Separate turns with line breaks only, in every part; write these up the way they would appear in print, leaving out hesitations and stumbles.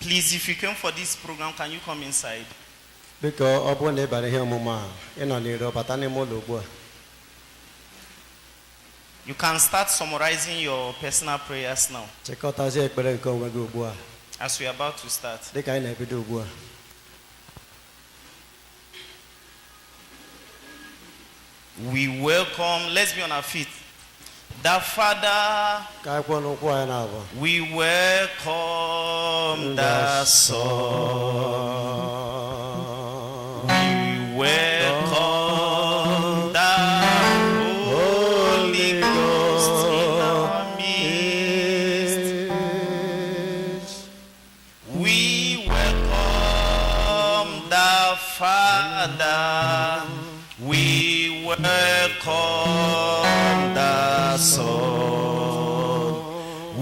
Please, if you came for this program, can you come inside?
Because
You can start summarizing your personal prayers now. As we are about to start. We welcome, let's be on our feet. The Father, we welcome the Son, we welcome the Holy Ghost in our midst. We welcome the Father, we welcome the Son,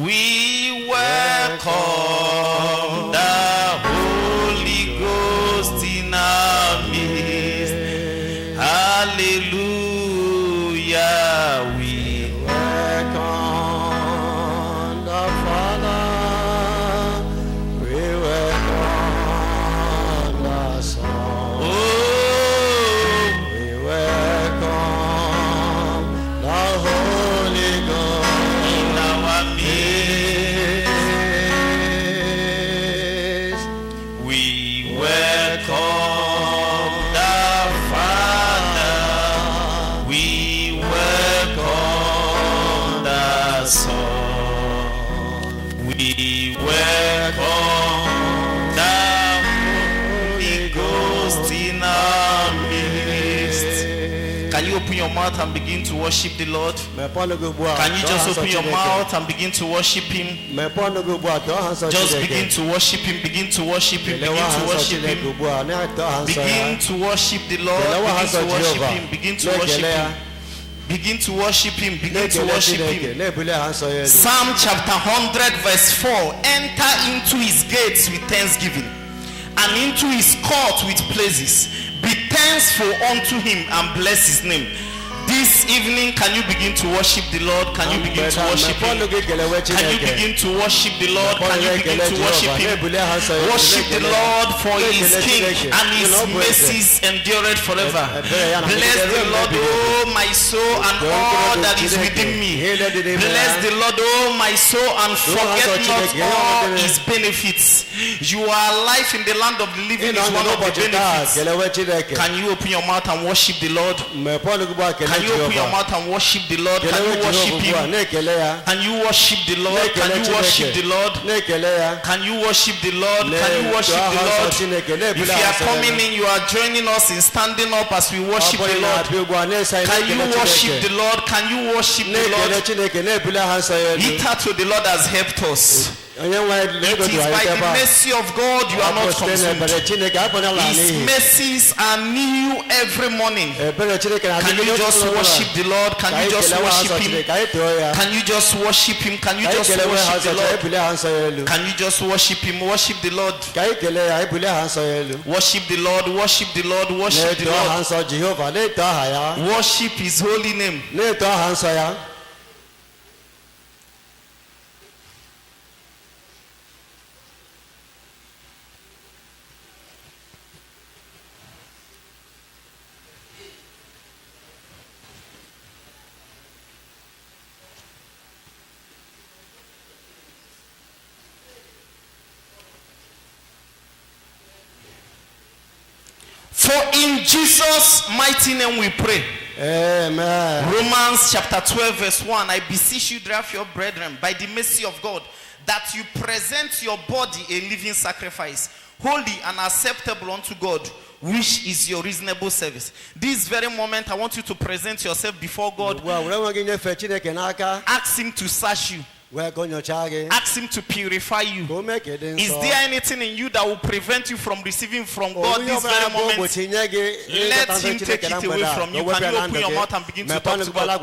we welcome the Holy Ghost in our midst. Hallelujah. We
welcome the Father, we welcome the Son. We welcome the Holy Ghost
in our
midst.
We welcome the Father, we welcome the Son, we welcome the Holy Ghost in our midst. Can you open your mouth and begin to worship the Lord? Can you just open your mouth and begin to worship Him? Just begin to worship Him, begin to worship Him, begin to worship Him. Begin to worship the Lord, begin to worship Him, begin to worship Him. Begin to worship Him, begin to worship Him. Psalm chapter 100 verse 4. Enter into His gates with thanksgiving and into His court with praises. Be thankful unto Him and bless His name. This evening, can you begin to worship the Lord? Can you begin to worship Him? Can you begin to worship the Lord? Can you begin to worship Him? Worship the Lord, for He is King and His mercies endureth forever. Bless the Lord, oh my soul, and all that is within me. Bless the Lord, oh my soul, and forget not all His benefits. You are alive in the land of the living is one of the benefits. Can you open your mouth and worship the Lord? Can you open your mouth and worship the Lord? Can you worship Him? Can you worship the Lord? Can you worship the Lord? Can you worship the Lord? Can you worship the Lord? If you are coming in, you are joining us in standing up as we worship the Lord. Can you worship the Lord? Can you worship the Lord? Hitherto the Lord has helped us. It is by the mercy of God you are not consumed. His mercies are new every morning. Can you just worship the Lord? Can you just worship Him? Can you just worship Him? Can you just worship the Lord? Can you just worship Him? Worship the Lord. Worship the Lord. Worship the Lord. Worship the Lord. Worship His holy name. For in Jesus' mighty name we pray.
Amen.
Romans chapter 12 verse 1. I beseech you, therefore, brethren, by the mercy of God, that you present your body a living sacrifice, holy and acceptable unto God, which is your reasonable service. This very moment, I want you to present yourself before God. Ask Him to search you. Ask Him to purify you. Is there anything in you that will prevent you from receiving from God this very moment? Let Him take it away from you. Can you open your mouth and begin to talk to God?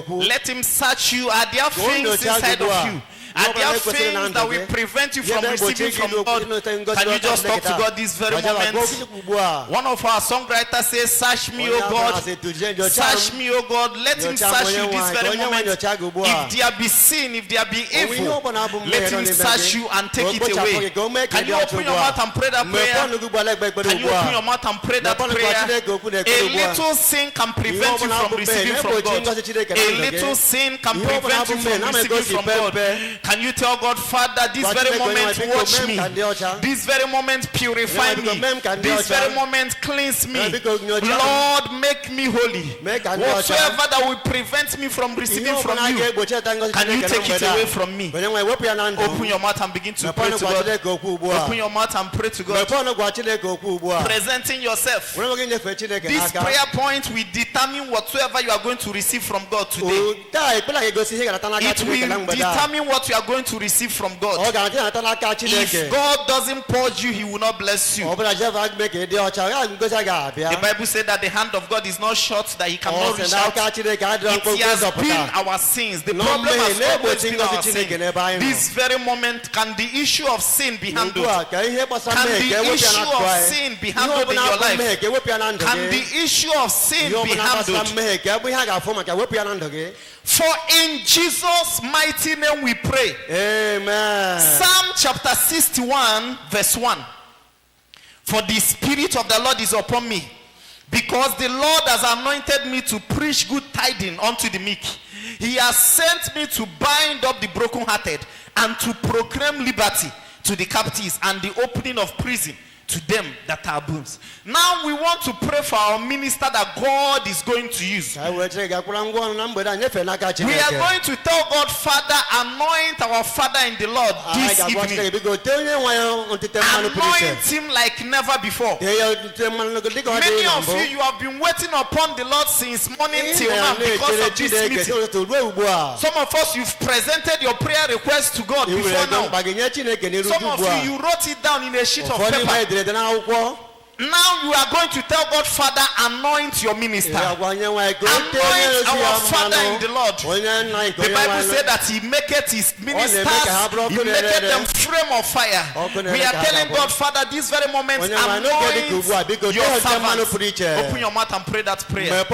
Let Him search you. Are there things inside of you Are there things that will prevent you from receiving from God? Can you just talk to God this very moment? One of our songwriters says, search me, O God. Search me, O God. Let him search you this very moment. If there be sin, if there be evil, let him search you and take it away. Can you open your mouth and pray that prayer? Can you open your mouth and pray that prayer? A little sin can prevent you from receiving from God. A little sin can prevent you from receiving from God. Can you tell God, Father, this very moment watch me. This very moment purify me. This very moment cleanse me. Lord, make me holy. Whatsoever that will prevent me from receiving from you, can you take it away from me? Open your mouth and begin to pray to God. Open your mouth and pray to God. Presenting yourself. This prayer point will determine whatsoever you are going to receive from God today. It will determine what you are going to receive from God. If God doesn't purge you, he will not bless you. The Bible said that the hand of God is not short that he cannot reach out. It has been our sins. The problem has always been our sin. This very moment, can the issue of sin be handled? Can the issue of sin be handled in your life? Can the issue of sin be handled? For in Jesus' mighty name we pray.
Amen.
Psalm chapter 61 verse 1. For the Spirit of the Lord is upon me, because the Lord has anointed me to preach good tidings unto the meek. He has sent me to bind up the brokenhearted and to proclaim liberty to the captives and the opening of prison to them that are bound. Now we want to pray for our minister that God is going to use. We are going to tell God, Father, anoint our father in the Lord this evening. Anoint him like never before. Many of you have been waiting upon the Lord since morning till now because of this meeting. Some of us, you've presented your prayer request to God before now. Some of you wrote it down in a sheet of paper. Now you are going to tell God, Father, anoint your minister. Anoint our Father in the Lord. The Bible said that he maketh his ministers, he maketh them flame of fire. We are telling God, Father, this very moment, anoint your servant. Open your mouth and pray that prayer. Let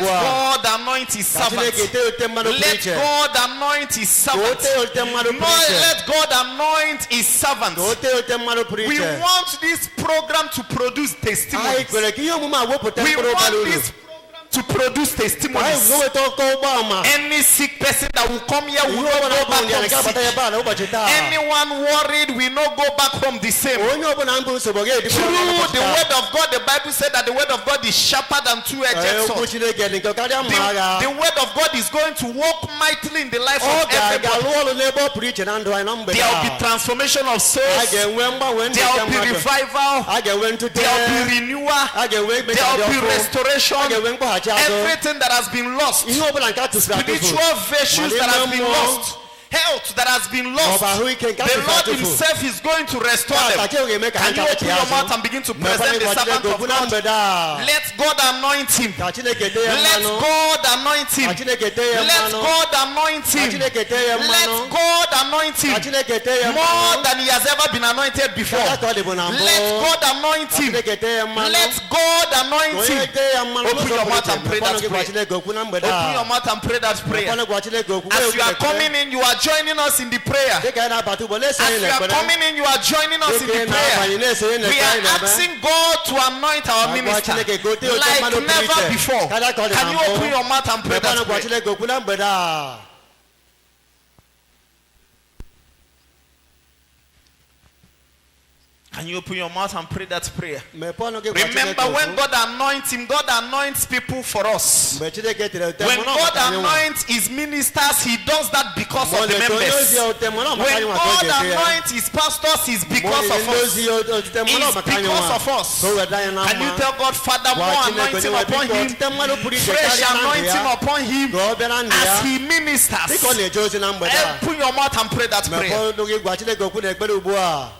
God anoint his servant. Let God anoint his servant. Let God anoint his servant. We want this program to produce testimonies. We want this to produce testimonies. Any sick person that will come here will not go back home sick. Anyone worried will not go back home the same. Through the word of God, the Bible said that the word of God is sharper than two-edged sword. The word of God is going to work mightily in the life of everybody. There will be transformation of souls. There will be revival. There will be renewal. There will be restoration. Everything that has been lost, spiritual virtues that have been lost, health that has been lost, the Lord himself is going to restore them. Can you open your mouth and begin to present the servant of God? Let God anoint him. Let God anoint him. Let God anoint him. Let God anoint him more than he has ever been anointed before. Let God anoint him. Let God anoint him. Open your mouth and pray that prayer. Open your mouth and pray that prayer. As you are coming in, you are joining us in the prayer. As you are coming in, you are joining us in the prayer. We are asking God to anoint our minister like never before. Can you open your mouth and pray that prayer? Can you open your mouth and pray that prayer? Remember, when God anoints him, God anoints people for us. When God anoints his ministers, he does that because of the members. When God anoints his pastors, it's because of us. It's because of us. Can you tell God, Father, more anointing upon him, fresh anointing upon him as he ministers? Open your mouth and pray that prayer.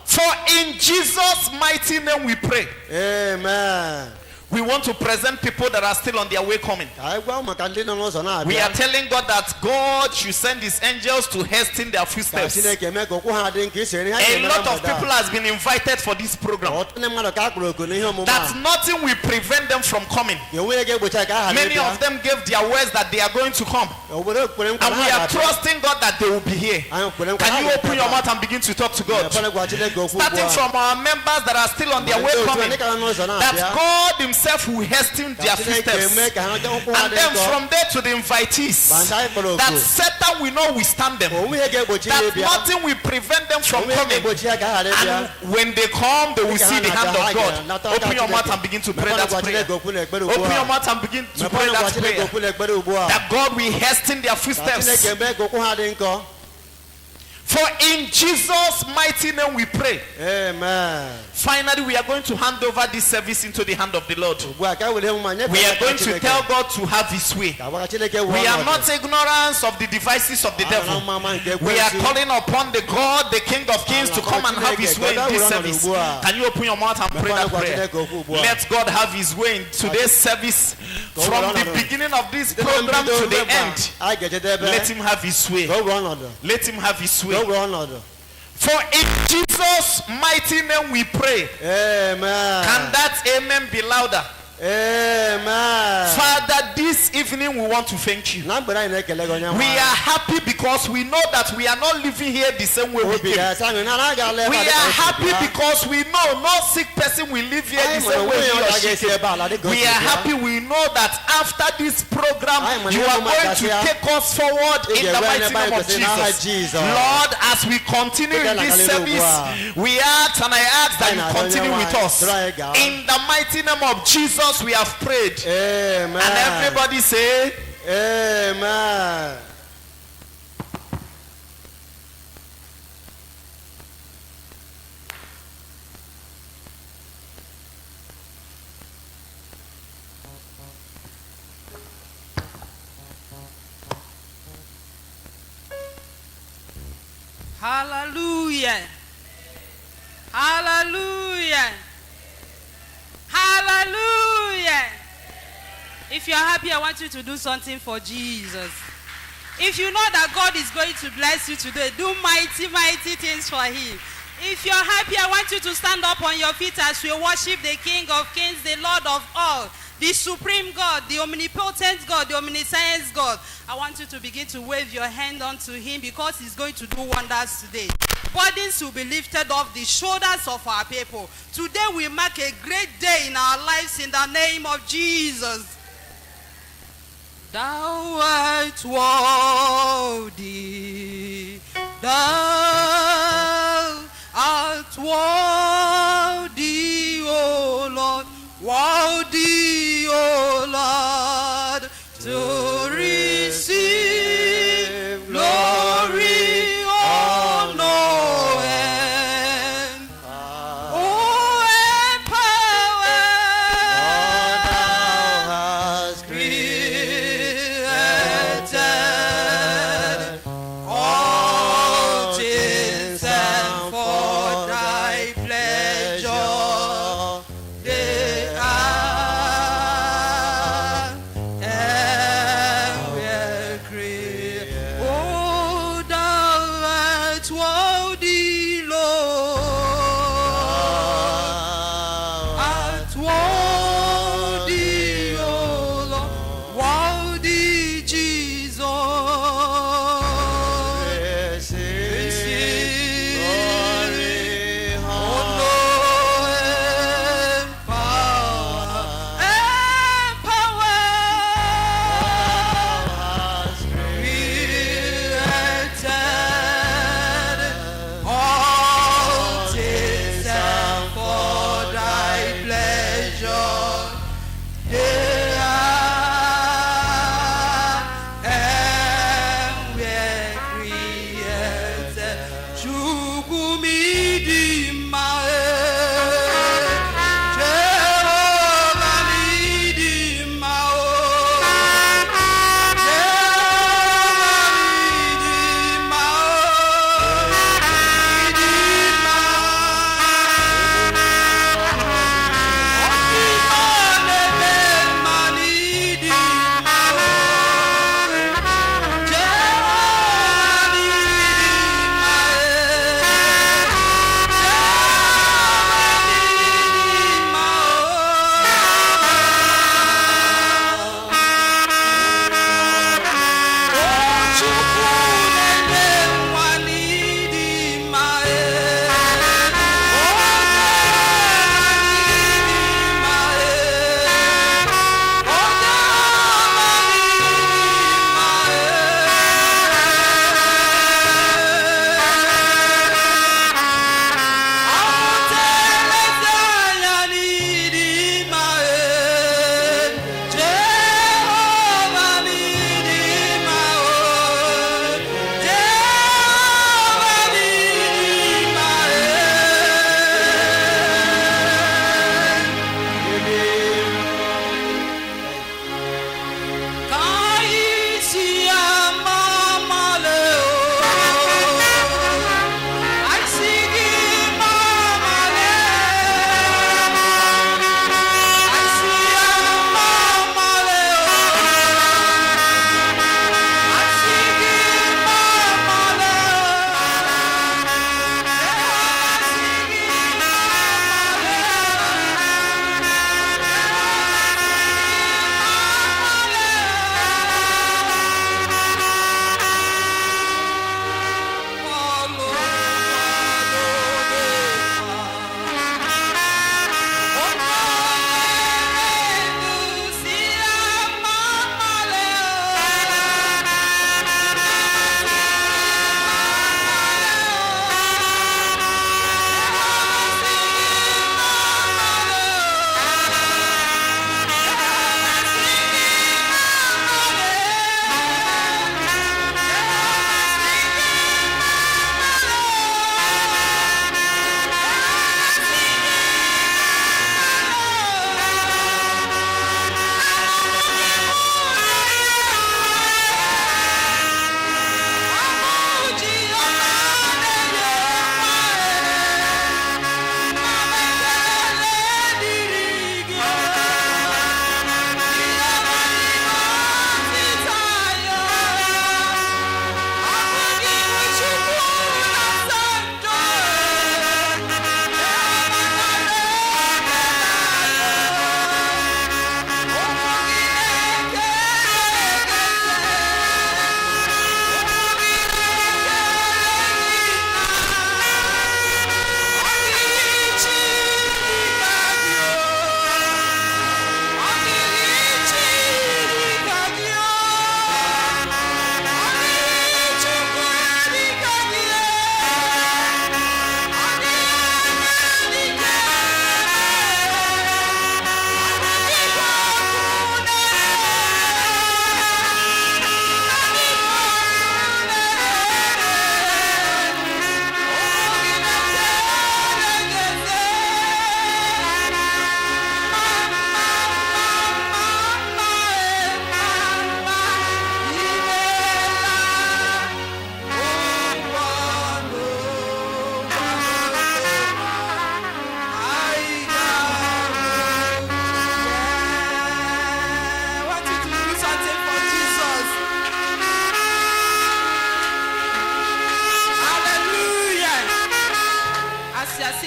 For in Jesus' mighty name we pray.
Amen.
We want to present people that are still on their way coming. We are telling God that God should send his angels to hasten their footsteps. A lot of people has been invited for this program. That nothing will prevent them from coming. Many of them gave their words that they are going to come. And we are trusting God that they will be here. Can you open your mouth and begin to talk to God? Starting from our members that are still on their way coming. That God himself will hasten their footsteps. And then from there to the invitees. That Satan will not withstand them. That nothing will prevent them from coming. And when they come, they will see the hand of God. Open your mouth and begin to pray that prayer. Open your mouth and begin to pray that prayer. That God will hasten their footsteps. For in Jesus' mighty name we pray.
Amen.
Finally, we are going to hand over this service into the hand of the Lord. We are going to tell God to have his way. We are not ignorant of the devices of the devil. We are calling upon the God, the King of Kings, to come and have his way in this service. Can you open your mouth and pray that prayer? Let God have his way in today's service. From the beginning of this program to the end, let him have his way. Let him have his way. For in Jesus' mighty name we pray.
Amen.
Can that amen be louder?
Amen.
Father, this evening we want to thank you. We are happy because we know that we are not living here the same way we came. We are happy because we know no sick person will live here the same way he or she came. We are happy we know that after this program you are going to take us forward in the mighty name of Jesus. Lord, as we continue in this service, we ask and I ask that you continue with us. In the mighty name of Jesus we have prayed.
Amen.
And everybody say
amen.
Hallelujah. Hallelujah. Hallelujah. If you are happy, I want you to do something for Jesus. If you know that God is going to bless you today, do mighty, mighty things for him. If you are happy, I want you to stand up on your feet as we worship the King of Kings, the Lord of all, the supreme God, the omnipotent God, the omniscience God. I want you to begin to wave your hand unto him because he's going to do wonders today. Burdens will be lifted off the shoulders of our people. Today we mark a great day in our lives in the name of Jesus. Thou art worthy. Thou art worthy, O Lord. Worthy, O Lord, to receive glory, honor, and power.
Thou hast
created all things, and for thy pleasure they are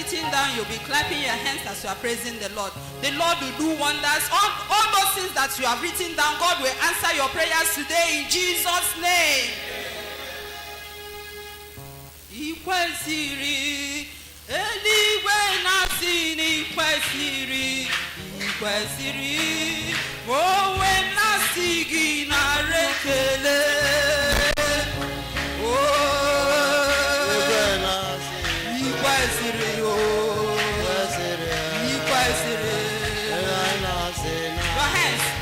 sitting down, you'll be clapping your hands as you are praising the Lord. The Lord will do wonders. All those things that you have written down, God will answer your prayers today in Jesus' name. Ikwesiri, eligwe nasi ni ikwesiri, ikwesiri, owe nasi gina rekele. Your hands.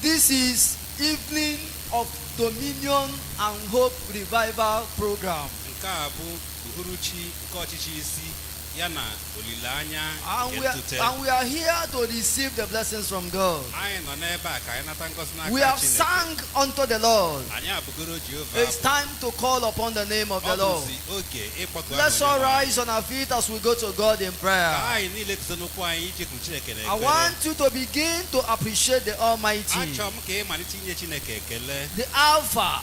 This is Evening of Dominion and Hope Revival Program. And we are here to receive the blessings from God. We have sung unto the Lord. It's time to call upon the name of the Lord. Let's all rise on our feet as we go to God in prayer. I want you to begin to appreciate the Almighty, the Alpha,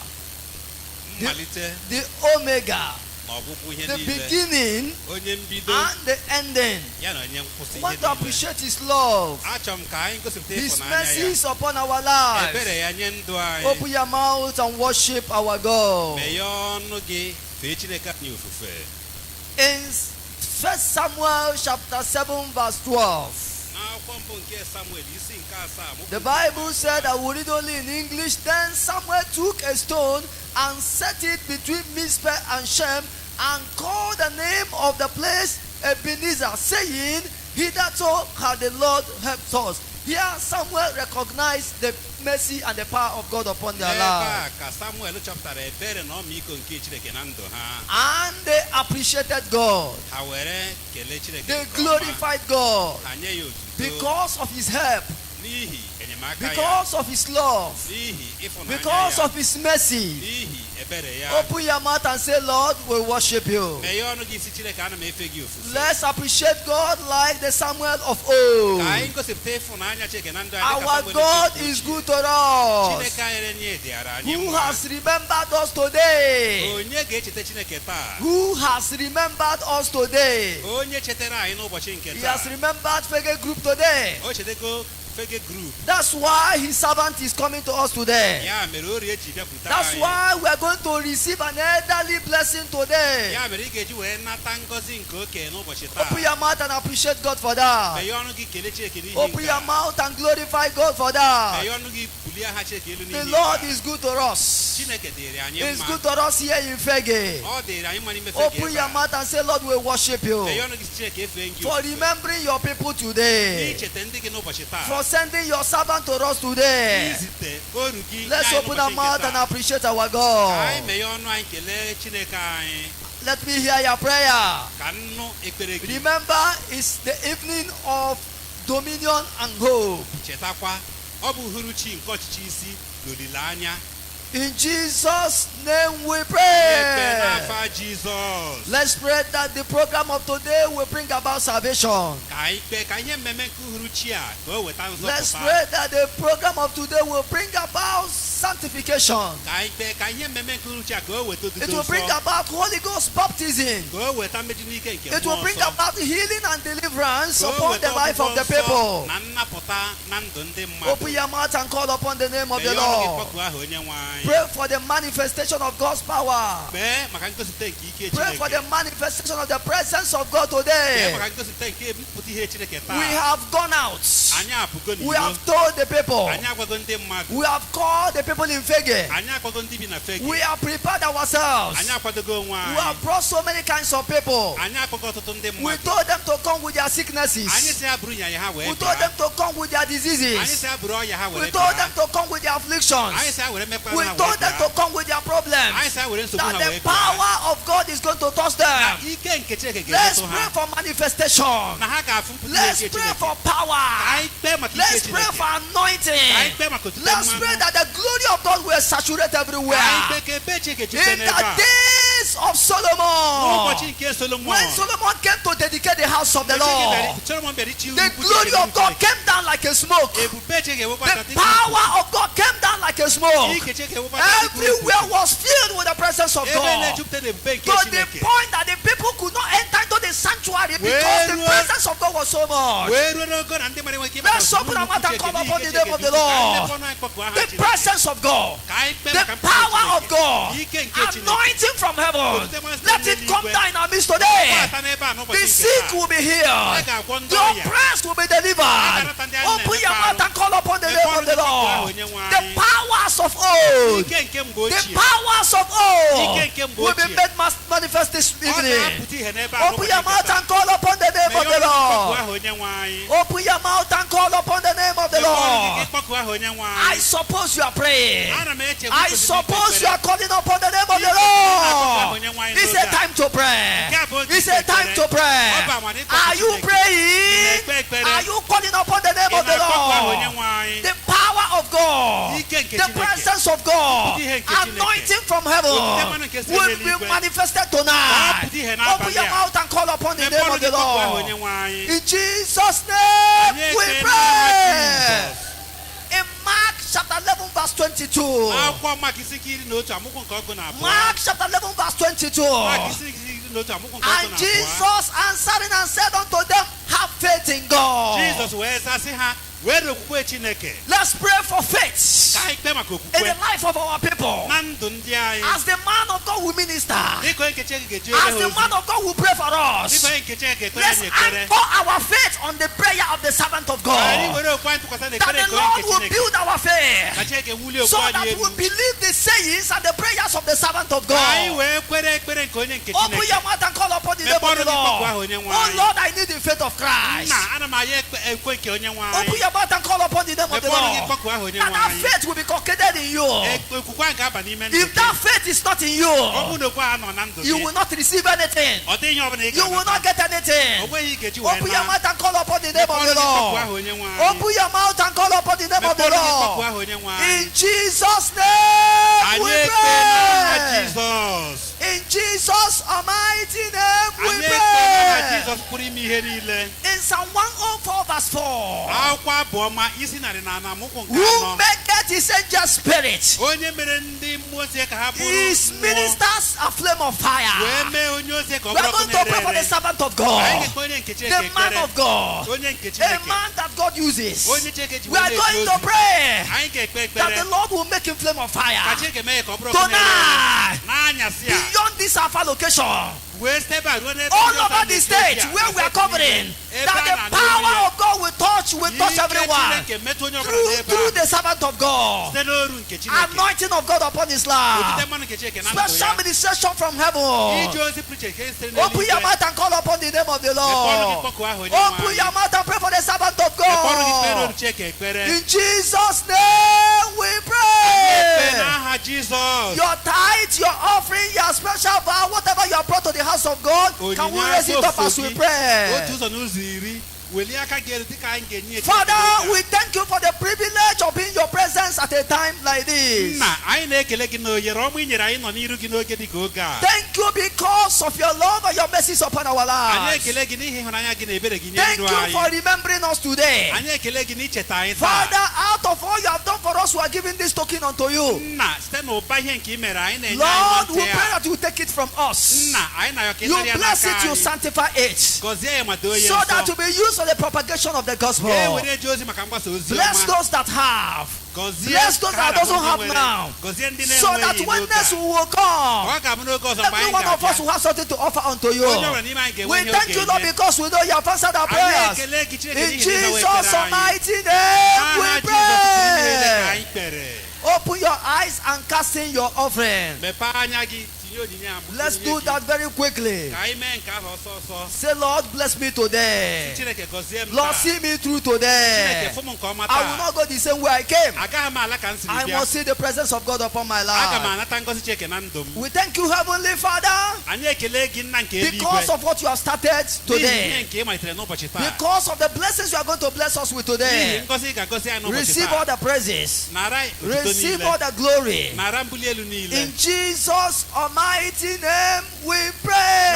the Omega, the beginning and the ending. We want to appreciate His love, His mercies upon our lives. Open your mouth and worship our God. In 1 Samuel chapter 7 verse 12. The Bible said, I will read only in English. Then Samuel took a stone and set it between Mizpeh and Shem and called the name of the place Ebenezer, saying, hitherto had the Lord helped us. Here Samuel recognized the mercy and the power of God upon their lives. And they appreciated God. They glorified God because of His help, because of His love, because of His mercy. Open your mouth and say, Lord, we worship you. Let's appreciate God like the Samuel of old. Our God is good to us. Who has remembered us today? Who has remembered us today? He has remembered Fege Group today. That's why His servant is coming to us today. That's why we are going to receive an elderly blessing today. Open your mouth and appreciate God for that. Open your mouth and glorify God for that. The Lord is good to us. He's good to us here in Fege. Open your mouth and say, Lord, we worship you for remembering your people today, for sending your servant to us today. Let's open our mouth and appreciate our God. Let me hear your prayer. Remember, it's the evening of dominion and hope. In Jesus' name we pray. Let's pray that the program of today will bring about salvation. Let's pray that the program of today will bring about sanctification. It will bring about Holy Ghost baptism. It will bring about healing and deliverance upon the life of the people. Open your mouth and call upon the name of the Lord. Pray for the manifestation of God's power. Pray for the manifestation of the presence of God today. We have gone out. We have told the people. We have called the people in Fege. We have prepared ourselves. We have brought so many kinds of people. We told them to come with their sicknesses. We told them to come with their diseases. We told them to come with their afflictions. We told them to come with their problems. That the power of God is going to touch them. Let's pray for manifestation. Let's pray for power. Let's pray for anointing. Let's pray that the glory of God will saturate everywhere. In the days of Solomon, when Solomon came to dedicate the house of the Lord, the glory of God came down like a smoke. The power of God came down like a smoke. Everywhere was filled with the presence of God. To the point that the people could not enter into the sanctuary because the presence of God was so much. Let's open our mouth and call upon the name of the Lord. The presence of God, the power of God, anointing from heaven. Let it come down in our midst today. The sick will be healed. The oppressed will be delivered. Open your mouth and call upon the name of the Lord. The powers of old, the powers of old will be made manifest this evening. Open your mouth and call upon the name of the Lord. Open your mouth and call upon the name of the Lord. I suppose you are praying. I suppose you are calling upon the name of the Lord. It's a time to pray. It's a time to pray. Are you praying? Are you calling upon the name of the Lord? The power of God, the presence of God, anointing from heaven will be manifested tonight. Open your mouth and call upon the name of the Lord. In Jesus' name we pray. In Mark chapter 11 verse 22. Mark chapter 11 verse 22. And Jesus answering and said unto them, have faith in God. Let's pray for faith in the life of our people. As the man of God will minister, as the man of God will pray for us, let's anchor our faith on the prayer of the servant of God, that the Lord will build our faith, so that we will believe the sayings and the prayers of the servant of God. Open your mouth and call upon the name of the Lord. Oh Lord, I need the faith of Christ. Open your mouth and call upon the name of the Lord. And that faith will be conceded in you. If that faith is not in you, you will not receive anything. You will not get anything. Open your mouth and call upon the name of the Lord. Open your mouth and call upon the name of the Lord. In Jesus' name we pray. In Jesus' almighty name we pray. In Psalm 104 verse 4. Who maketh his angel spirit, his ministers a flame of fire. We are going to pray for the servant of God, the man of God, a man that God uses. We are going to pray that the Lord will make him flame of fire tonight, beyond this alpha location, all over the state where we are covering, that the power of God will touch everyone through the servant of God. Anointing of God upon his life. Special ministration from heaven. Open your mouth and call upon the name of the Lord. Open your mouth and pray for the servant of God. In Jesus' name we pray. Your tithe, your offering, your special vow, whatever you have brought to the house of God, can we raise it up as we pray? Father, we thank you for the privilege of being in your presence at a time like this. Thank you because of your love and your mercies upon our lives. Thank you for remembering us today. Father, out of all you have done for us, we are giving this token unto you. Lord, we pray that you take it from us. You bless it, you sanctify it, so that to be used for the propagation of the gospel. Bless those that have. Bless those that doesn't have now, so that when next we will come, every one of us will have something to offer unto you. We thank you, Lord, because we know you have answered our prayers. In Jesus' almighty name we pray. Open your eyes and cast in your offering. Let's do that very quickly. Say, Lord, bless me today. Lord, see me through today. I will not go the same way I came. I must see the presence of God upon my life. We thank you, Heavenly Father, because of what you have started today, because of the blessings you are going to bless us with today. Receive all the praises. Receive all the glory. In Jesus' almighty name we pray.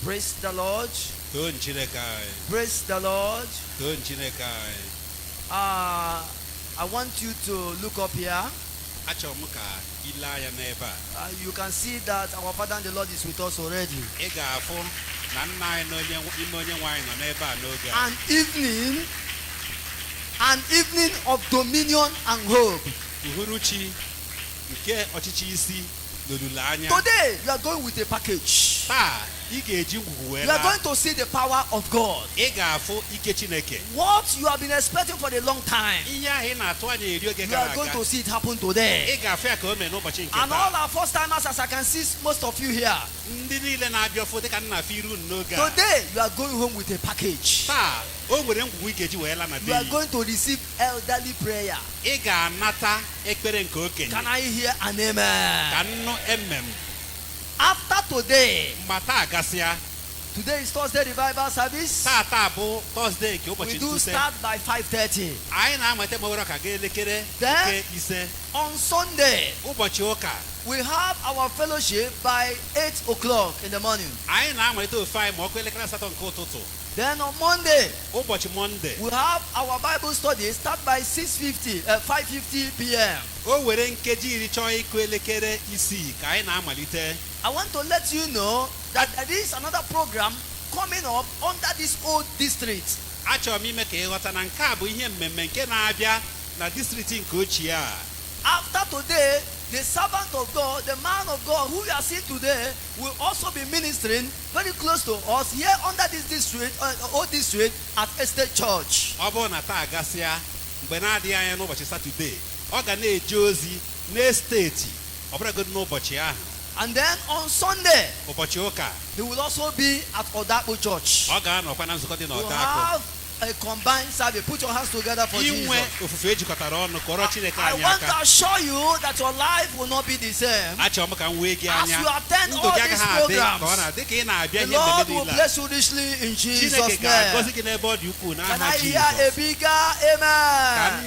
Praise the Lord. Praise the Lord. I want you to look up here. You can see that our Father and the Lord is with us already. An evening of dominion and hope. Today you are going with a package. You are going to see the power of God. What you have been expecting for a long time, you are going to see it happen today. And all our first timers, as I can see most of you here, today you are going home with a package. You are going to receive elderly prayer. Can I hear an amen? After today, Today is Thursday revival service. We do start by 5:30. Then on Sunday we have our fellowship by 8 o'clock in the morning. Then on Monday we have our Bible study start by 5:50 p.m. I want to let you know that there is another program coming up under this old district. After today, the servant of God, the man of God who we are seeing today, will also be ministering very close to us here under this district, old district at Estate Church. And then on Sunday, he will also be at Odapo Church. You have a combined service. Put your hands together for Jesus. I want to assure you that your life will not be the same. As you attend all these programs, the Lord will bless you richly in Jesus' name. Can I hear a bigger amen?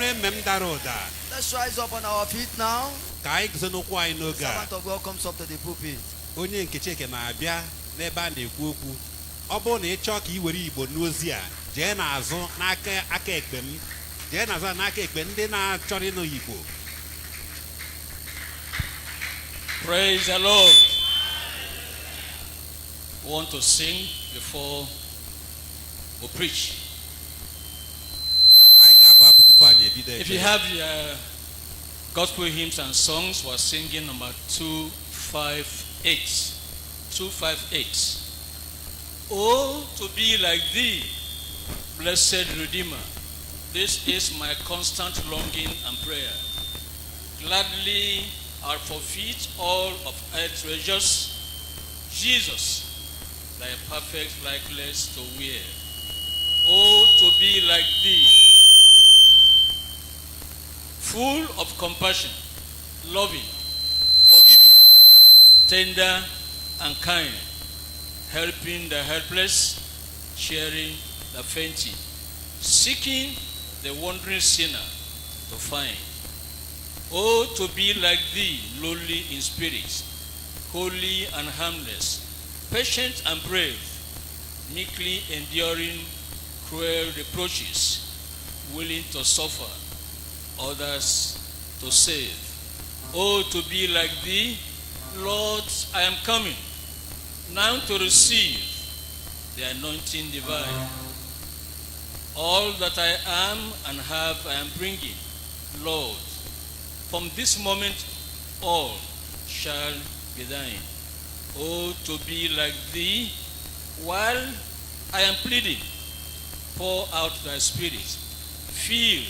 Let's rise up on our feet now. The servant of God comes up to the pulpit.
Praise the Lord. We want to sing before we preach. If you have your gospel hymns and songs, we're singing number 258. 258. Oh, to be like thee, blessed Redeemer. This is my constant longing and prayer. Gladly I'll forfeit all of earth's treasures. Jesus, thy perfect likeness to wear. Oh, to be like thee, full of compassion, loving, forgiving, tender and kind, helping the helpless, cheering the fainting, seeking the wandering sinner to find. Oh, to be like thee, lowly in spirit, holy and harmless, patient and brave, meekly enduring cruel reproaches, willing to suffer, others to save. Oh, to be like thee, Lord, I am coming now to receive the anointing divine. All that I am and have I am bringing, Lord. From this moment all shall be thine. Oh, to be like thee, while I am pleading, pour out thy spirit, fill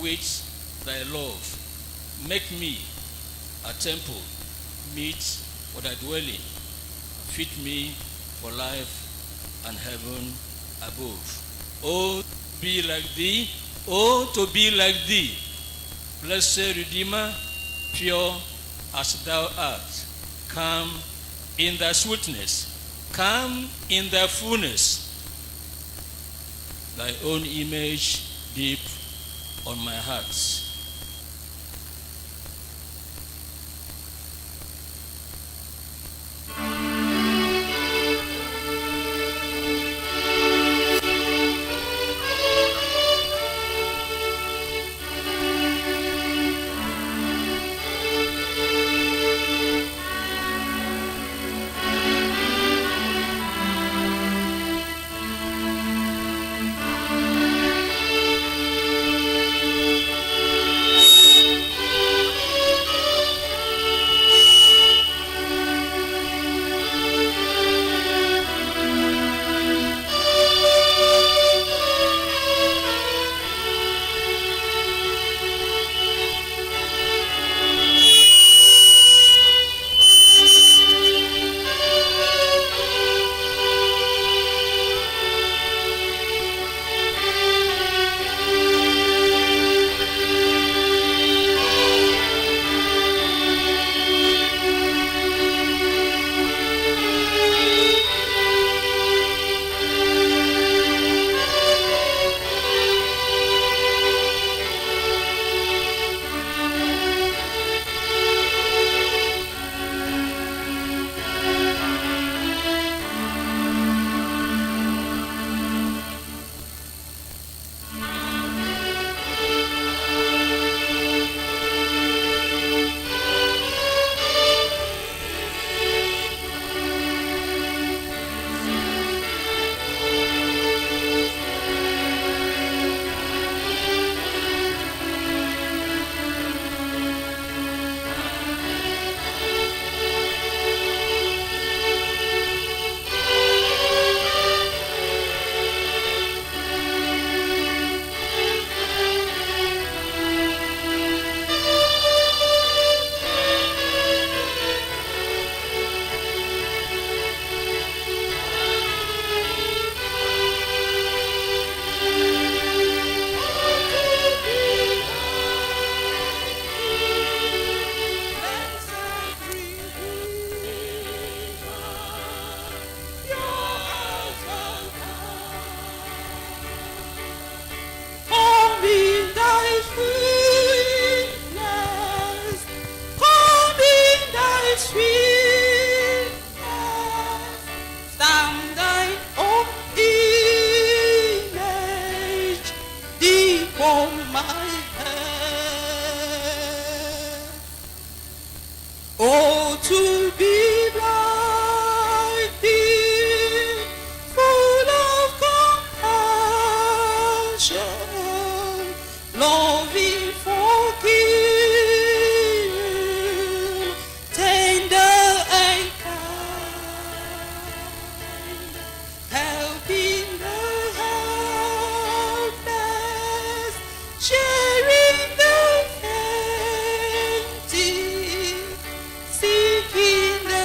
with thy love. Make me a temple, meet for thy dwelling. Fit me for life and heaven above. Oh, be like thee, oh, to be like thee, blessed Redeemer, pure as thou art. Come in thy sweetness, come in thy fullness. Thy own image deep on my heart.
to be like thee, full of compassion, loving, forgiving, tender and kind, helping the helpless, sharing the fainting, seeking the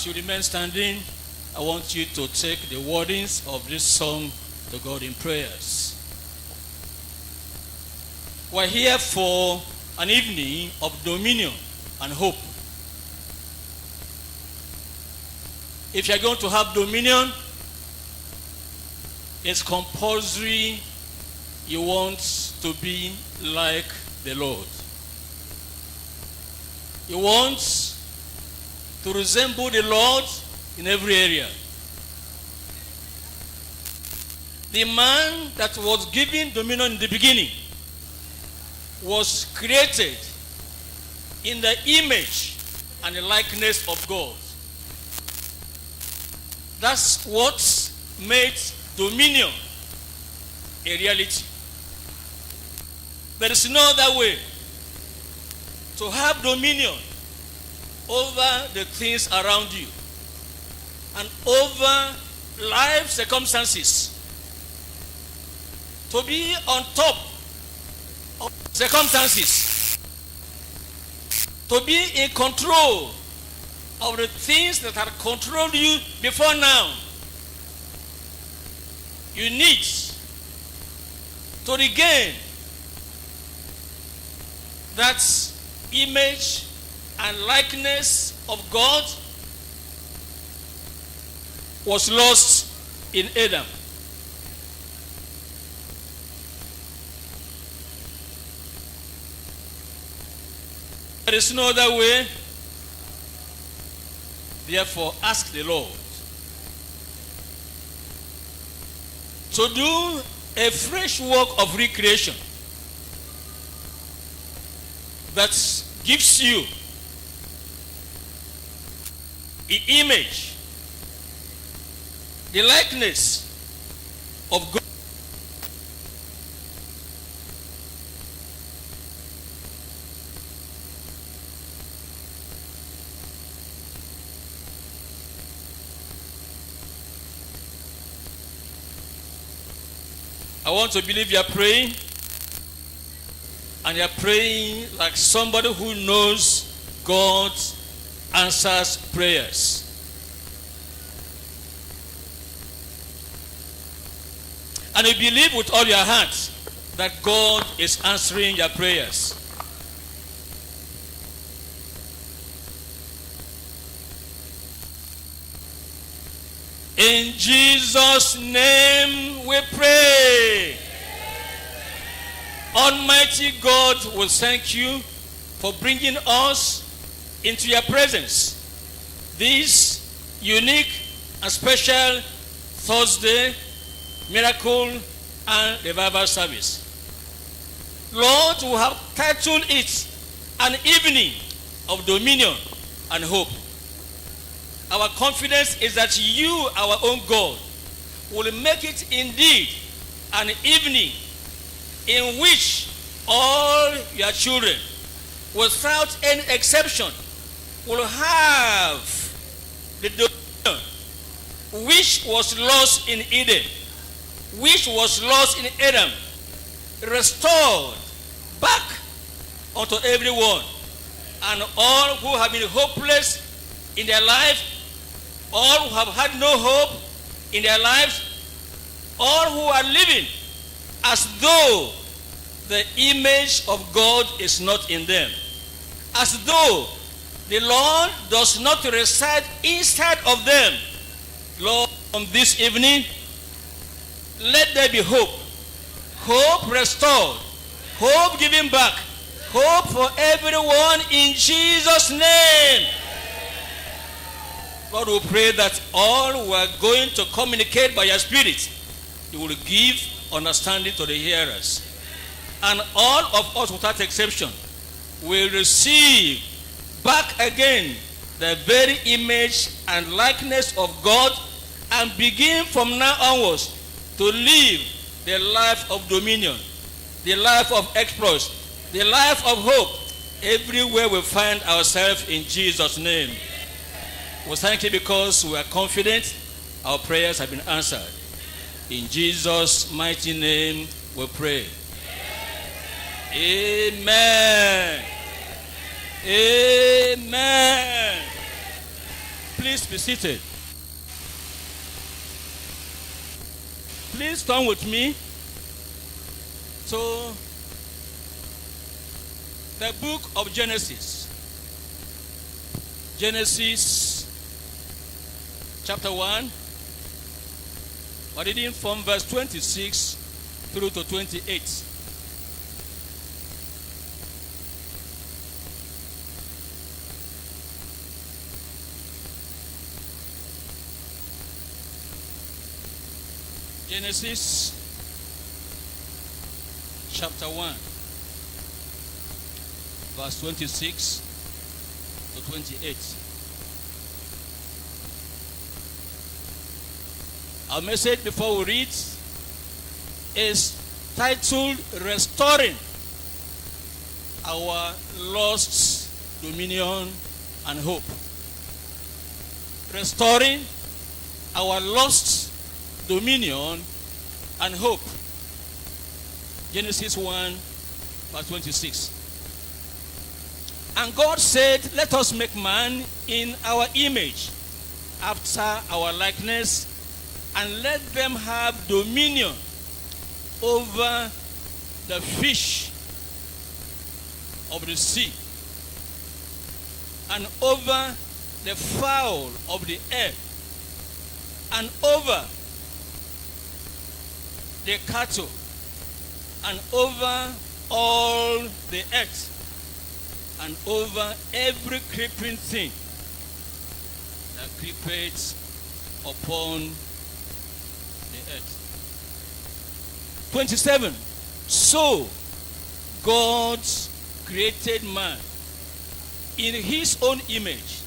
As you remain standing, I want you to take the wordings of this song to God in prayers. We're here for an evening of dominion and hope. If you're going to have dominion, it's compulsory you want to be like the Lord. You want to resemble the Lord in every area. The man that was given dominion in the beginning was created in the image and the likeness of God. That's what made dominion a reality. There is no other way to have dominion over the things around you and over life circumstances. To be on top of circumstances, to be in control of the things that have controlled you before now, you need to regain that image and likeness of God was lost in Adam. There is no other way. Therefore, ask the Lord to do a fresh work of recreation that gives you the image, the likeness of God. I want to believe you are praying, and you are praying like somebody who knows God answers prayers. And you believe with all your heart that God is answering your prayers. In Jesus' name we pray. Almighty God, we thank you for bringing us into your presence this unique and special Thursday miracle and revival service. Lord, we have titled it An Evening of Dominion and Hope. Our confidence is that you, our own God, will make it indeed an evening in which all your children, without any exception, will have the dominion which was lost in Eden, which was lost in Adam, restored back unto everyone. And all who have been hopeless in their life, all who have had no hope in their lives, all who are living as though the image of God is not in them, as though the Lord does not reside inside of them. Lord, on this evening, let there be hope. Hope restored. Hope given back. Hope for everyone in Jesus' name. God will pray that all who are going to communicate by your Spirit, you will give understanding to the hearers. And all of us, without exception, will receive back again the very image and likeness of God and begin from now onwards to live the life of dominion, the life of exploits, the life of hope everywhere we find ourselves in Jesus' name. We thank you because we are confident our prayers have been answered. In Jesus' mighty name we pray. Amen. Amen. Please Please be seated. Please turn with me to the book of Genesis. Genesis chapter 1. We're reading from verse 26 through to 28. Genesis chapter 1, verse 26 to 28. Our message before we read is titled Restoring Our Lost Dominion and Hope. Restoring our lost dominion and hope. Genesis 1, verse 26. And God said, let us make man in our image, after our likeness, and let them have dominion over the fish of the sea, and over the fowl of the air, and over the cattle, and over all the earth, and over every creeping thing that creepeth upon the earth. 27. So God created man in his own image.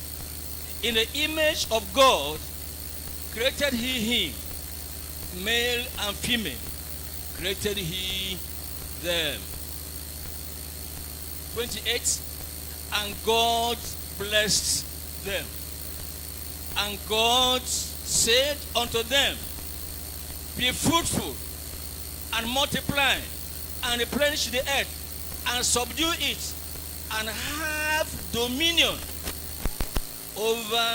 In the image of God created he him. Male and female created he them. 28. And God blessed them. And God said unto them, be fruitful and multiply and replenish the earth and subdue it and have dominion over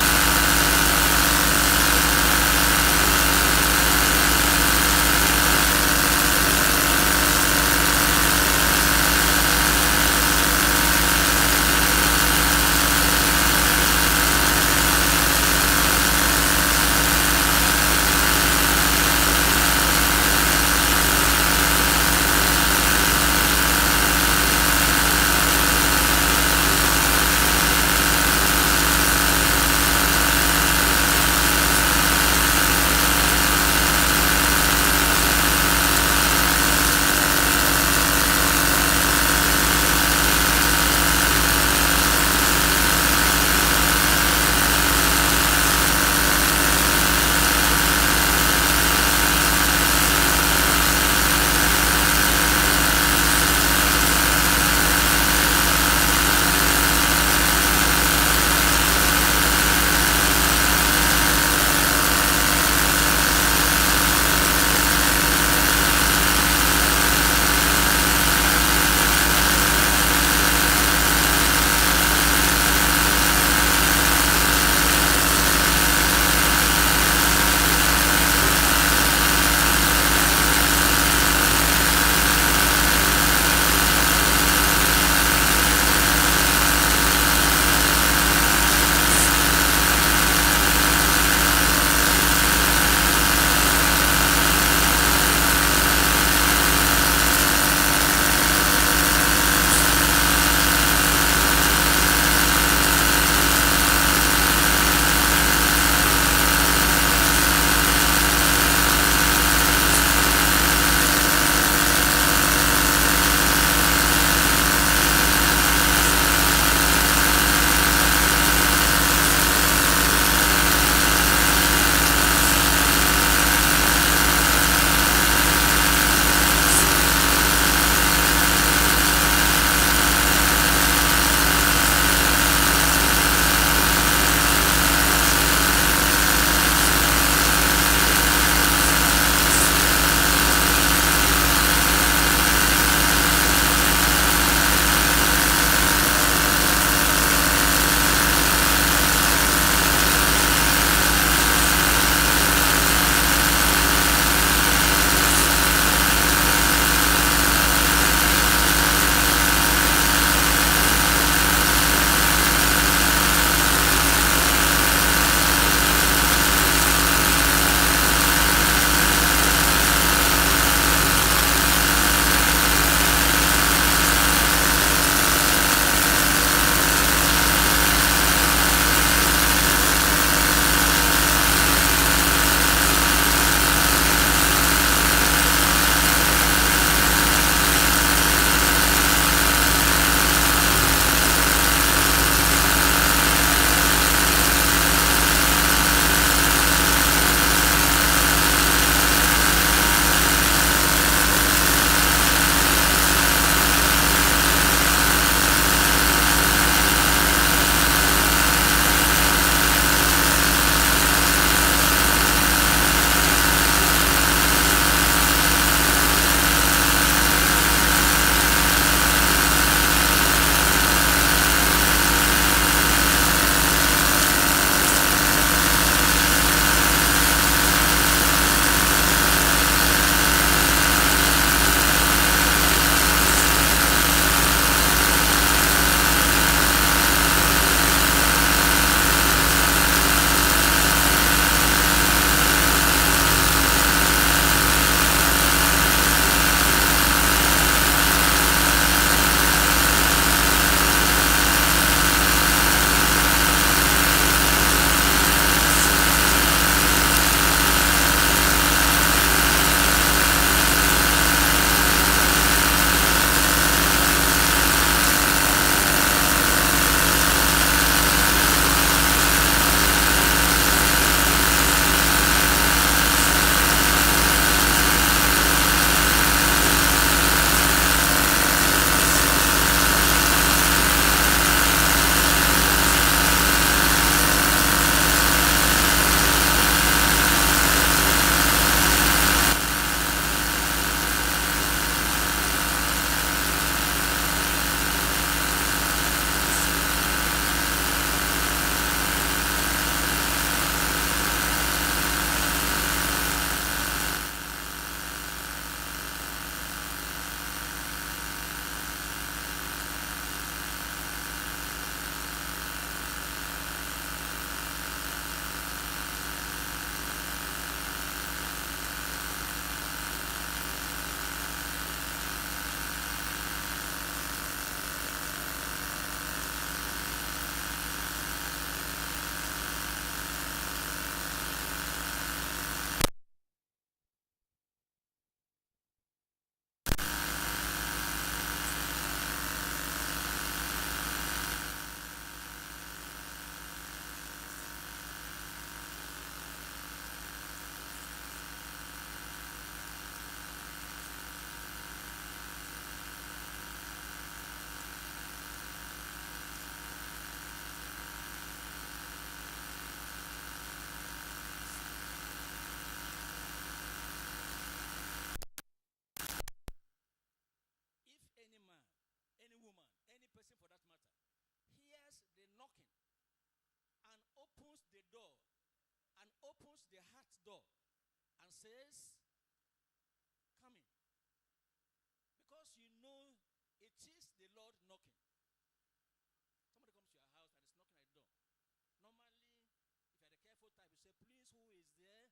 person for that matter, hears the knocking and opens the door and opens the heart door and says, come in. Because you know it is the Lord knocking. Somebody comes to your house and is knocking at the door. Normally, if you're the careful type, you say, please, who is there?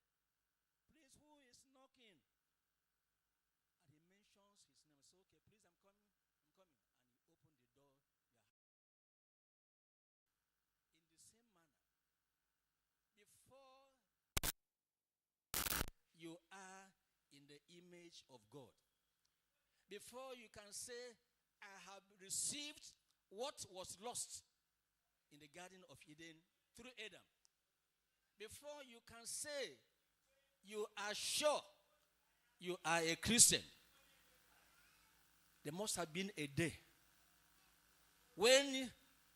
Please, who is knocking? And he mentions his name. So, okay, please, I'm coming. And you open the door. In the same manner, before you are in the image of God, before you can say, I have received what was lost in the Garden of Eden through Adam, before you can say you are sure you are a Christian, there must have been a day when,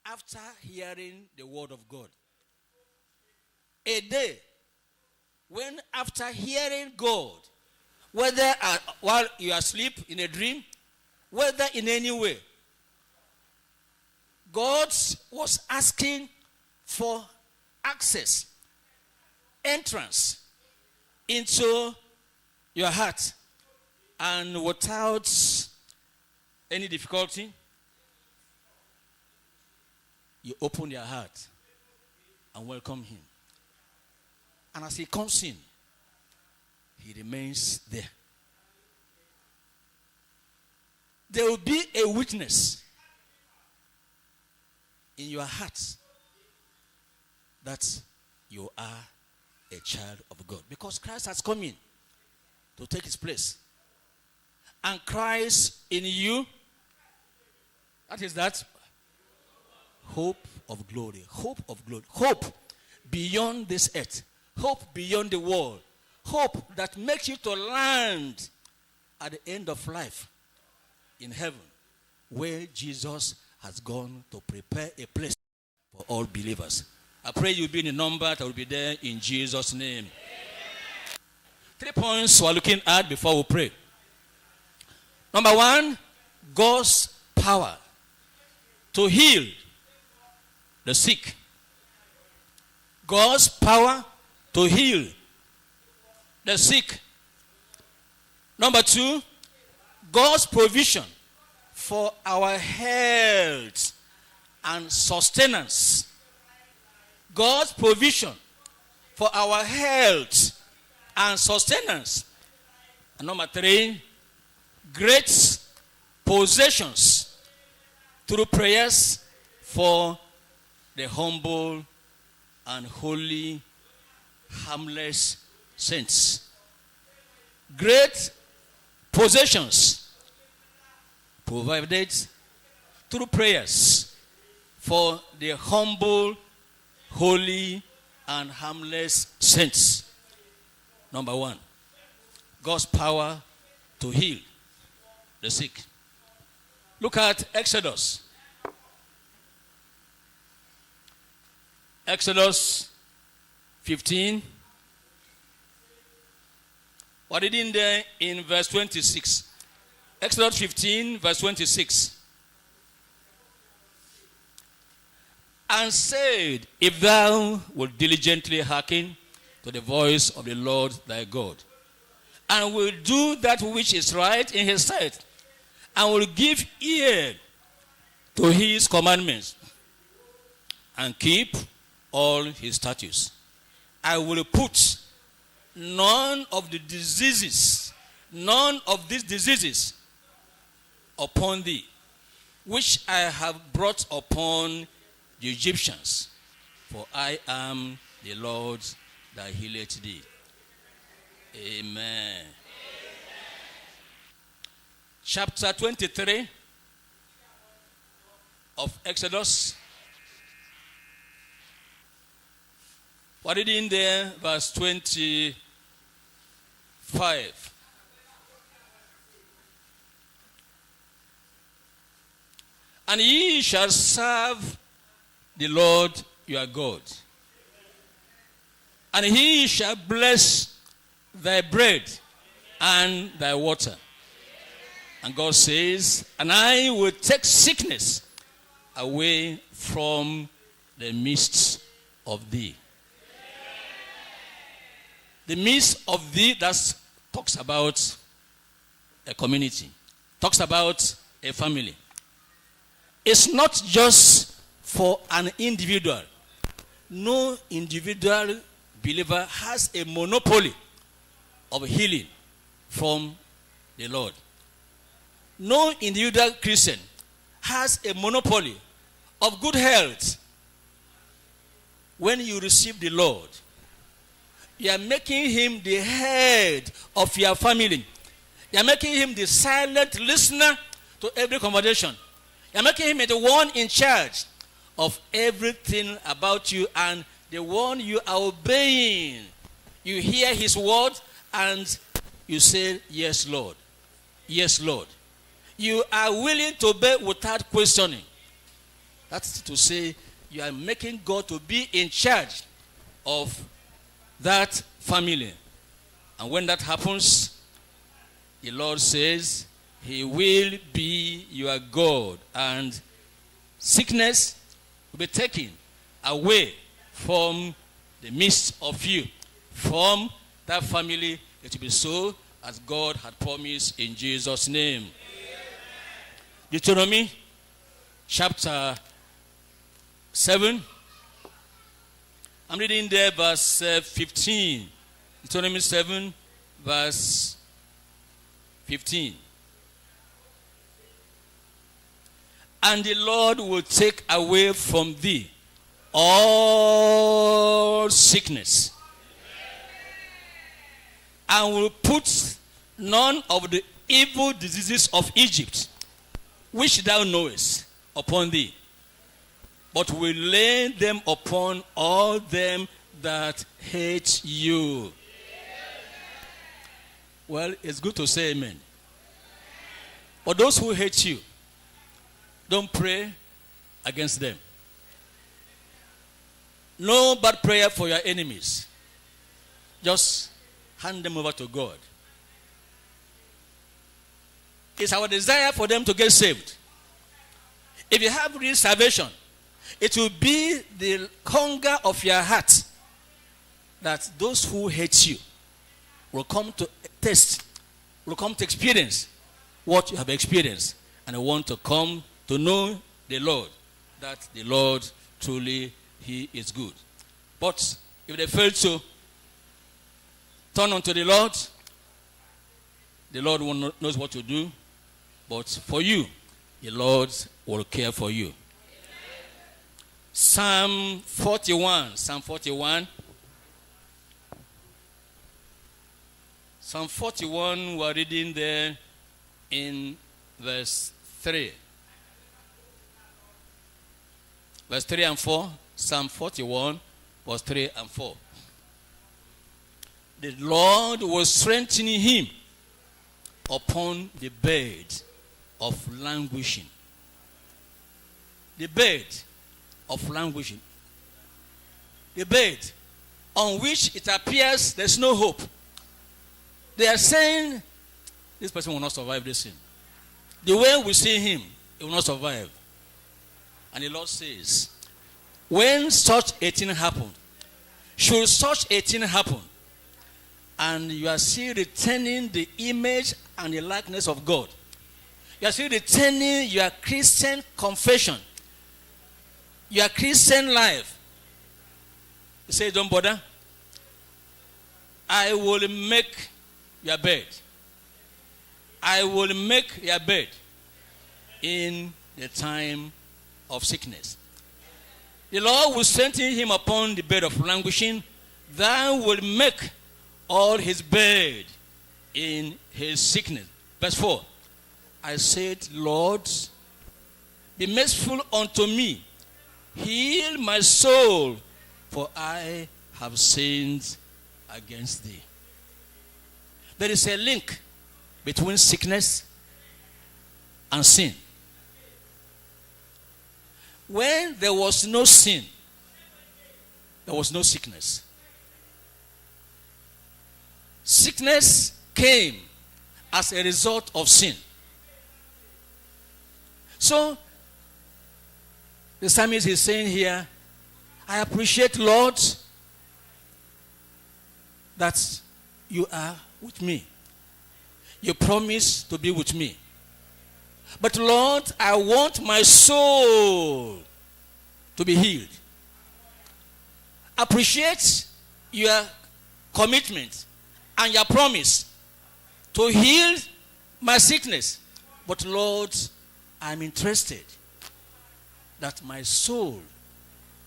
after hearing the word of God, a day when, after hearing God, whether while you are asleep in a dream, whether in any way, God was asking for access, entrance into your heart, and without any difficulty, you open your heart and welcome him. And as he comes in, he remains there. There will be a witness in your heart that you are a child of God. Because Christ has come in to take his place. And Christ in you, that is that hope of glory. Hope of glory. Hope beyond this earth. Hope beyond the world. Hope that makes you to land at the end of life in heaven, where Jesus has gone to prepare a place for all believers. I pray you'll be in the number that will be there in Jesus' name. Amen. 3 points we're looking at before we pray. Number 1, God's power to heal the sick. God's power to heal the sick. Number 2, God's provision for our health and sustenance. God's provision for our health and sustenance. And number 3, great possessions through prayers for the humble and holy, harmless saints. Great possessions provided through prayers for the humble, holy, and harmless saints. Number 1, God's power to heal the sick. Look at Exodus. Exodus 15. What did in there in verse 26? Exodus 15, verse 26. And said, if thou wilt diligently hearken to the voice of the Lord thy God, and will do that which is right in his sight, and will give ear to his commandments, and keep all his statutes, I will put none of these diseases upon thee, which I have brought upon the Egyptians, for I am the Lord that healeth thee. Amen. Chapter 23 of Exodus. What is in there? Verse 25. And ye shall serve the Lord your God, and he shall bless thy bread and thy water. And God says, and I will take sickness away from the midst of thee. The midst of thee, that talks about a community, talks about a family. It's not just for an individual. No individual believer has a monopoly of healing from the Lord. No individual Christian has a monopoly of good health. When you receive the Lord, you are making him the head of your family. You are making him the silent listener to every conversation. You are making him the one in charge of everything about you and the one you are obeying. You hear his word and you say, yes, Lord. Yes, Lord. You are willing to obey without questioning. That's to say, you are making God to be in charge of that family. And when that happens, the Lord says, he will be your God. And sickness will be taken away from the midst of you. From that family, it will be so as God had promised in Jesus' name. Amen. Deuteronomy chapter 7. I'm reading there verse 15. Deuteronomy 7 verse 15. And the Lord will take away from thee all sickness, and will put none of the evil diseases of Egypt, which thou knowest, upon thee, but will lay them upon all them that hate you. Well, it's good to say amen. But those who hate you, don't pray against them. No bad prayer for your enemies. Just hand them over to God. It's our desire for them to get saved. If you have real salvation, it will be the hunger of your heart that those who hate you will come to taste, will come to experience what you have experienced, and want to come to know the Lord, that the Lord truly, he is good. But if they fail to turn unto the Lord knows what to do. But for you, the Lord will care for you. Amen. Psalm 41. Psalm 41, we're reading there in verse 3. Verse 3 and 4. Psalm 41, verse 3 and 4. The Lord will strengthen him upon the bed of languishing. The bed of languishing. The bed on which it appears there's no hope. They are saying, this person will not survive this thing. The way we see him, he will not survive. And the Lord says, when such a thing happened, should such a thing happen, and you are still retaining the image and the likeness of God, you are still retaining your Christian confession, your Christian life, you say, don't bother. I will make your bed. I will make your bed in the time of sickness. The Lord will strengthen him upon the bed of languishing. Thou will make all his bed in his sickness. Verse 4. I said, Lord, be merciful unto me. Heal my soul, for I have sinned against thee. There is a link between sickness and sin. When there was no sin, there was no sickness. Sickness came as a result of sin. So, The psalmist is saying here, I appreciate, Lord, that you are with me. You promise to be with me. But Lord, I want my soul to be healed. Appreciate your commitment and your promise to heal my sickness. But Lord, I'm interested that my soul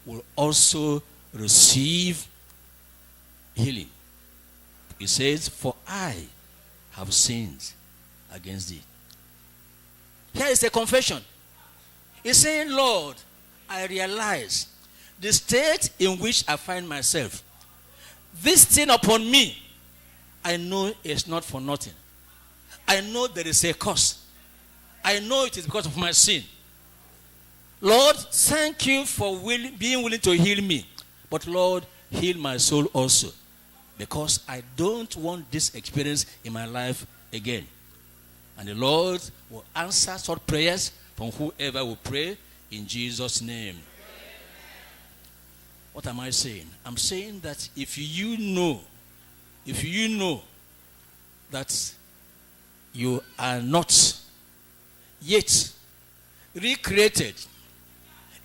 will also receive healing. He says, for I have sinned against thee. Here is a confession. He's saying, Lord, I realize the state in which I find myself. This thing upon me, I know it's not for nothing. I know there is a cause. I know it is because of my sin. Lord, thank you for being willing to heal me. But Lord, heal my soul also. Because I don't want this experience in my life again. And the Lord will answer such prayers from whoever will pray in Jesus' name. What am I saying? I'm saying that if you know that you are not yet recreated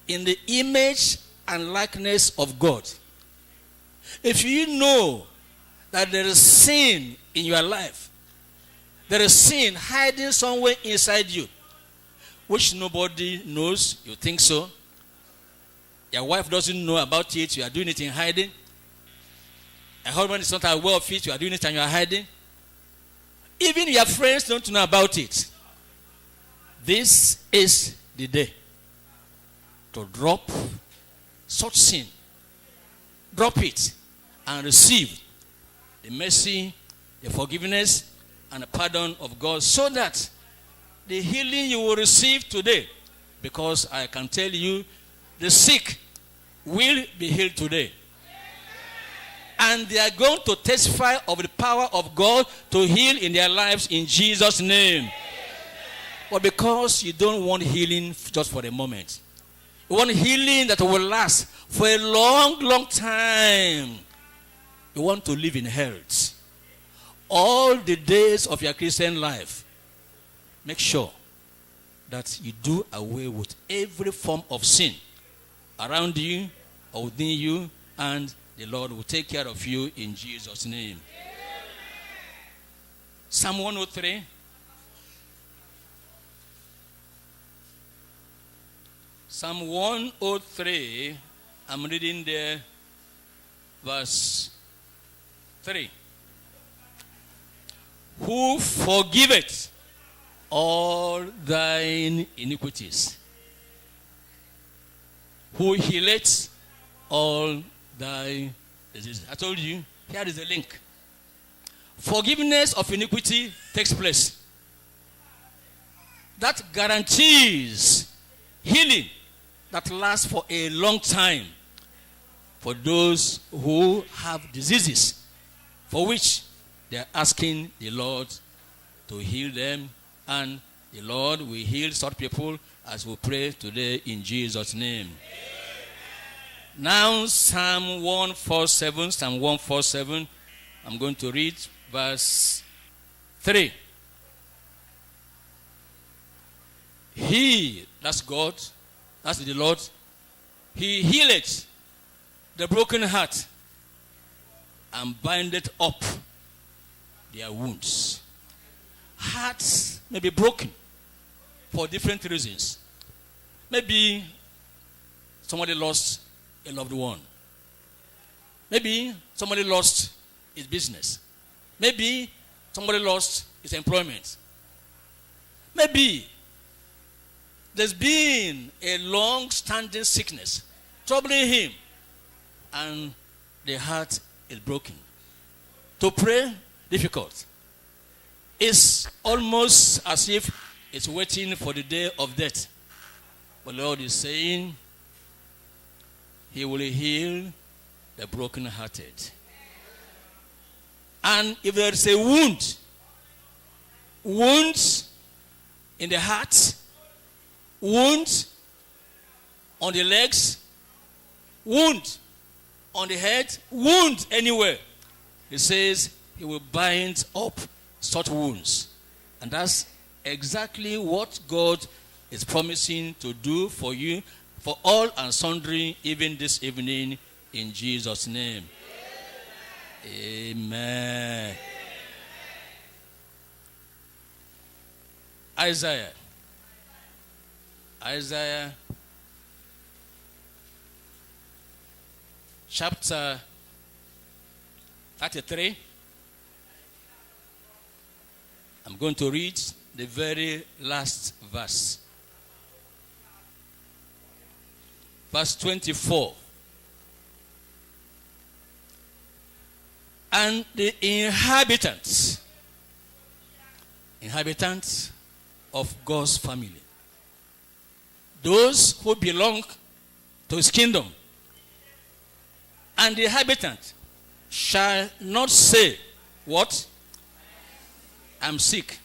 in the image and likeness of God, if you know that there is sin in your life, there is sin hiding somewhere inside you, which nobody knows, you think so. Your wife doesn't know about it, you are doing it in hiding. A husband is not aware of it, you are doing it and you are hiding. Even your friends don't know about it. This is the day to drop such sin. Drop it and receive the mercy, the forgiveness, and the pardon of God, so that the healing you will receive today, because I can tell you, the sick will be healed today. And they are going to testify of the power of God to heal in their lives in Jesus' name. But because you don't want healing just for a moment, you want healing that will last for a long, long time. You want to live in health all the days of your Christian life. Make sure that you do away with every form of sin around you or within you, and the Lord will take care of you in Jesus' name. Psalm 103. Psalm 103, I'm reading there, verse 3. Who forgiveth all thine iniquities? Who healeth all thy diseases? I told you, here is the link. Forgiveness of iniquity takes place. That guarantees healing that lasts for a long time for those who have diseases for which they are asking the Lord to heal them, and the Lord will heal such people as we pray today in Jesus' name. Now, Psalm 147, I'm going to read verse 3. He, that's God, that's the Lord, He healeth the broken heart and bindeth up their wounds. Hearts may be broken for different reasons. Maybe somebody lost a loved one. Maybe somebody lost his business. Maybe somebody lost his employment. Maybe there's been a long-standing sickness troubling him, and the heart is broken. To pray, difficult. It's almost as if it's waiting for the day of death. But the Lord is saying, He will heal the broken-hearted. And if there is a wound in the heart, wound on the legs, wound on the head, wound anywhere. He says he will bind up such wounds. And that's exactly what God is promising to do for you, for all and sundry, even this evening, in Jesus' name. Amen. Isaiah chapter 33. I'm going to read the very last verse. Verse 24. And the inhabitants of God's family, those who belong to his kingdom, and the inhabitant shall not say, what? I'm sick.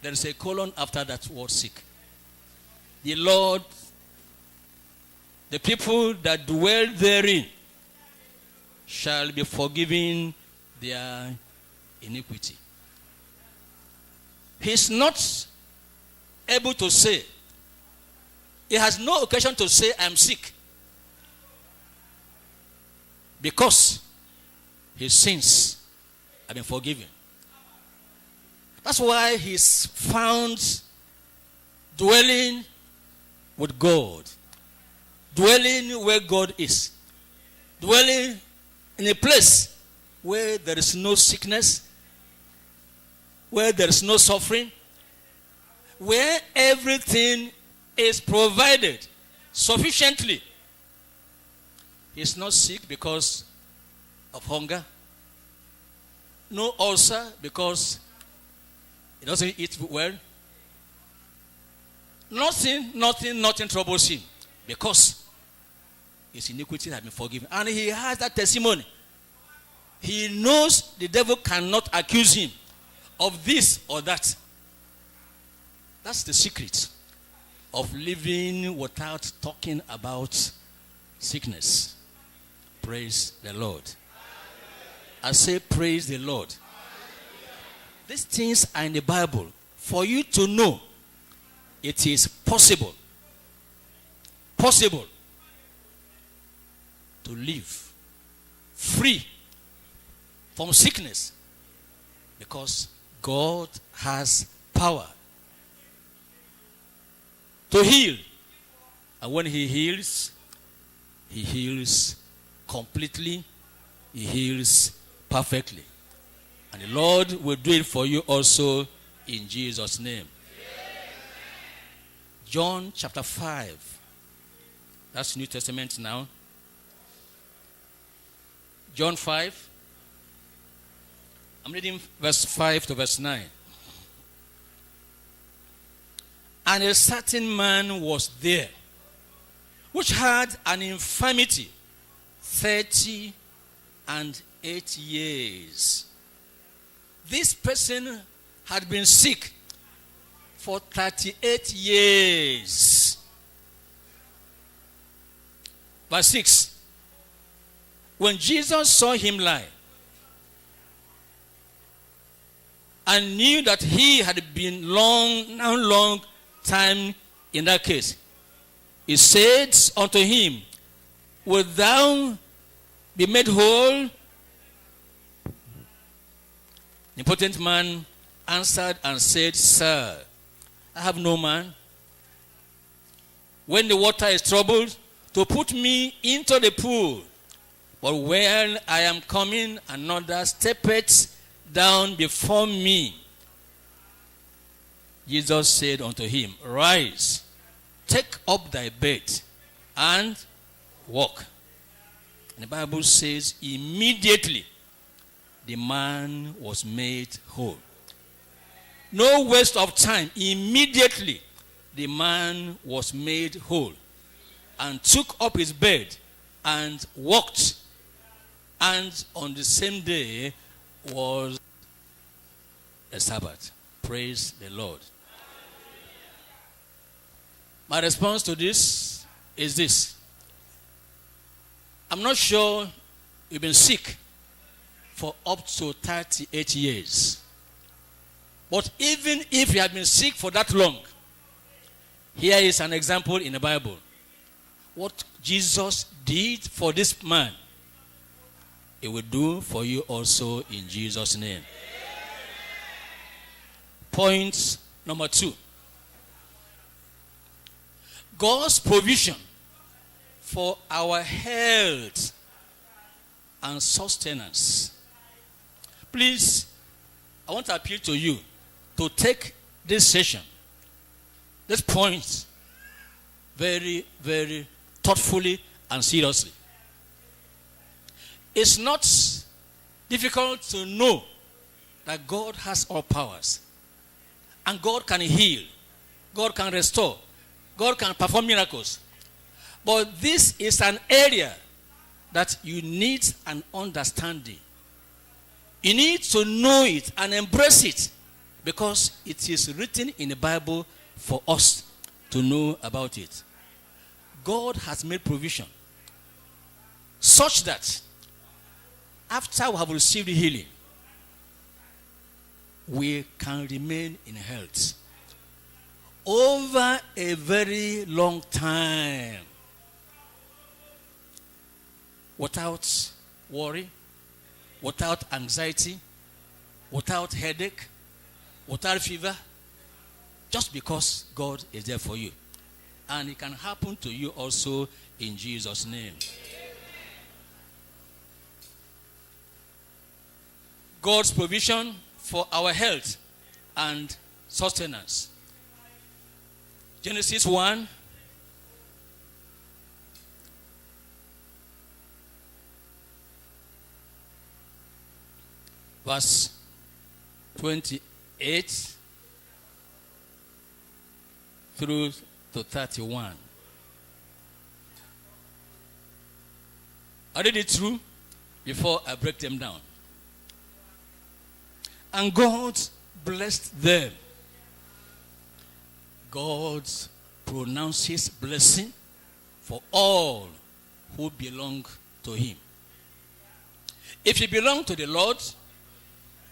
There is a colon after that word sick. The Lord, the people that dwell therein shall be forgiven their iniquity. He's not able to say, he has no occasion to say, I'm sick, because his sins have been forgiven. That's why he's found dwelling with God, dwelling where God is, dwelling in a place where there is no sickness, where there is no suffering, where everything is provided sufficiently. He's not sick because of hunger, no ulcer because he doesn't eat well. Nothing troubles him, because his iniquity has been forgiven. And he has that testimony. He knows the devil cannot accuse him of this or that. That's the secret of living without talking about sickness. Praise the Lord. I say praise the Lord. These things are in the Bible for you to know it is possible to live free from sickness, because God has power to heal. And when he heals completely, he heals perfectly. And the Lord will do it for you also, in Jesus' name. John chapter 5. That's New Testament now. John 5. I'm reading verse 5 to verse 9. And a certain man was there, which had an infirmity 38 years. This person had been sick for 38 years. Verse 6. When Jesus saw him lie, and knew that he had been long time in that case, he said unto him, wilt thou be made whole? The impotent man answered and said, Sir, I have no man, when the water is troubled, to put me into the pool. But when I am coming, another steppeth down before me. Jesus said unto him, Rise, take up thy bed, and walk. And the Bible says, immediately the man was made whole. No waste of time. Immediately the man was made whole, and took up his bed and walked. And on the same day was a Sabbath. Praise the Lord. My response to this is this. I'm not sure you've been sick for up to 38 years. But even if you have been sick for that long, here is an example in the Bible. What Jesus did for this man, He will do for you also in Jesus' name. Point number 2. God's provision for our health and sustenance. Please, I want to appeal to you to take this session, this point, very, very thoughtfully and seriously. It's not difficult to know that God has all powers. And God can heal. God can restore. God can perform miracles. But this is an area that you need an understanding. You need to know it and embrace it, because it is written in the Bible for us to know about it. God has made provision such that after we have received healing, we can remain in health over a very long time without worry, without anxiety, without headache, without fever, just because God is there for you. And it can happen to you also in Jesus' name. God's provision for our health and sustenance. Genesis 1. Verse 28 through to 31. I read it through before I break them down. And God blessed them. God pronounces blessing for all who belong to Him. If you belong to the Lord,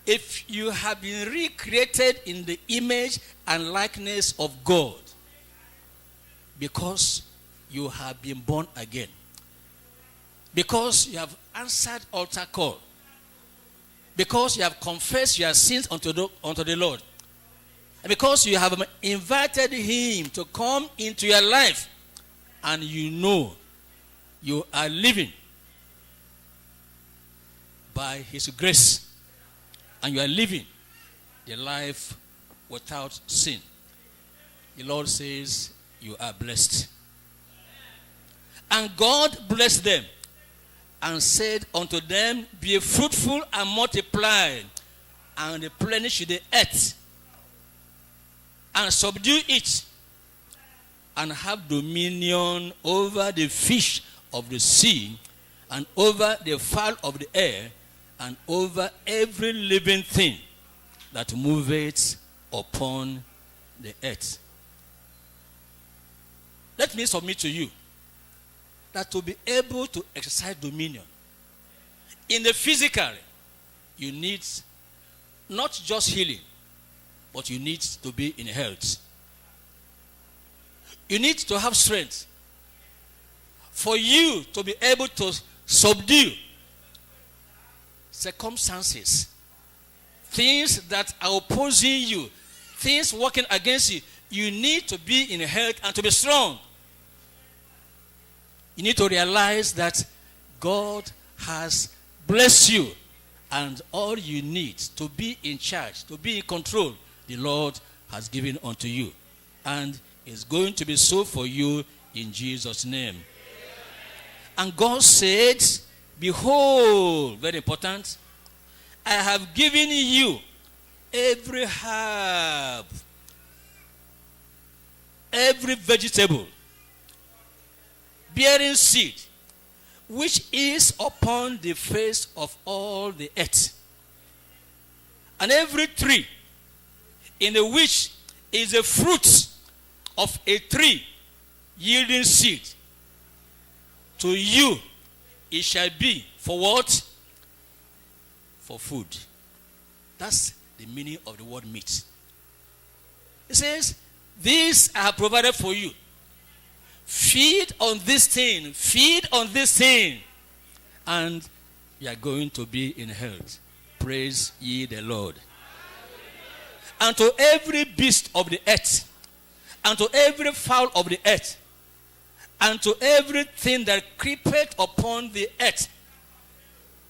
if you have been recreated in the image and likeness of God, because you have been born again, because you have answered altar call, because you have confessed your sins unto the Lord, and because you have invited Him to come into your life, and you know you are living by His grace, and you are living a life without sin, the Lord says you are blessed. And God blessed them and said unto them, be fruitful and multiply, and replenish the earth, and subdue it, and have dominion over the fish of the sea, and over the fowl of the air, and over every living thing that moveth upon the earth. Let me submit to you that to be able to exercise dominion in the physical, you need not just healing, but you need to be in health. You need to have strength for you to be able to subdue circumstances, things that are opposing you, things working against you. You need to be in health and to be strong. You need to realize that God has blessed you, and all you need to be in charge, to be in control, the Lord has given unto you. And it's going to be so for you in Jesus' name. And God said, behold, very important, I have given you every herb, every vegetable, bearing seed, which is upon the face of all the earth, and every tree in the which is a fruit of a tree yielding seed, To you it shall be for what? For food. That's the meaning of the word meat. It says, this I have provided for you. Feed on this thing. Feed on this thing. And you are going to be in health. Praise ye the Lord. And to every beast of the earth, and to every fowl of the earth, and to everything that creepeth upon the earth,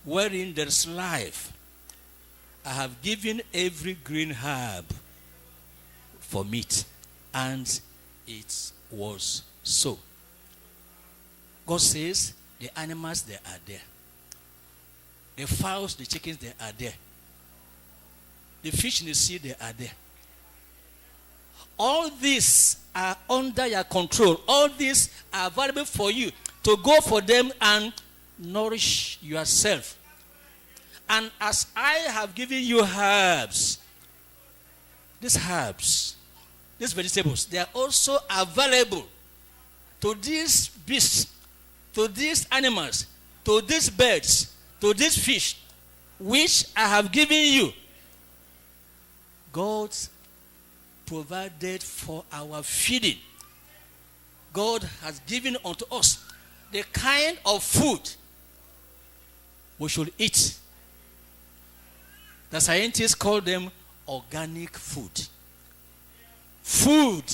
wherein there is life, I have given every green herb for meat. And it was so. God says, the animals, they are there. The fowls, the chickens, they are there. The fish in the sea, they are there. All these are under your control. All these are available for you to go for them and nourish yourself. And as I have given you herbs, these herbs, these vegetables, they are also available to these beasts, to these animals, to these birds, to these fish, which I have given you. God provided for our feeding. God has given unto us the kind of food we should eat. The scientists call them organic food. Food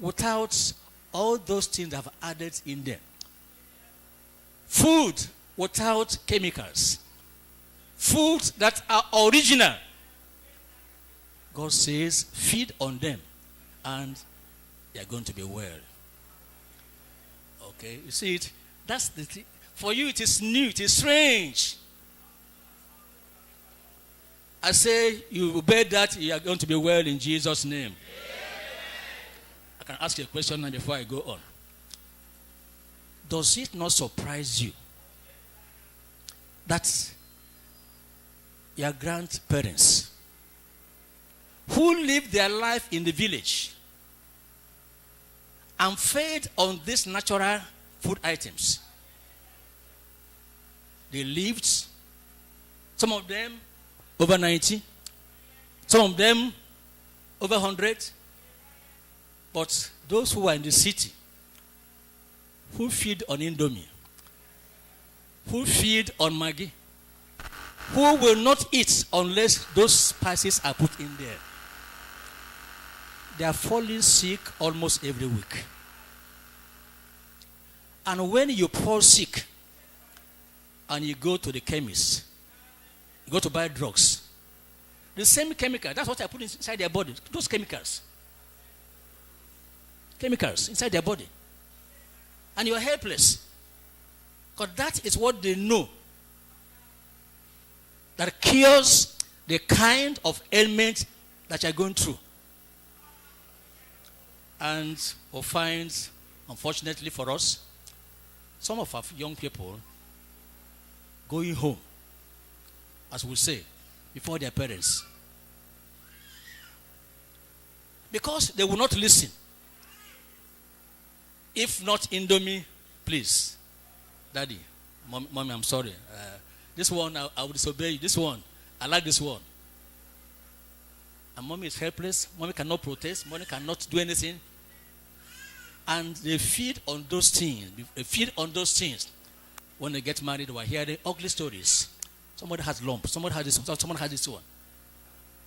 without all those things that have added in them. Food without chemicals. Food that are original. God says, feed on them and they are going to be well. Okay, you see it? That's the thing. For you it is new, it is strange. I say, you obey that, you are going to be well in Jesus' name. I can ask you a question now before I go on. Does it not surprise you that your grandparents who lived their life in the village and fed on these natural food items, they lived, some of them over 90, some of them over 100, but those who are in the city, who feed on Indomie, who feed on Maggi, who will not eat unless those spices are put in there, they are falling sick almost every week. And when you fall sick and you go to the chemist, you go to buy drugs, the same chemical, that's what I put inside their body, those chemicals inside their body. And you are helpless. Because that is what they know that cures the kind of ailment that you are going through. And we find, unfortunately for us, some of our young people going home, as we say, before their parents. Because they will not listen. If not Indomie, please. Daddy, mommy, I'm sorry. This one, I will disobey you. This one, I like this one. And mommy is helpless. Mommy cannot protest. Mommy cannot do anything. And they feed on those things. They feed on those things. When they get married, we're hearing ugly stories. Somebody has lump. Somebody has this one. Someone has this one.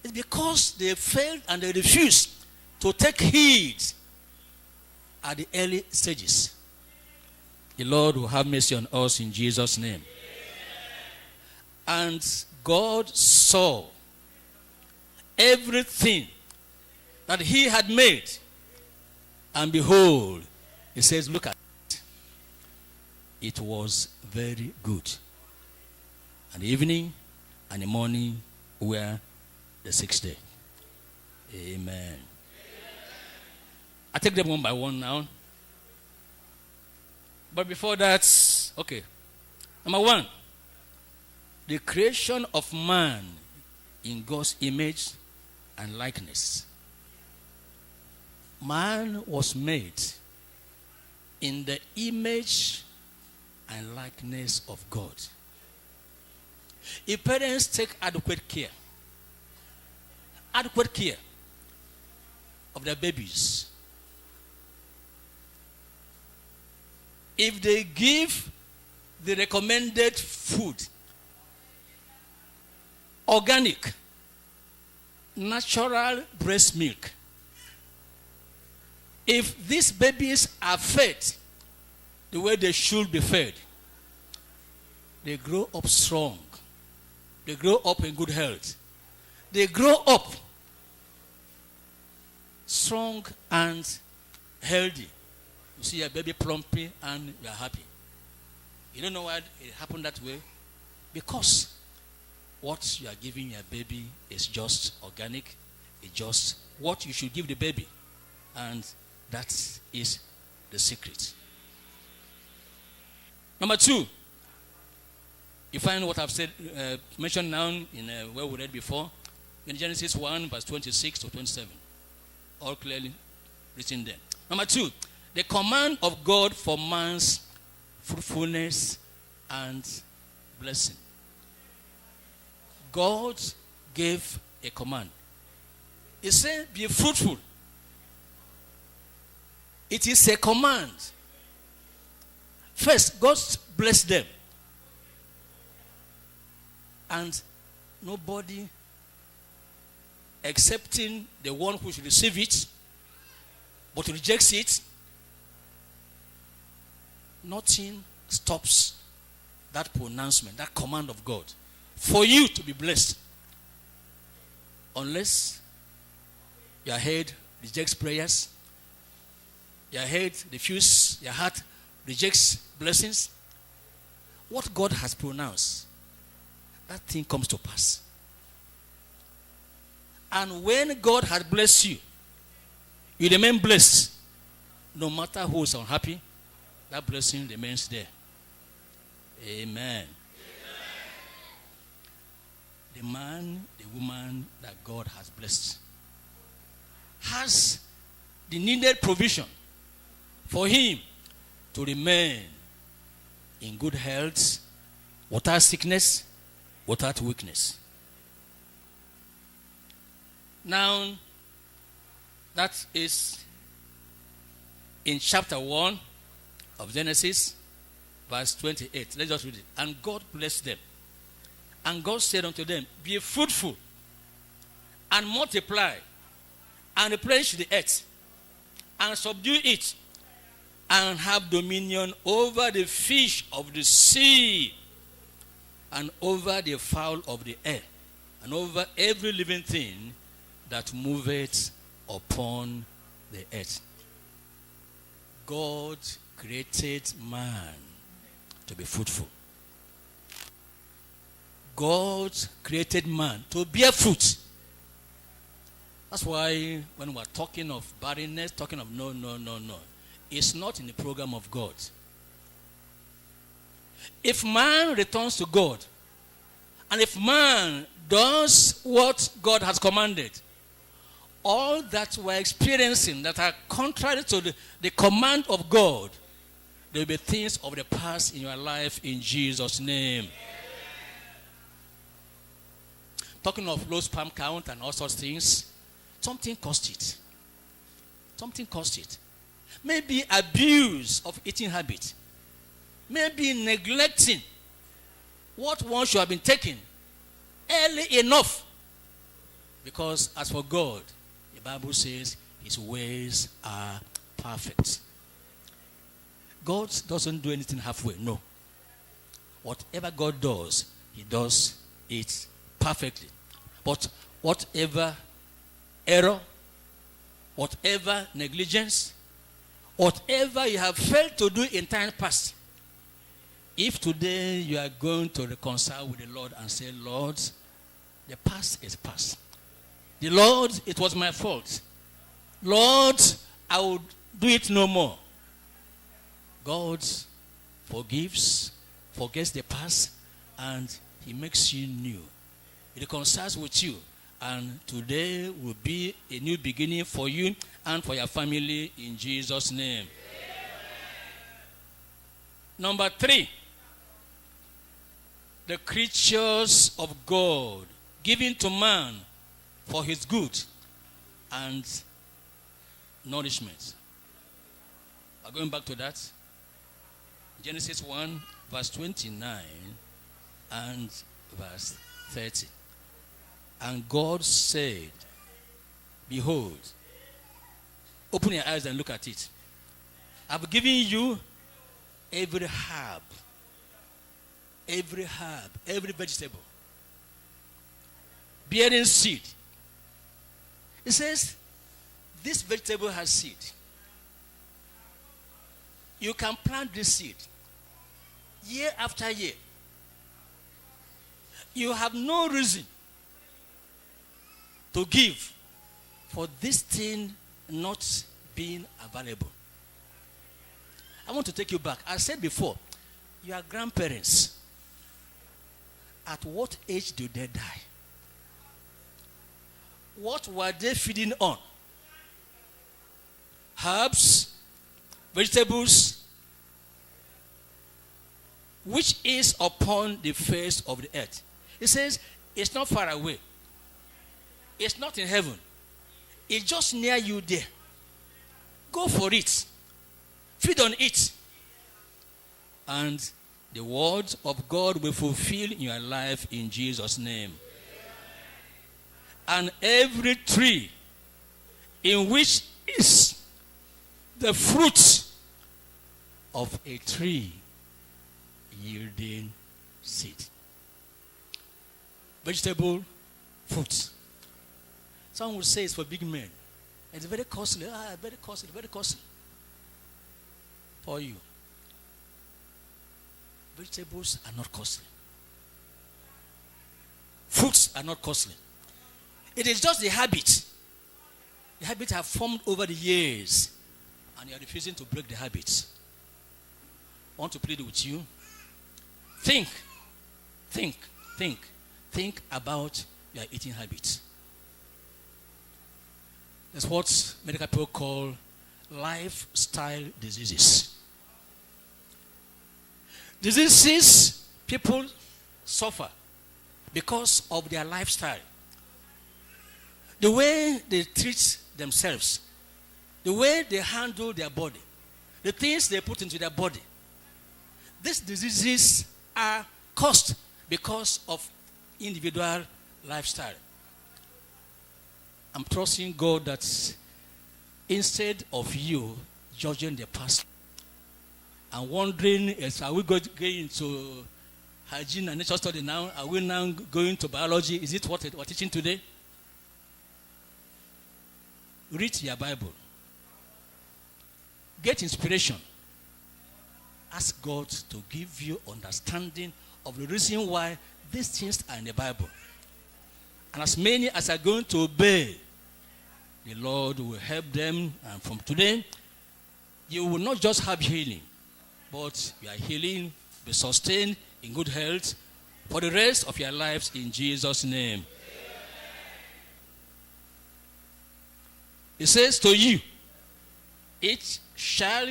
It's because they failed and they refused to take heed at the early stages. The Lord will have mercy on us in Jesus' name. And God saw everything that he had made. And behold, he says, look at it. It was very good. And the evening and the morning were the sixth day. Amen. I take them one by one now. But before that, okay. Number one, the creation of man in God's image and likeness. Man was made in the image and likeness of God. If parents take adequate care of their babies, if they give the recommended food, organic, natural breast milk, if these babies are fed the way they should be fed, they grow up strong. They grow up in good health. They grow up strong and healthy. You see a baby plumpy and you are happy. You don't know why it happened that way? Because what you are giving your baby is just organic. It's just what you should give the baby. And that is the secret. Number 2, you find what I've said, mentioned now in where we read before, in Genesis 1, verse 26 to 27. All clearly written there. Number 2, the command of God for man's fruitfulness and blessing. God gave a command. He said, be fruitful. It is a command. First, God blessed them. And nobody excepting the one who should receive it, but rejects it, nothing stops that pronouncement, that command of God for you to be blessed. Unless your head rejects prayers, your head refuses, your heart rejects blessings, what God has pronounced, that thing comes to pass. And when God has blessed you, you remain blessed. No matter who is unhappy, that blessing remains there. Amen. The man, the woman that God has blessed has the needed provision for him to remain in good health, without sickness, without weakness. Now, that is in chapter 1 of Genesis, verse 28. Let's just read it. And God blessed them. And God said unto them, be fruitful and multiply and replenish the earth and subdue it and have dominion over the fish of the sea and over the fowl of the air and over every living thing that moveth upon the earth. God created man to be fruitful. God created man to bear fruit. That's why when we're talking of barrenness, talking of no, it's not in the program of God. If man returns to God, and if man does what God has commanded, all that we're experiencing that are contrary to the command of God, there will be things of the past in your life in Jesus' name. Talking of low sperm count and all sorts of things, something caused it. Something caused it. Maybe abuse of eating habit. Maybe neglecting what one should have been taking early enough. Because as for God, the Bible says his ways are perfect. God doesn't do anything halfway, no. Whatever God does, he does it perfectly. But whatever error, whatever negligence, whatever you have failed to do in time past, if today you are going to reconcile with the Lord and say, Lord, the past is past. The Lord, it was my fault. Lord, I will do it no more. God forgives, forgets the past, and he makes you new. He reconciles with you. And today will be a new beginning for you and for your family in Jesus' name. Number 3, the creatures of God given to man for his good and nourishment. We're going back to that. Genesis 1, verse 29 and verse 30. And God said, behold, open your eyes and look at it. I've given you every herb, every vegetable, bearing seed. It says, this vegetable has seed. You can plant this seed year after year. You have no reason to give for this thing not being available. I want to take you back. I said before, your grandparents, at what age did they die? What were they feeding on? Herbs, vegetables, which is upon the face of the earth. It says it's not far away. It's not in heaven. It's just near you there. Go for it. Feed on it. And the word of God will fulfill in your life in Jesus' name. And every tree in which is the fruit of a tree yielding seed. Vegetable, fruit. Some would say it's for big men. It's very costly. Very costly. For you. Vegetables are not costly. Fruits are not costly. It is just the habit. The habit have formed over the years. And you are refusing to break the habits. I want to plead with you. Think about your eating habits. That's what medical people call lifestyle diseases. Diseases people suffer because of their lifestyle. The way they treat themselves, the way they handle their body, the things they put into their body. These diseases are caused because of individual lifestyle. I'm trusting God that instead of you judging the pastor and wondering, are we going to hygiene and nature study now? Are we now going to biology? Is it what we're teaching today? Read your Bible. Get inspiration. Ask God to give you understanding of the reason why these things are in the Bible. And as many as are going to obey, the Lord will help them. And from today, you will not just have healing, but you are healing, be sustained in good health for the rest of your lives in Jesus' name. It says to you, it shall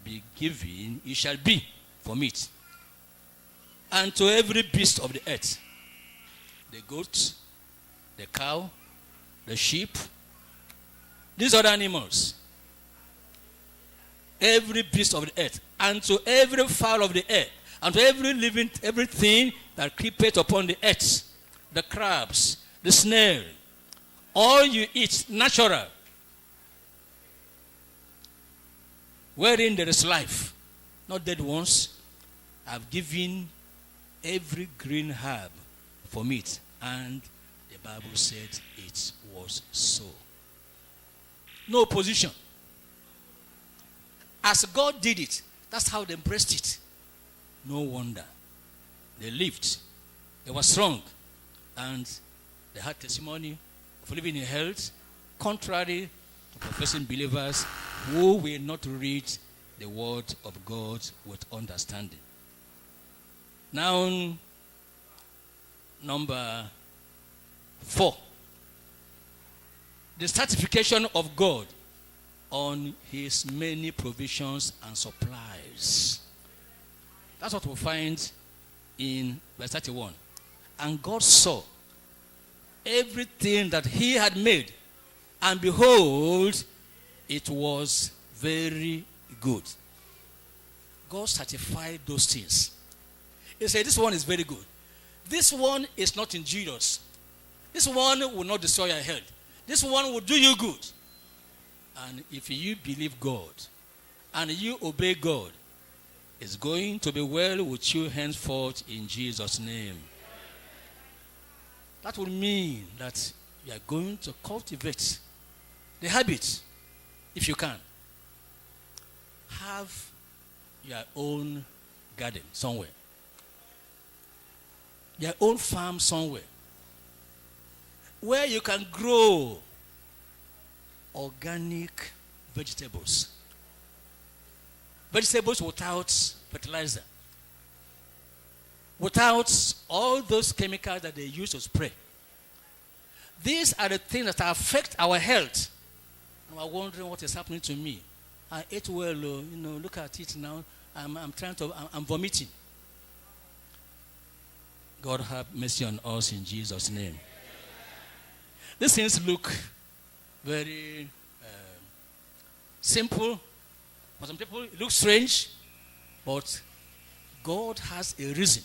be given, it shall be for meat. And to every beast of the earth, the goat, the cow, the sheep, these other animals, every beast of the earth, and to every fowl of the air, and to everything that creepeth upon the earth, the crabs, the snail, all you eat natural, wherein there is life, not dead ones. I've given every green herb for meat. And the Bible said it was so. No opposition. As God did it, that's how they embraced it. No wonder. They lived. They were strong. And they had testimony of living in health, contrary to professing believers who will not read the word of God with understanding. Now, number 4. The certification of God on his many provisions and supplies. That's what we find in verse 31. And God saw everything that he had made, and behold, it was very good. God certified those things. He said, this one is very good. This one is not injurious. This one will not destroy your health. This one will do you good. And if you believe God and you obey God, it's going to be well with you henceforth in Jesus' name. That would mean that you are going to cultivate the habit, if you can. Have your own garden somewhere. Your own farm somewhere. Where you can grow organic vegetables. Vegetables without fertilizer. Without all those chemicals that they use to spray. These are the things that affect our health. And we're wondering what is happening to me. I ate well, look at it now. I'm vomiting. God have mercy on us in Jesus' name. These things look very simple. For some people, it looks strange. But God has a reason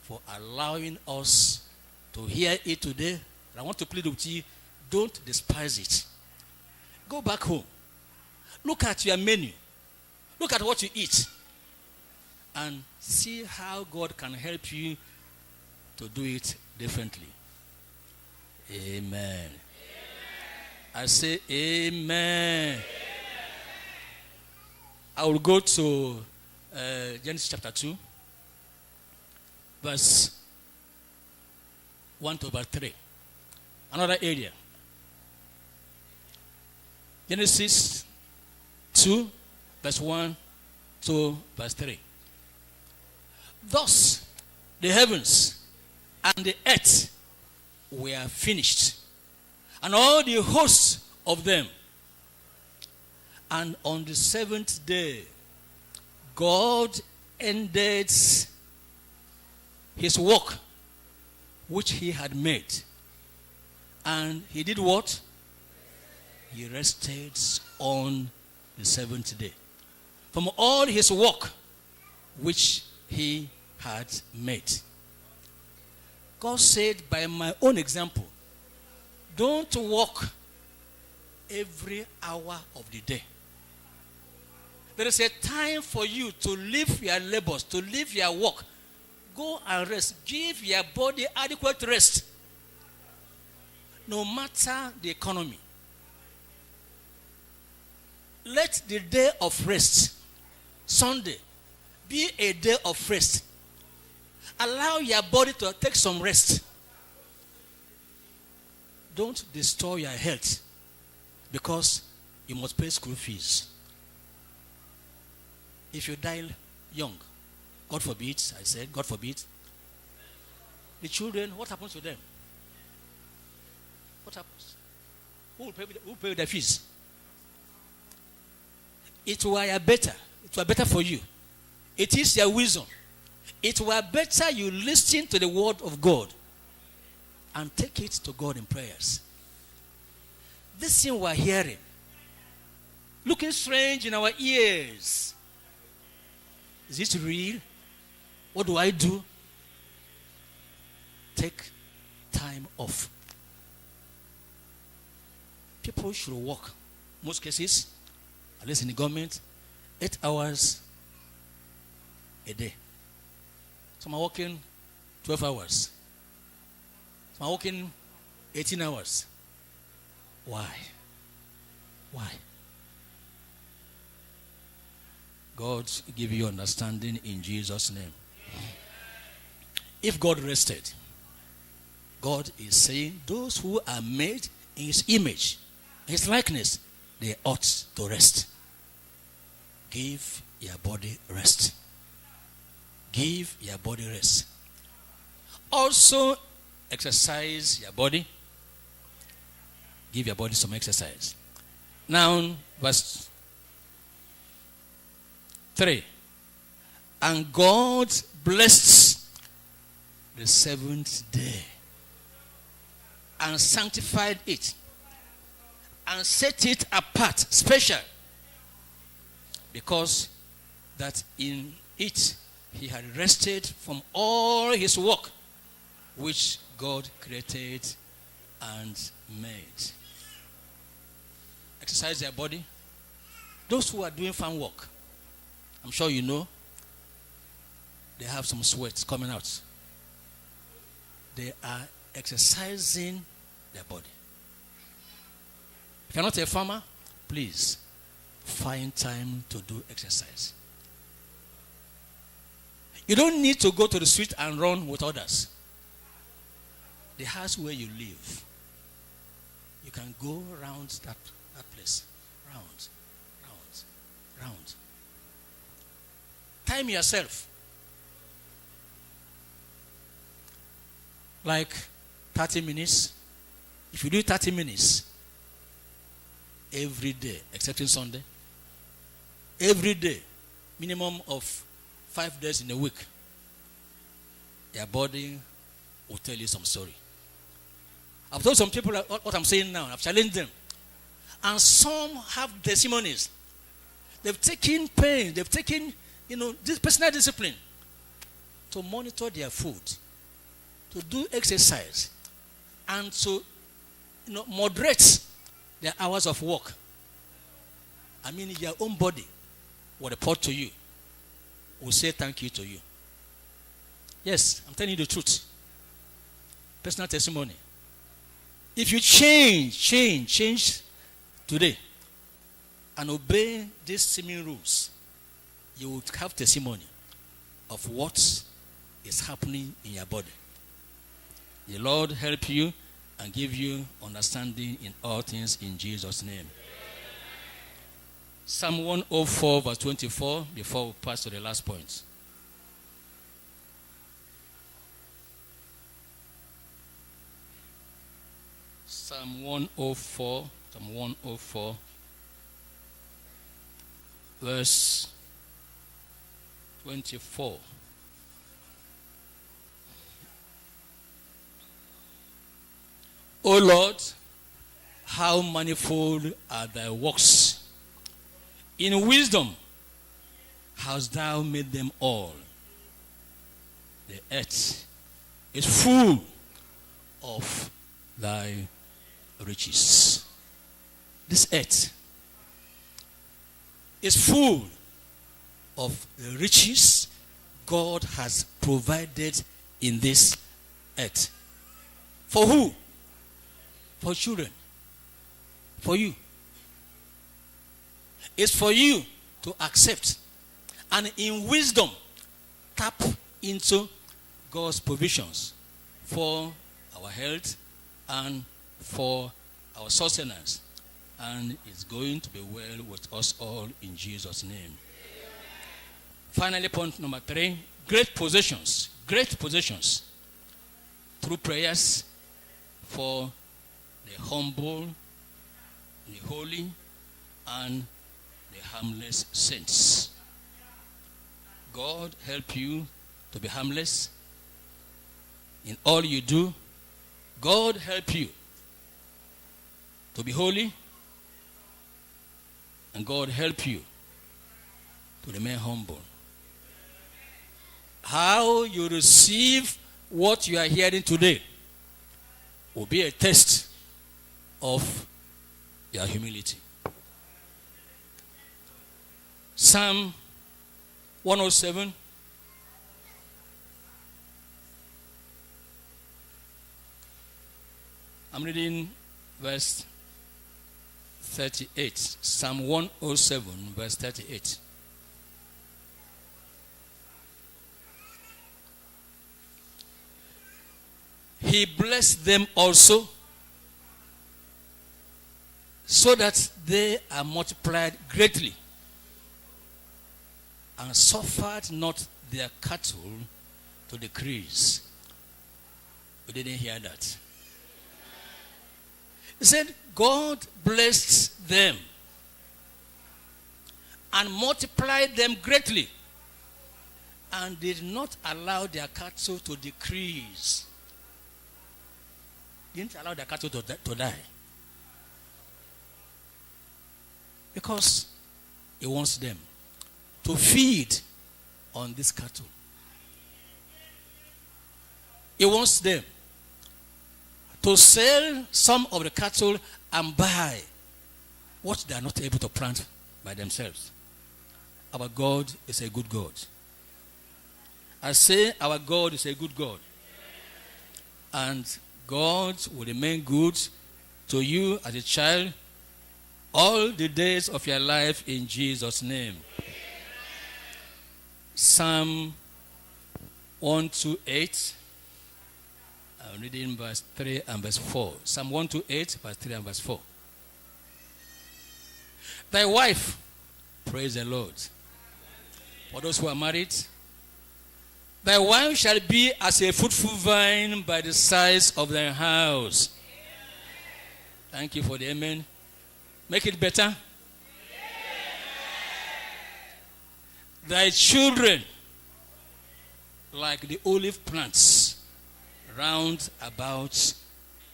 for allowing us to hear it today. And I want to plead with you, don't despise it. Go back home. Look at your menu. Look at what you eat. And see how God can help you to do it differently. Amen. Amen. I say amen. Amen. I will go to Genesis chapter 2, verse 1 to verse 3. Another area. Genesis 2, verse 1 to verse 3. Thus, the heavens and the earth were finished, and all the hosts of them. And on the seventh day, God ended his work which he had made. And he did what? He rested on the seventh day from all his work which he had made. God said, by my own example, don't walk every hour of the day. There is a time for you to leave your labors, to leave your work. Go and rest. Give your body adequate rest. No matter the economy. Let the day of rest, Sunday, be a day of rest. Allow your body to take some rest. Don't destroy your health because you must pay school fees. If you die young, God forbid, I said, God forbid, the children, what happens to them? What happens? Who will pay their fees? It were better. It were better for you. It is your wisdom. It were better you listen to the word of God and take it to God in prayers. This thing we're hearing, looking strange in our ears. Is it real? What do I do? Take time off. People should work, most cases, at least in the government, 8 hours a day. Some are working 12 hours. Some are working 18 hours. Why? Why? God give you understanding in Jesus' name. If God rested, God is saying those who are made in his image, his likeness, they ought to rest. Give your body rest. Give your body rest. Also, exercise your body. Give your body some exercise. Now, verse 3. And God blessed the seventh day and sanctified it and set it apart, special, because that in it he had rested from all his work which God created and made. Exercise their body. Those who are doing farm work, I'm sure you know, they have some sweat coming out. They are exercising their body. If you're not a farmer, please find time to do exercise. You don't need to go to the street and run with others. The house where you live, you can go around that place. Round. Time yourself. Like 30 minutes. If you do 30 minutes every day, excepting Sunday, every day, minimum of 5 days in a week, your body will tell you some story. I've told some people what I'm saying now. I've challenged them. And some have testimonies. They've taken pain. They've taken, this personal discipline to monitor their food, to do exercise, and to, moderate their hours of work. I mean, your own body will report to you, will say thank you to you. Yes, I'm telling you the truth. Personal testimony. If you change today and obey these swimming rules, you will have testimony of what is happening in your body. The Lord help you and give you understanding in all things in Jesus' name. Psalm 104 verse 24 before we pass to the last point. Psalm 104 verse 24. O Lord, how manifold are thy works. In wisdom hast thou made them all. The earth is full of thy riches. This earth is full of the riches God has provided in this earth. For who? For children. For you. It's for you to accept and in wisdom tap into God's provisions for our health and for our sustenance. And it's going to be well with us all in Jesus' name. Finally, point number 3, great possessions. Great possessions. Through prayers for the humble, the holy, and the harmless saints. God help you to be harmless in all you do. God help you to be holy, and God help you to remain humble. How you receive what you are hearing today will be a test of your humility. Psalm 107. I'm reading verse 38. Psalm 107, verse 38. He blessed them also, so that they are multiplied greatly, and suffered not their cattle to decrease. We didn't hear that. He said, God blessed them and multiplied them greatly, and did not allow their cattle to decrease. Didn't allow their cattle to die. Because he wants them to feed on this cattle. He wants them to sell some of the cattle and buy what they are not able to plant by themselves. Our God is a good God. I say our God is a good God. And God will remain good to you as a child all the days of your life in Jesus' name. Psalm 128. I'm reading verse 3 and verse 4. Psalm 128, verse 3 and verse 4. Thy wife, praise the Lord. For those who are married, thy wife shall be as a fruitful vine by the sides of thy house. Thank you for the amen. Make it better. Thy children, like the olive plants, round about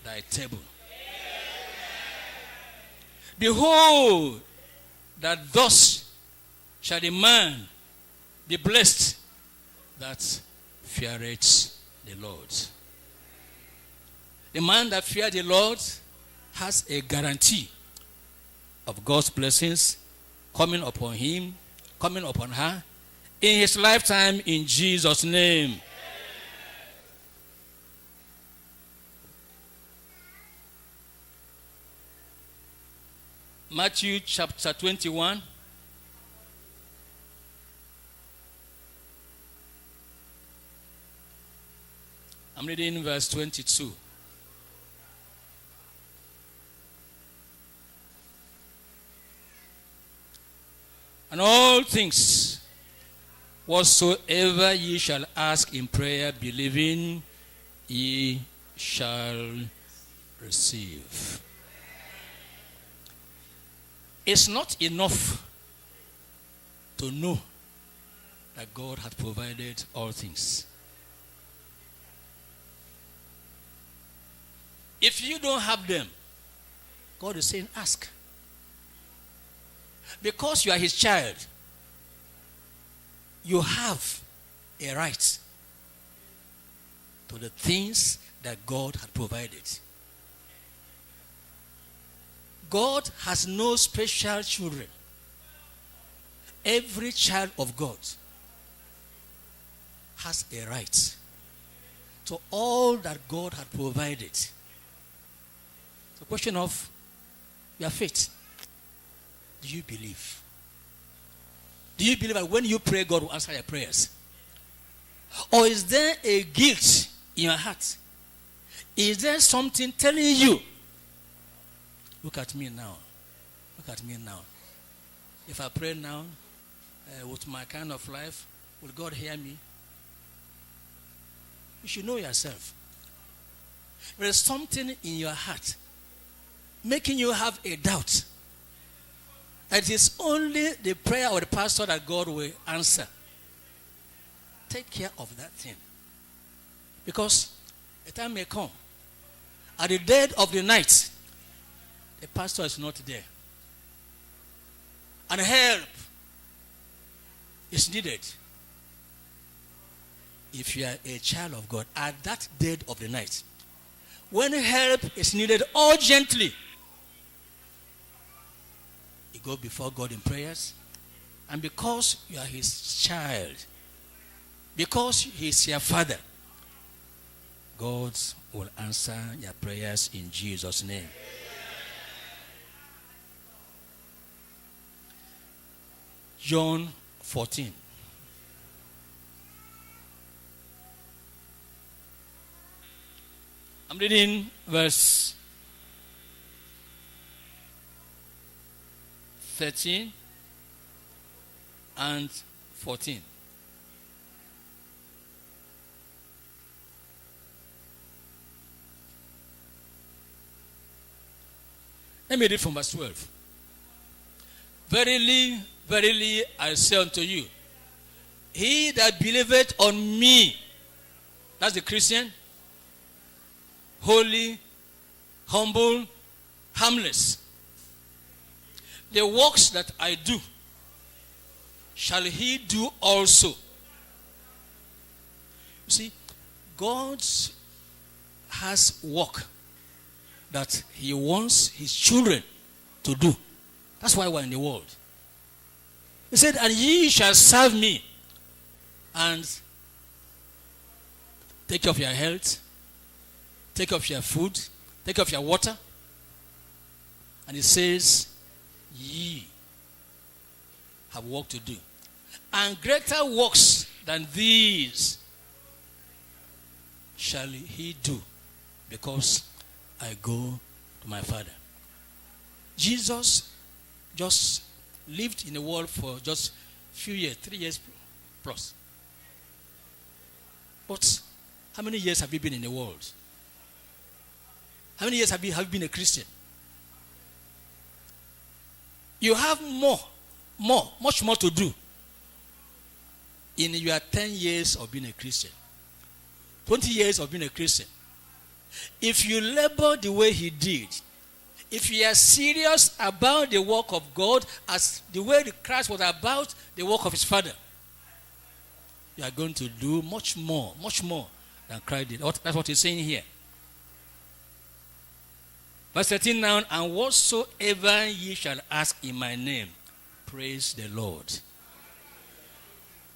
thy table. Behold, that thus shall the man be blessed that feareth the Lord. The man that fears the Lord has a guarantee of God's blessings coming upon him, coming upon her, in his lifetime, in Jesus' name. Matthew chapter 21. I'm reading verse 22. And all things whatsoever ye shall ask in prayer, believing, ye shall receive. It's not enough to know that God has provided all things. If you don't have them, God is saying, ask. Because you are his child, you have a right to the things that God had provided. God has no special children. Every child of God has a right to all that God had provided. It's a question of your faith. Do you believe? Do you believe that when you pray, God will answer your prayers? Or is there a guilt in your heart? Is there something telling you, look at me now. Look at me now. If I pray now, with my kind of life, will God hear me? You should know yourself. There is something in your heart making you have a doubt. It is only the prayer of the pastor that God will answer. Take care of that thing. Because a time may come, at the dead of the night, the pastor is not there. And help is needed. If you are a child of God, at that dead of the night, when help is needed urgently, you go before God in prayers. And because you are his child, because he is your father, God will answer your prayers in Jesus' name. John 14. I'm reading verse 13 and 14. Let me read from verse 12. Verily, verily, I say unto you, He that believeth on me, that's the Christian, holy, humble, harmless. The works that I do, shall he do also. You see, God has work that he wants his children to do. That's why we're in the world. He said, and ye shall serve me and take care of your health, take care of your food, take care of your water. And he says, ye have work to do. And greater works than these shall he do, because I go to my Father. Jesus just lived in the world for just few years, 3 years plus. But how many years have you been in the world? How many years have you been a Christian? You have much more to do in your 10 years of being a Christian, 20 years of being a Christian. If you labor the way he did, if you are serious about the work of God as the way Christ was about the work of his Father, you are going to do much more than Christ did. That's what he's saying here. Verse 13 now, and whatsoever ye shall ask in my name, praise the Lord.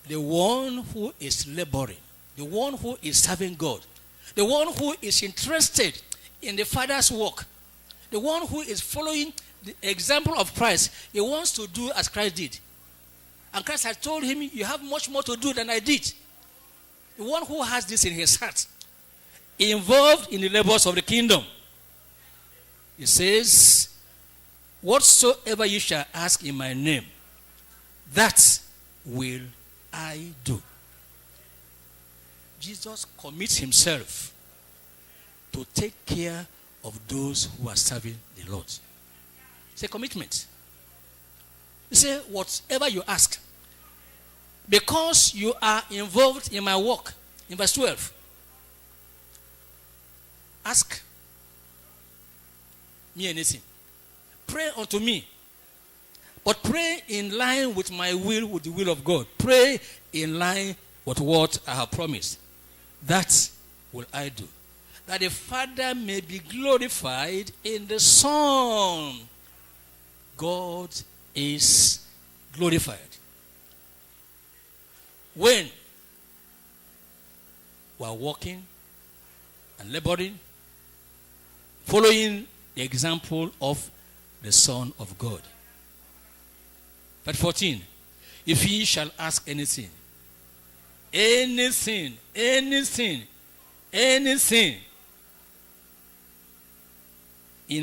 The one who is laboring, the one who is serving God, the one who is interested in the Father's work, the one who is following the example of Christ, he wants to do as Christ did. And Christ had told him, you have much more to do than I did. The one who has this in his heart, involved in the labors of the kingdom. He says, whatsoever you shall ask in my name, that will I do. Jesus commits himself to take care of those who are serving the Lord. It's a commitment. He said, whatever you ask, because you are involved in my work. In verse 12, ask me anything. Pray unto me. But pray in line with my will, with the will of God. Pray in line with what I have promised. That will I do. That the Father may be glorified in the Son. God is glorified. When we are walking and laboring, following the example of the Son of God. Verse 14, if ye shall ask anything in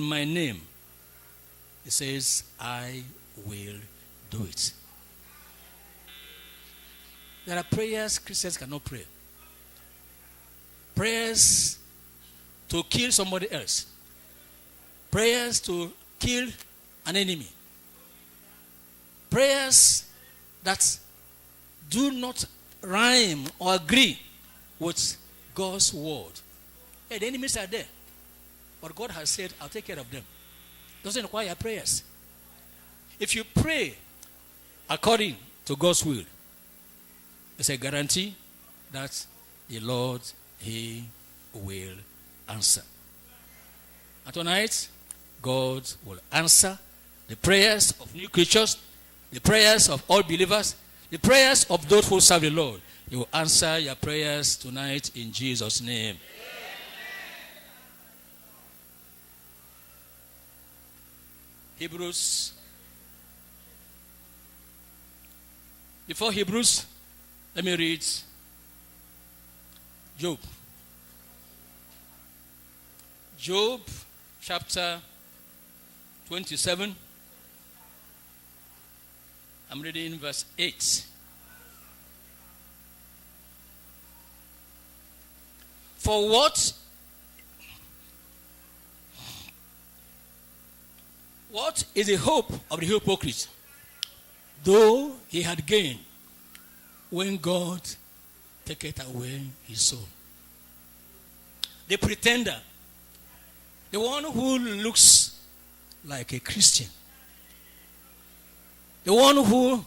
my name, it says, I will do it. There are prayers Christians cannot pray. Prayers to kill somebody else. Prayers to kill an enemy. Prayers that do not rhyme or agree with God's word. Hey, the enemies are there. But God has said, I'll take care of them. Doesn't require prayers. If you pray according to God's will, it's a guarantee that the Lord, he will answer. And tonight, God will answer the prayers of new creatures, the prayers of all believers, the prayers of those who serve the Lord. He will answer your prayers tonight in Jesus' name. Hebrews. Before Hebrews, let me read Job. Job chapter 27. I'm reading verse 8. For what is the hope of the hypocrite? Though he had gained when God taketh away his soul. The pretender, the one who looks like a Christian, the one who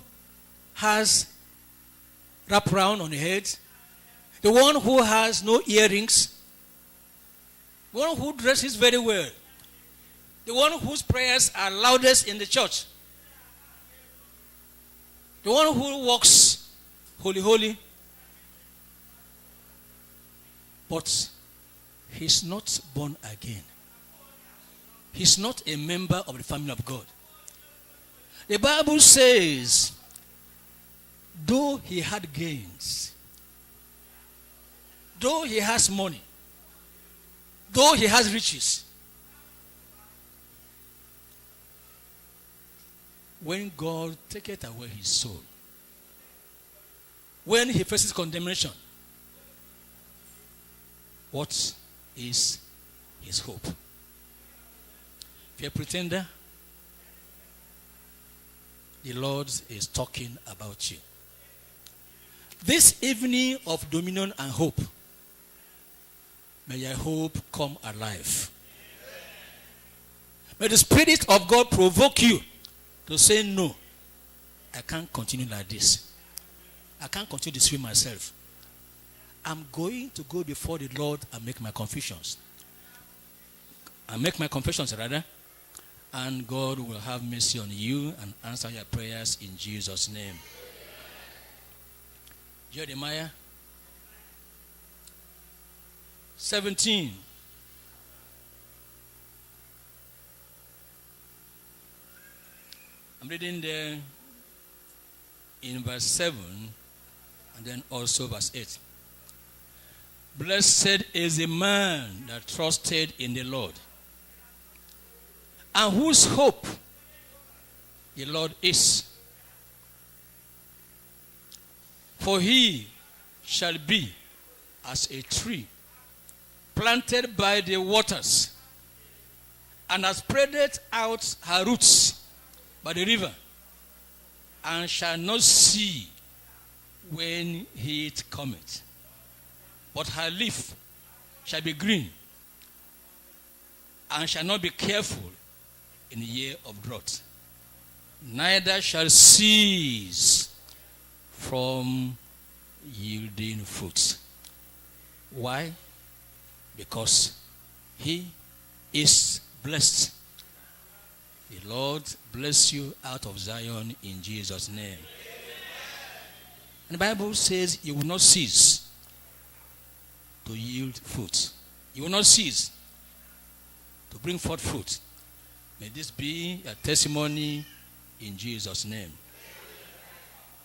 has wraparound on the head, the one who has no earrings, the one who dresses very well, the one whose prayers are loudest in the church, the one who walks holy, but he's not born again. He's not a member of the family of God. The Bible says, though he had gains, though he has money, though he has riches, when God taketh away his soul, when he faces condemnation, what is his hope? If you're a pretender, the Lord is talking about you. This evening of dominion and hope, may your hope come alive. May the Spirit of God provoke you to say, no, I can't continue like this. I can't continue to swim myself. I'm going to go before the Lord and make my confessions. And God will have mercy on you and answer your prayers in Jesus' name. Jeremiah 17. I'm reading there in verse 7 and then also verse 8. Blessed is the man that trusted in the Lord, and whose hope the Lord is. For he shall be as a tree planted by the waters, and has spreaded out her roots by the river, and shall not see when heat cometh. But her leaf shall be green, and shall not be careful in the year of drought, neither shall cease from yielding fruits. Why? Because he is blessed. The Lord bless you out of Zion in Jesus' name. And the Bible says you will not cease to yield fruit. You will not cease to bring forth fruit. May this be a testimony in Jesus' name.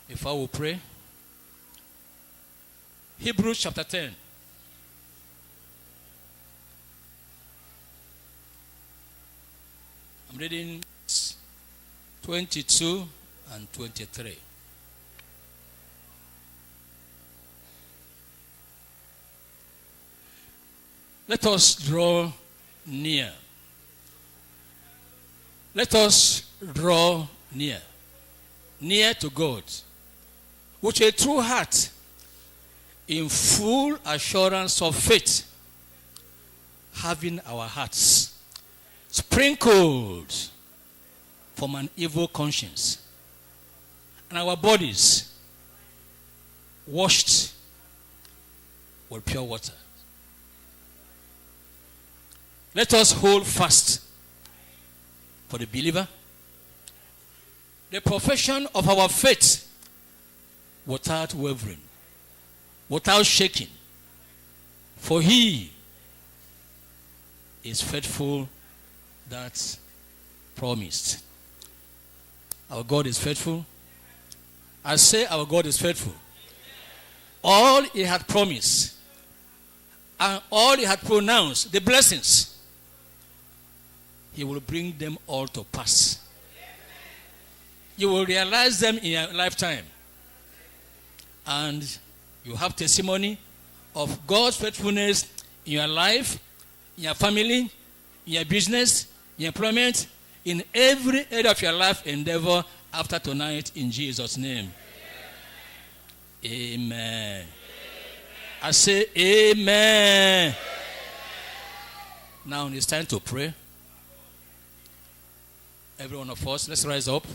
Before we pray, Hebrews chapter 10. I'm reading 22 and 23. Let us draw near. Let us draw near. Near to God, with a true heart, in full assurance of faith, having our hearts sprinkled from an evil conscience, and our bodies washed with pure water. Let us hold fast for the believer the profession of our faith without wavering, without shaking. For he is faithful that promised. Our God is faithful. I say our God is faithful. All he had promised and all he had pronounced, the blessings, he will bring them all to pass. You will realize them in your lifetime. And you have testimony of God's faithfulness in your life, in your family, in your business, in your employment, in every area of your life endeavor after tonight in Jesus' name. Amen. I say amen. Now it's time to pray. Every one of us, let's rise up.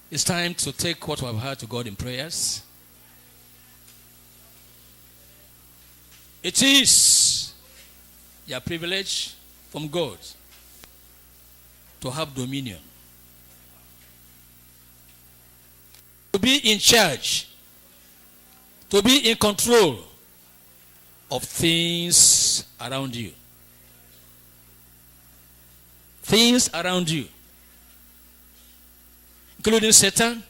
It's time to take what we have heard to God in prayers. It is your privilege from God to have dominion, to be in charge, to be in control of things around you. Things around you, including Satan,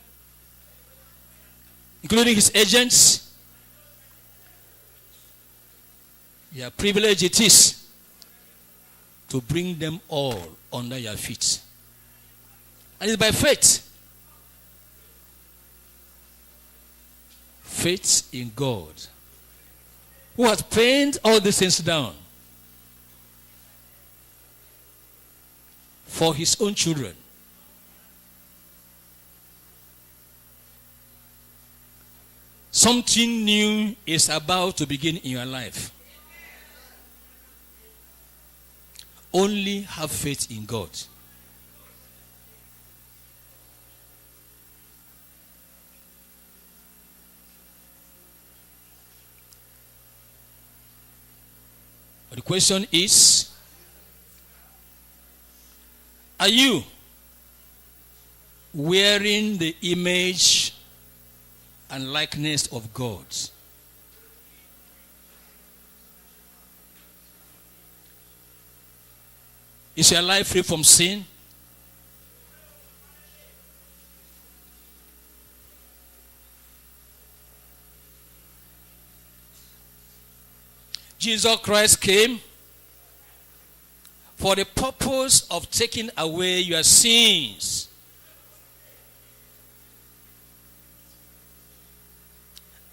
including his agents. Your privilege it is to bring them all under your feet. And it's by faith. Faith in God, who has painted all these things down for his own children. Something new is about to begin in your life. Only have faith in God. But the question is, are you wearing the image and likeness of God? Is your life free from sin? Jesus Christ came for the purpose of taking away your sins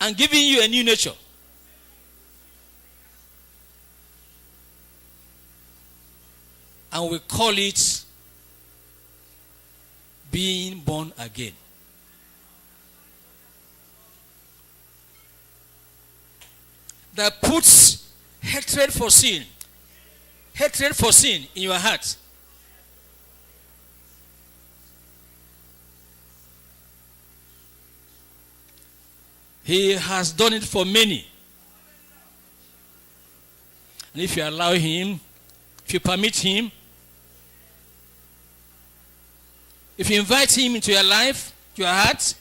and giving you a new nature. And we call it being born again. That puts hatred for sin in your heart. He has done it for many. And if you allow him, if you permit him, if you invite him into your life, to your heart,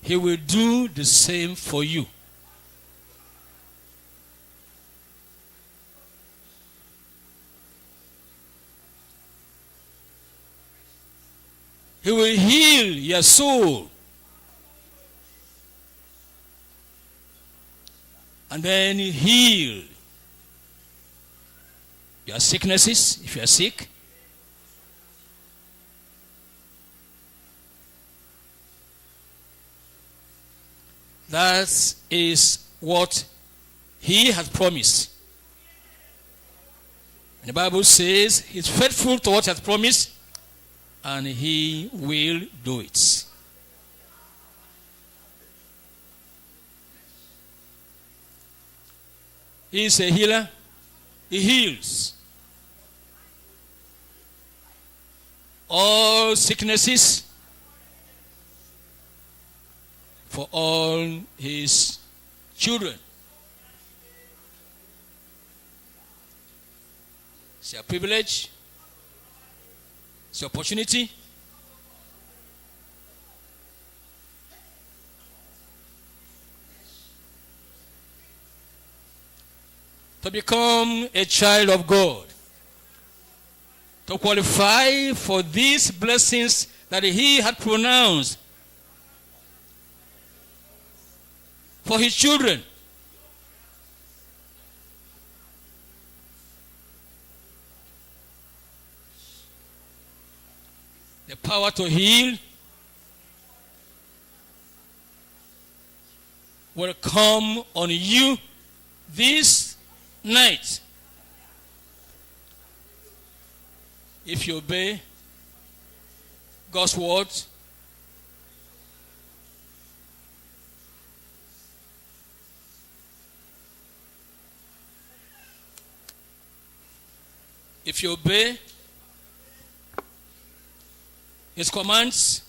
he will do the same for you. He will heal your soul. And then heal your sicknesses, if you are sick. That is what he has promised. And the Bible says he's faithful to what he has promised, and he will do it. He is a healer. He heals all sicknesses for all his children. It's your privilege. It's your opportunity. To become a child of God. To qualify for these blessings that he had pronounced for his children. The power to heal will come on you this night if you obey God's word if you obey his commands,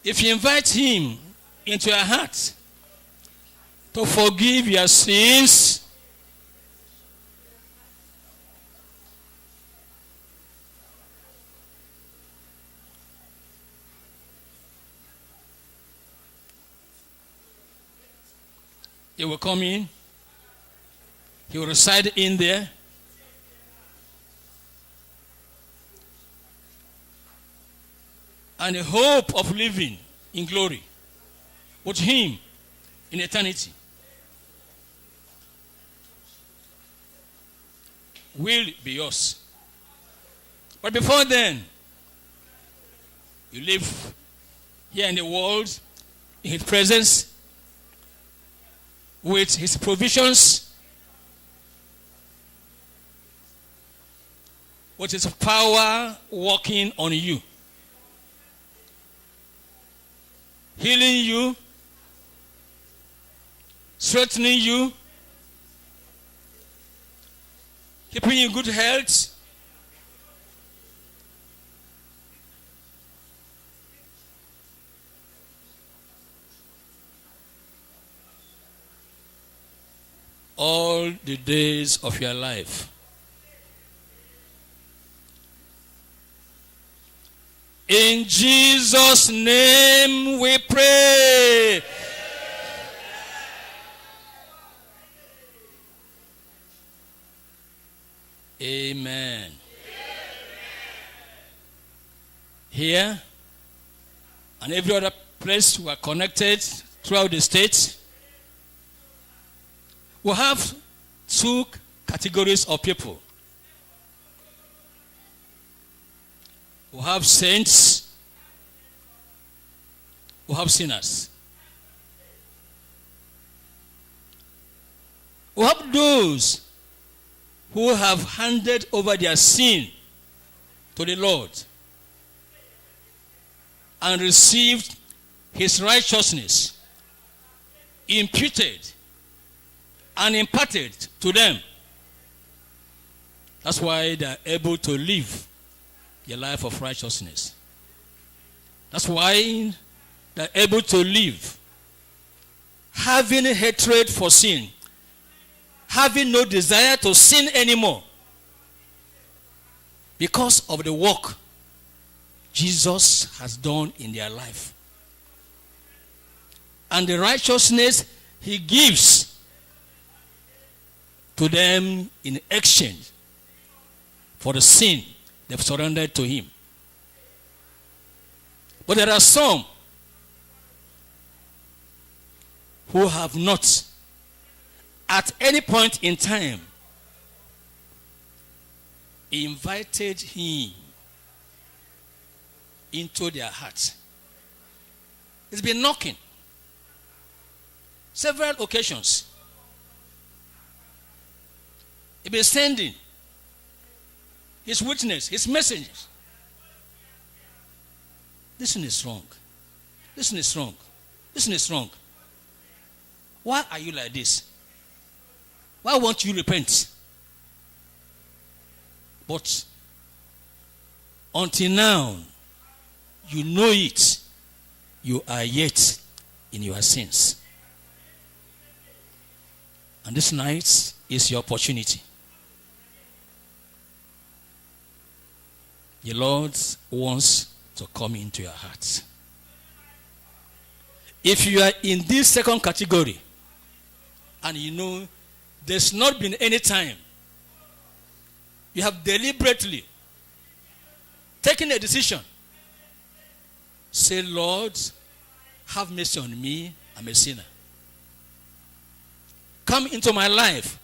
if you invite him into your heart to forgive your sins, he will come in, he will reside in there, and the hope of living in glory with him in eternity will be yours. But before then, you live here in the world in his presence with his provisions, with his power working on you, healing you, strengthening you, keeping you in good health, all the days of your life. In Jesus' name we pray. Amen. Here and every other place we are connected throughout the state, we have two categories of people. We have saints, we have sinners. We have those who have handed over their sin to the Lord and received his righteousness imputed and imparted to them. That's why they are able to live a life of righteousness. That's why they are able to live having hatred for sin, having no desire to sin anymore, because of the work Jesus has done in their life and the righteousness he gives to them in exchange for the sin they've surrendered to him. But there are some who have not at any point in time invited him into their hearts. He's been knocking several occasions. He's been sending his witness, his messengers. Listen is wrong. Listen is wrong. Listen is wrong. Why are you like this? Why won't you repent? But until now, you know it. You are yet in your sins. And this night is your opportunity. The Lord wants to come into your heart. If you are in this second category, and you know there's not been any time you have deliberately taken a decision, say, Lord, have mercy on me, I'm a sinner. Come into my life.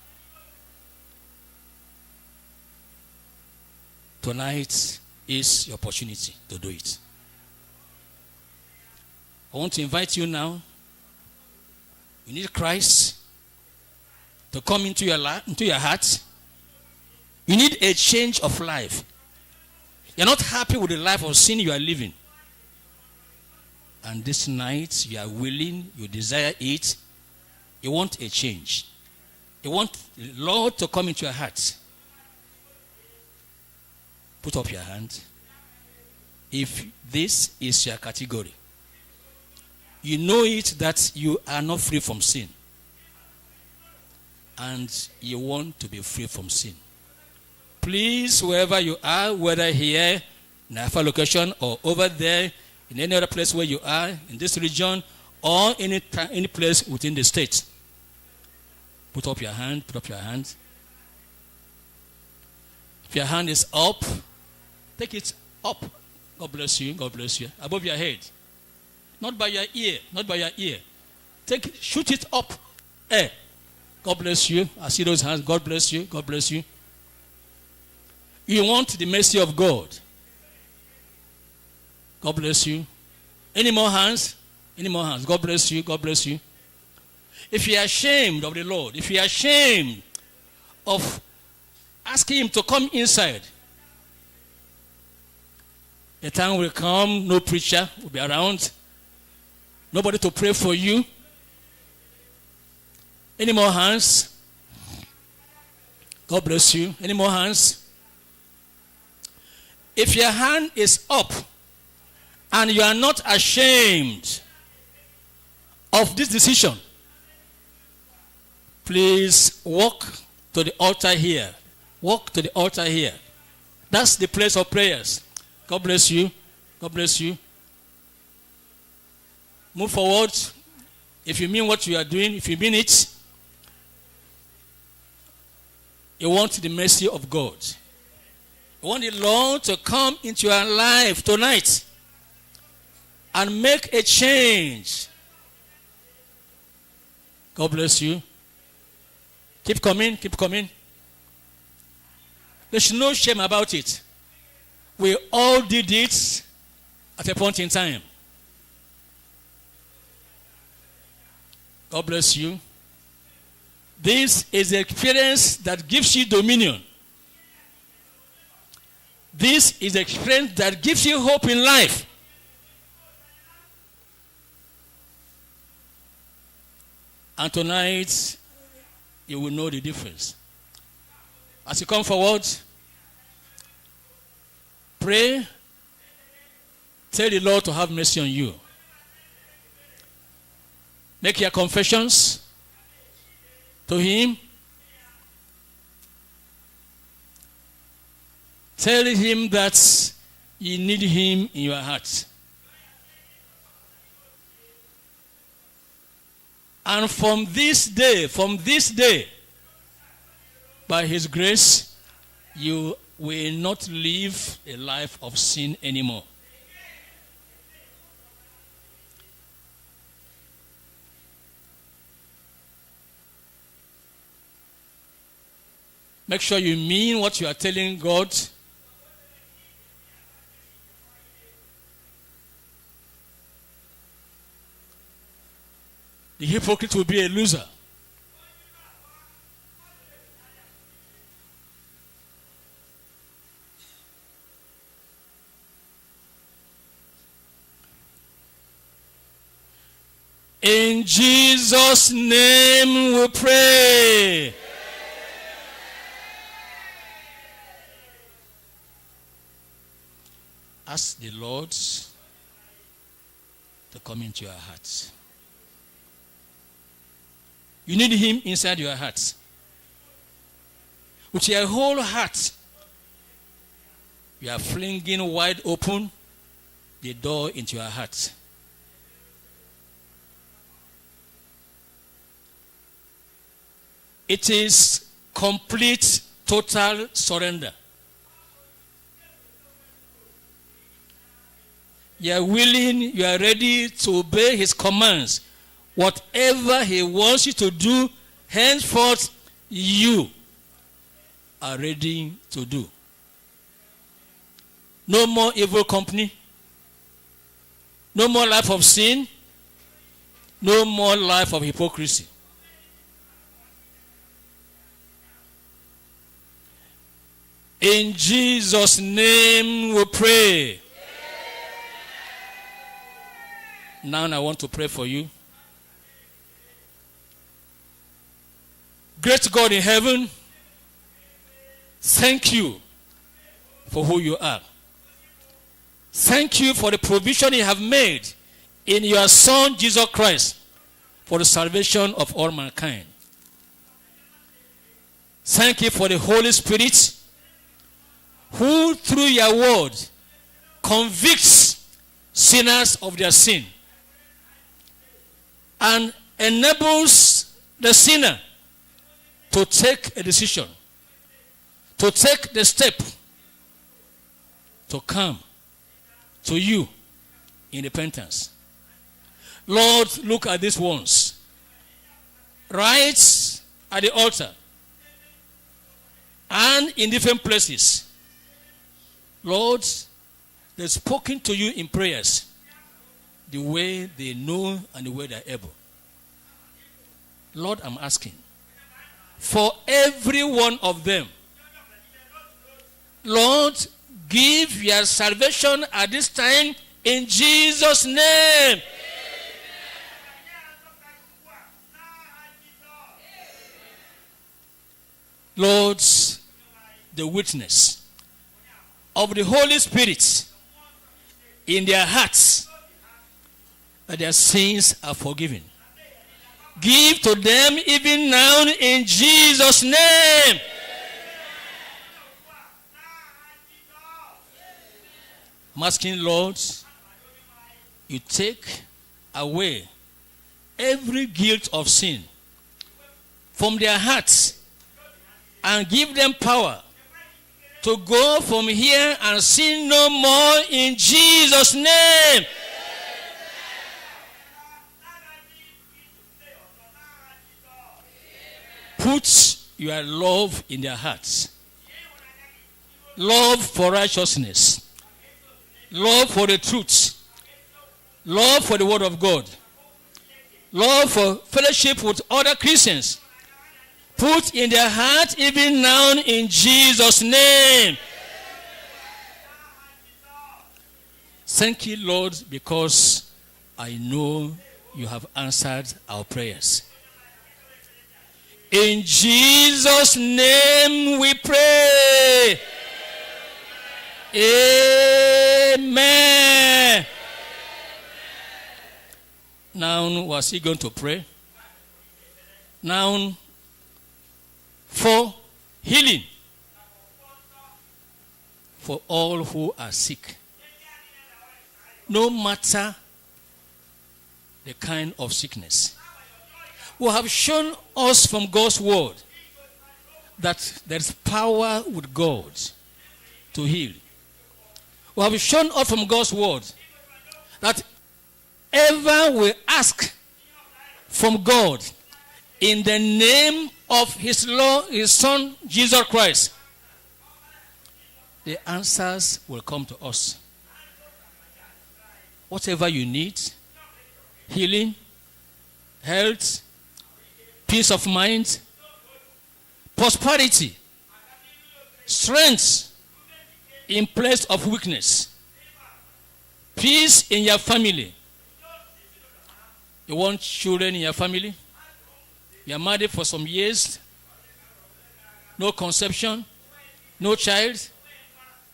Tonight is your opportunity to do it. I want to invite you now. You need Christ to come into your heart. You need a change of life. You're not happy with the life of sin you are living. And this night you are willing, you desire it, you want a change. You want the Lord to come into your heart. Put up your hand. If this is your category, you know it that you are not free from sin. And you want to be free from sin. Please, wherever you are, whether here in Alpha location or over there, in any other place where you are, in this region, or any place within the state, put up your hand, put up your hand. If your hand is up, take it up. God bless you, God bless you. Above your head. Not by your ear, not by your ear. Shoot it up. God bless you. I see those hands. God bless you, God bless you. You want the mercy of God. God bless you. Any more hands? Any more hands? God bless you, God bless you. If you are ashamed of the Lord, if you are ashamed of asking him to come inside, the time will come, no preacher will be around, nobody to pray for you. Any more hands? God bless you. Any more hands? If your hand is up and you are not ashamed of this decision, please walk to the altar here. Walk to the altar here. That's the place of prayers. God bless you. God bless you. Move forward. If you mean what you are doing, if you mean it, you want the mercy of God. You want the Lord to come into your life tonight and make a change. God bless you. Keep coming, keep coming. There's no shame about it. We all did it at a point in time. God bless you. This is the experience that gives you dominion. This is the experience that gives you hope in life. And tonight, you will know the difference. As you come forward, pray, tell the Lord to have mercy on you. Make your confessions to him. Tell him that you need him in your heart. And from this day, by his grace, you will not live a life of sin anymore. Make sure you mean what you are telling God. The hypocrite will be a loser. In Jesus' name we pray. Ask the Lord to come into your heart. You need him inside your heart. With your whole heart, you are flinging wide open the door into your heart. It is complete, total surrender. You are willing, you are ready to obey his commands. Whatever he wants you to do, henceforth, you are ready to do. No more evil company. No more life of sin. No more life of hypocrisy. In Jesus' name we pray. Now I want to pray for you. Great God in heaven, thank you for who you are. Thank you for the provision you have made in your Son, Jesus Christ, for the salvation of all mankind. Thank you for the Holy Spirit, who through your word convicts sinners of their sin and enables the sinner to take a decision, to take the step to come to you in repentance. Lord, look at these ones right at the altar and in different places. Lord, they've spoken to you in prayers the way they know and the way they're able. Lord, I'm asking for every one of them. Lord, give your salvation at this time in Jesus' name. Lord, the witness of the Holy Spirit in their hearts that their sins are forgiven. Give to them even now in Jesus' name. I'm asking, Lord, you take away every guilt of sin from their hearts and give them power to go from here and sin no more in Jesus' name. Put your love in their hearts. Love for righteousness. Love for the truth. Love for the word of God. Love for fellowship with other Christians. Put in their heart even now in Jesus' name. Thank you, Lord, because I know you have answered our prayers. In Jesus' name we pray. Amen. Now, was he going to pray? Now, for healing for all who are sick, no matter the kind of sickness. We have shown us from God's word that there is power with God to heal. We have shown us from God's word that ever we ask from God in the name of his Lord, his Son, Jesus Christ, the answers will come to us. Whatever you need, healing, health, peace of mind, prosperity, strength in place of weakness, peace in your family. You want children in your family? You are married for some years, no conception, no child.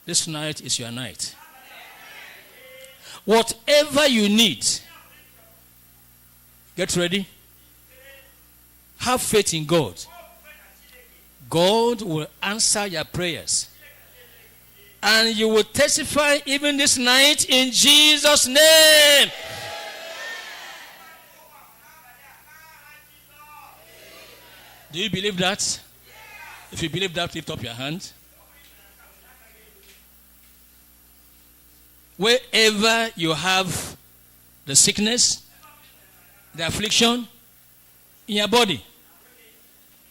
This night is your night. Whatever you need, get ready. Have faith in God. God will answer your prayers. And you will testify even this night in Jesus' name. Do you believe that? If you believe that, lift up your hand. Wherever you have the sickness, the affliction in your body,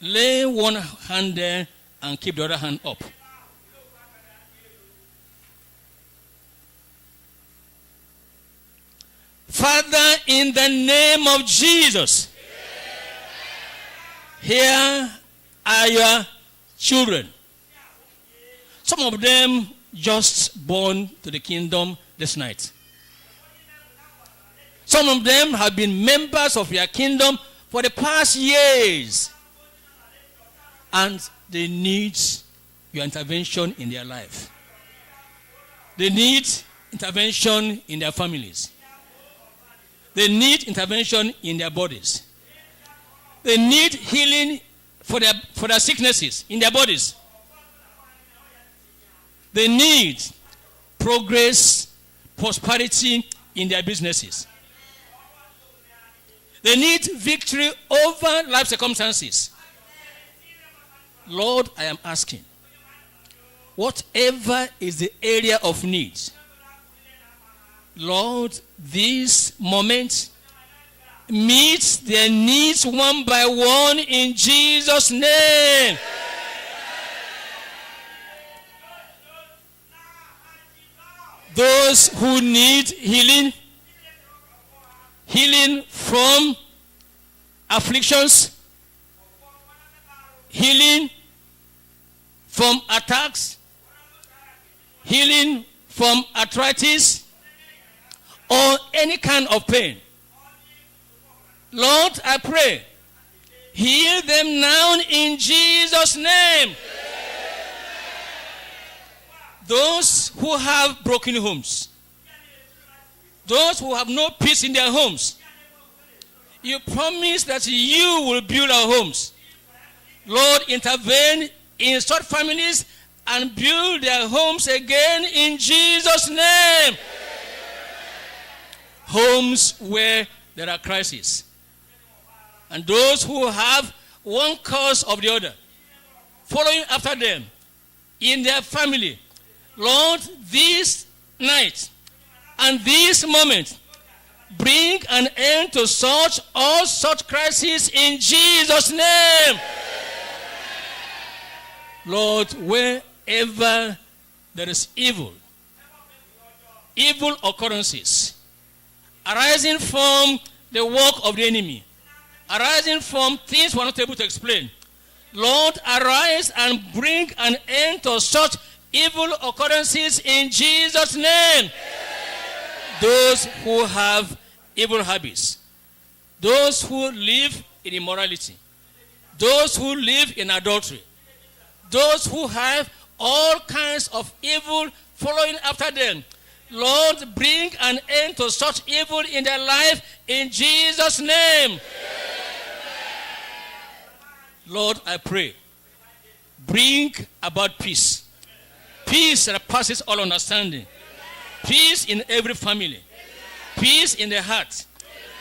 lay one hand there and keep the other hand up. Father, in the name of Jesus, here are your children. Some of them just born to the kingdom this night. Some of them have been members of your kingdom for the past years. And they need your intervention in their life. They need intervention in their families. They need intervention in their bodies. They need healing for their sicknesses in their bodies. They need progress, prosperity in their businesses. They need victory over life circumstances. Lord, I am asking, whatever is the area of need, Lord, this moment meets their needs one by one in Jesus' name. Those who need healing from afflictions, healing from attacks, healing from arthritis, or any kind of pain. Lord, I pray, heal them now in Jesus' name. Those who have broken homes, those who have no peace in their homes, you promise that you will build our homes. Lord, intervene in such families and build their homes again in Jesus' name. Homes where there are crises. And those who have one cause or the other following after them in their family, Lord, this night and this moment, bring an end to all such crises in Jesus' name. Lord, wherever there is evil occurrences arising from the work of the enemy, arising from things we're not able to explain, Lord, arise and bring an end to such evil occurrences in Jesus' name. Those who have evil habits, those who live in immorality, those who live in adultery, those who have all kinds of evil following after them, Lord, bring an end to such evil in their life in Jesus' name. Lord, I pray, bring about peace. Peace that passes all understanding. Peace in every family. Peace in the heart.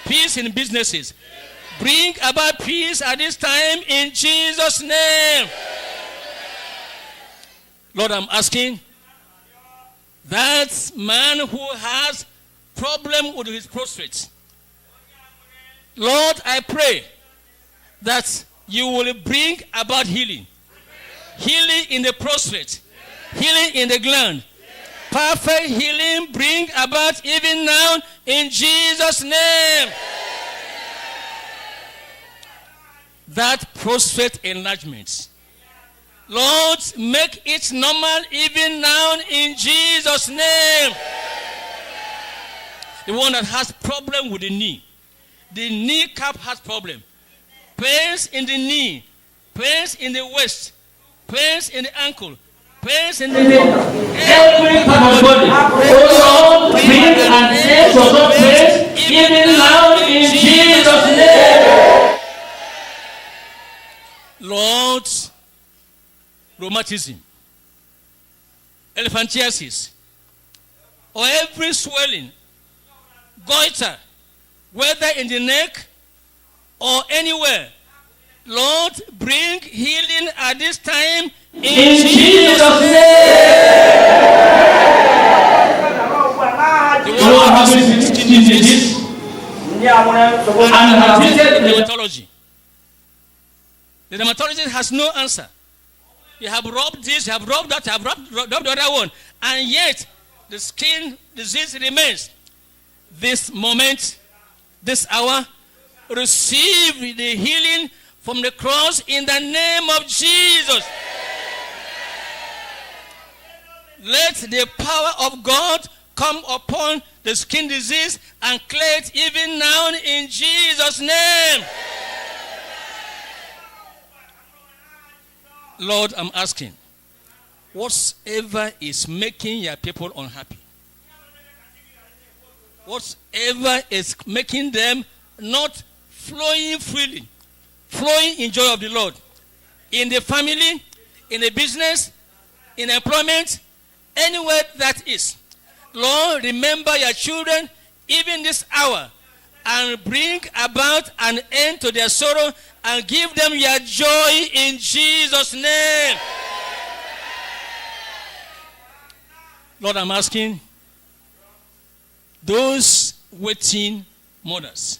Peace in businesses. Bring about peace at this time in Jesus' name. Lord, I'm asking that man who has problem with his prostate, Lord, I pray that you will bring about healing. Healing in the prostate. Healing in the gland. Perfect healing bring about even now in Jesus' name. That prostate enlargement, Lord, make it normal even now in Jesus' name. The one that has problem with the kneecap has problem. Pains in the knee, pains in the waist, pains in the ankle, pains in the leg, every part of the body. Oh Lord, bring an end to those pains even now in Jesus' name. Lord, rheumatism, elephantiasis, or every swelling, goiter, whether in the neck or anywhere, Lord, bring healing at this time in Jesus' name. The one having skin disease and has visited the dermatology. The dermatologist has no answer. You have rubbed this, you have rubbed that, you have rubbed the other one, and yet the skin disease remains. This moment, this hour, receive the healing from the cross in the name of Jesus. let the power of God come upon the skin disease and clear it even now in Jesus' name. Lord, I'm asking, whatever is making your people unhappy, whatever is making them not flowing freely, flowing in joy of the Lord, in the family, in the business, in employment, anywhere that is. Lord, remember your children even this hour and bring about an end to their sorrow and give them your joy in Jesus' name. Lord, I'm asking those waiting mothers,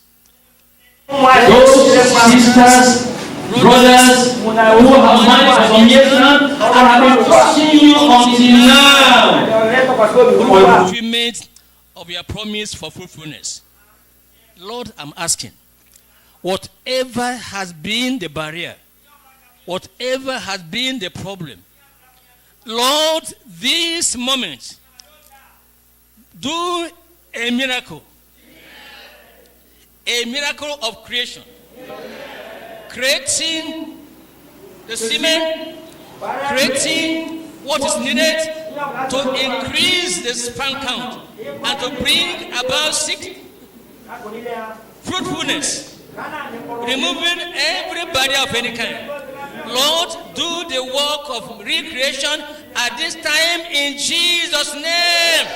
those sisters, brothers who have managed for years now and have been trusting you until now
for the fulfillment of your promise for fruitfulness. Lord, I'm asking, whatever has been the barrier, whatever has been the problem, Lord, this moment, do a miracle of creation, creating the semen, creating what is needed to increase the sperm count and to bring about fruitfulness, removing every barrier of any kind. Lord, do the work of recreation at this time in Jesus' name.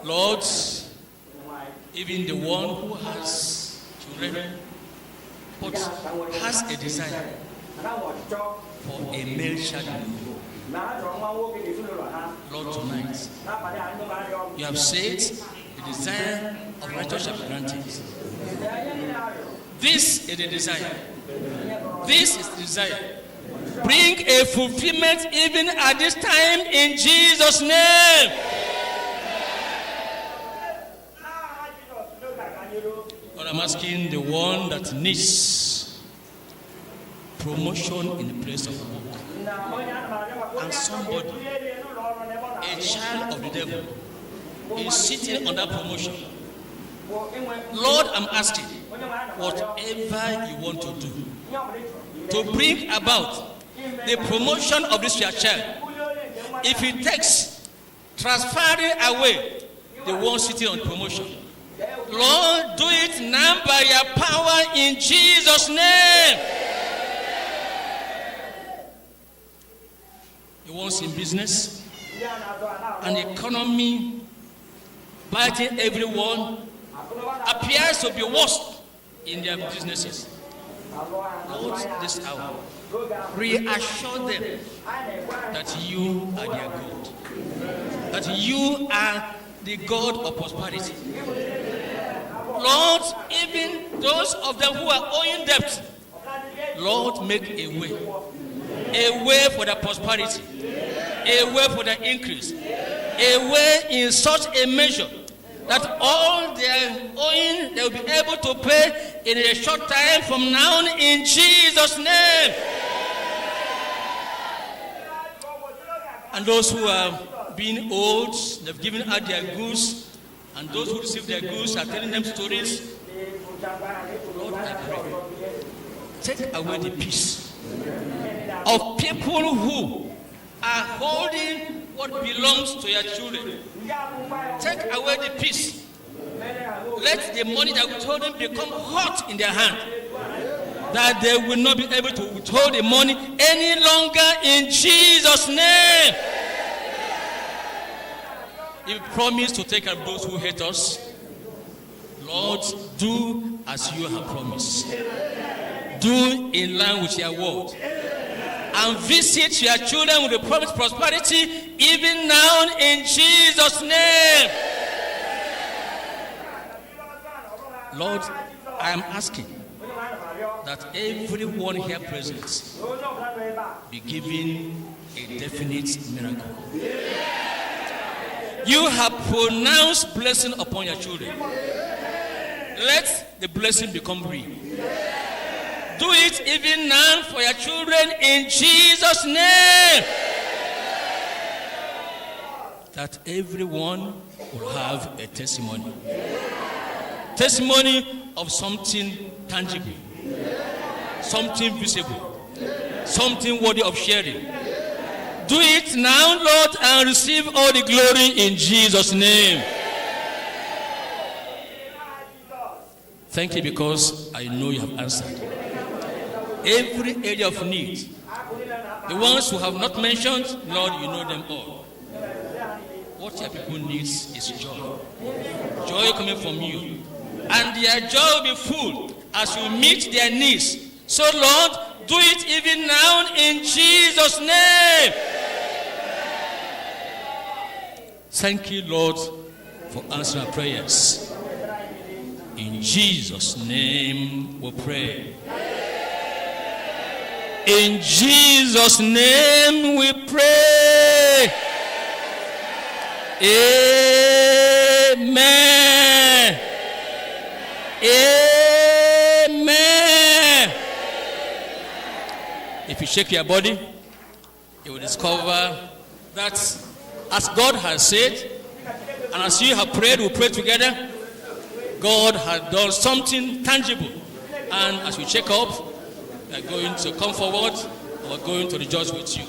Lord, even the one who has children but has a desire for a male child, Lord, tonight you have said the desire of righteous shall be granted. This is the desire. This is the desire. Bring a fulfillment even at this time in Jesus' name. But I'm asking the one that needs promotion in the place of work, and somebody, a child of the devil, is sitting on that promotion. Lord, I'm asking, whatever you want to do to bring about the promotion of this your child, if it takes transferring away the one sitting on promotion, Lord, do it now by your power in Jesus' name. The ones in business, and the economy biting everyone appears to be worse in their businesses. Lord, this hour, reassure them that you are their God, that you are the God of prosperity. Lord, even those of them who are owing debt, Lord, make a way for their prosperity, a way for their increase, a way in such a measure that all their owing they will be able to pay in a short time from now in Jesus' name. And those who are being owed, they've given out their goods, and those who receive their goods are telling them stories. Lord, I pray, take away the peace of people who are holding what belongs to your children. Take away the peace. Let the money that we told them become hot in their hand, that they will not be able to withhold the money any longer in Jesus' name. If you promise to take care of those who hate us, Lord, do as you have promised. Do in line with your word. And visit your children with the promised prosperity even now in Jesus' name. Lord, I am asking that everyone here present be given a definite miracle. You have pronounced blessing upon your children. Let the blessing become real. Do it even now for your children in Jesus' name. That everyone will have a testimony. Testimony of something tangible, something visible, something worthy of sharing. Do it now, Lord, and receive all the glory in Jesus' name. Thank you, because I know you have answered every area of need. The ones who have not mentioned, Lord, you know them all. What your people needs is joy. Joy coming from you. And their joy will be full as you meet their needs. So, Lord, do it even now in Jesus' name. Thank you, Lord, for answering our prayers. In Jesus' name we pray. In Jesus' name we pray. Amen. Amen. If you shake your body, you will discover that as God has said, and as you have prayed, we pray together, God has done something tangible. And as we check up, we are going to come forward, we are going to rejoice with you.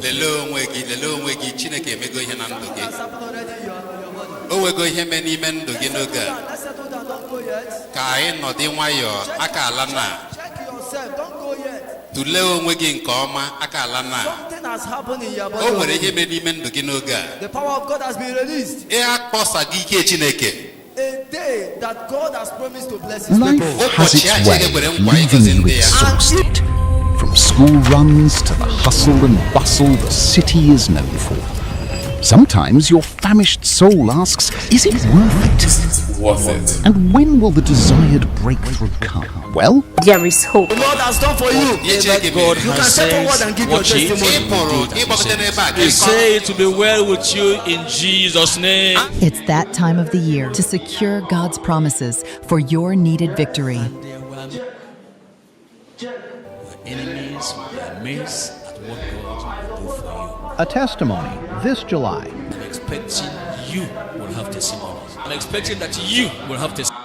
Lelo onwe gị Chineke emego ihe na ndụ gị. O wego ihe me n'ime ndụ gị n'oge a. Ka anyị nọdụ nwayọọ aka ala na. Tulee onwe gị nke ọma aka ala na. O nwere ihe me n'ime ndụ gị n'oge a.
The power of God has been released.
Ihe akpọsa gị ike Chineke.
A day that God has promised to bless his people.
Life has its way of leaving you exhausted. From school runs to the hustle and bustle the city is known for. Sometimes your famished soul asks, is it worth it?
Worth it.
And when will the desired breakthrough come? Well,
there is hope.
The Lord has done for you.
God
You can step forward and give your testimony.
We say to be well with you in Jesus' name.
It's that time of the year to secure God's promises for your needed victory.
Enemies will be amazed at what God will do for you.
A testimony this July.
I'm expecting you will have testimonies. I'm expecting that you will have testimonies.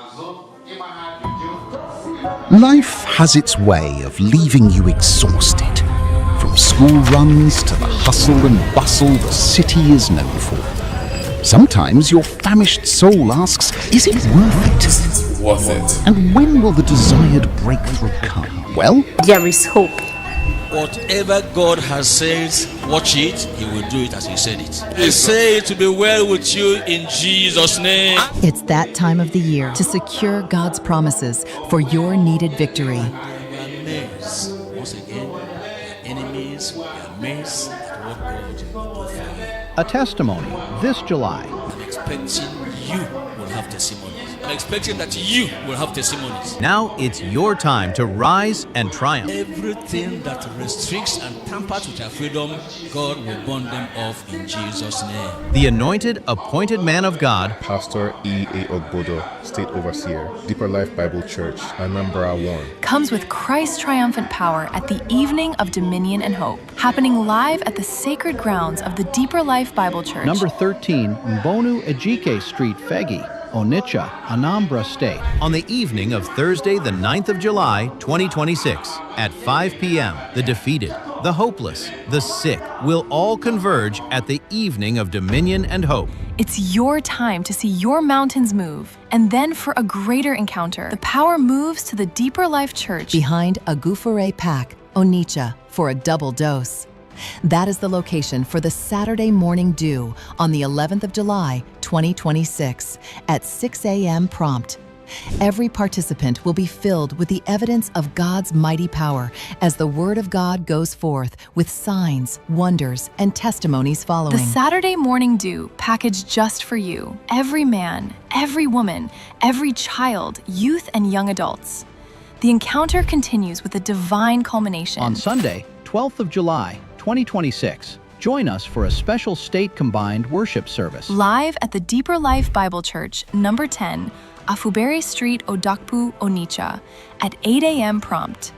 life has its way of leaving you exhausted. From school runs to the hustle and bustle the city is known for. Sometimes your famished soul asks, is it worth it?
Worth it.
And when will the desired breakthrough come? Well,
there is hope.
Whatever God has said, watch it, He will do it as He said it. We say it to be well with you in Jesus' name.
It's that time of the year to secure God's promises for your needed victory.
Once again, your enemies will be amazed at what God will do for you.
A testimony this July.
I'm expecting you will have testimonies. I'm expecting that you will have testimonies.
Now it's your time to rise and triumph.
Everything that restricts and tampers with our freedom, God will burn them off in Jesus' name.
The anointed, appointed man of God,
Pastor E.A. Ogbodo, State Overseer, Deeper Life Bible Church, Anambra 1,
comes with Christ's triumphant power at the Evening of Dominion and Hope, happening live at the sacred grounds of the Deeper Life Bible Church.
Number 13, Mbonu Ejike Street, Fegi, Onitsha, Anambra State.
On the evening of Thursday, the 9th of July, 2026, at 5 p.m., the defeated, the hopeless, the sick will all converge at the Evening of Dominion and Hope.
It's your time to see your mountains move. And then for a greater encounter, the power moves to the Deeper Life Church
behind Agufere Pack, Onitsha, for a double dose. That is the location for the Saturday Morning Dew on the 11th of July, 2026, at 6 a.m. prompt. Every participant will be filled with the evidence of God's mighty power as the Word of God goes forth with signs, wonders, and testimonies following.
The Saturday Morning Dew packaged just for you. Every man, every woman, every child, youth, and young adults. The encounter continues with a divine culmination.
On Sunday, 12th of July, 2026. Join us for a special state-combined worship service.
Live at the Deeper Life Bible Church, number 10, Afubere Street, Odakpu, Onitsha, at 8 a.m. prompt.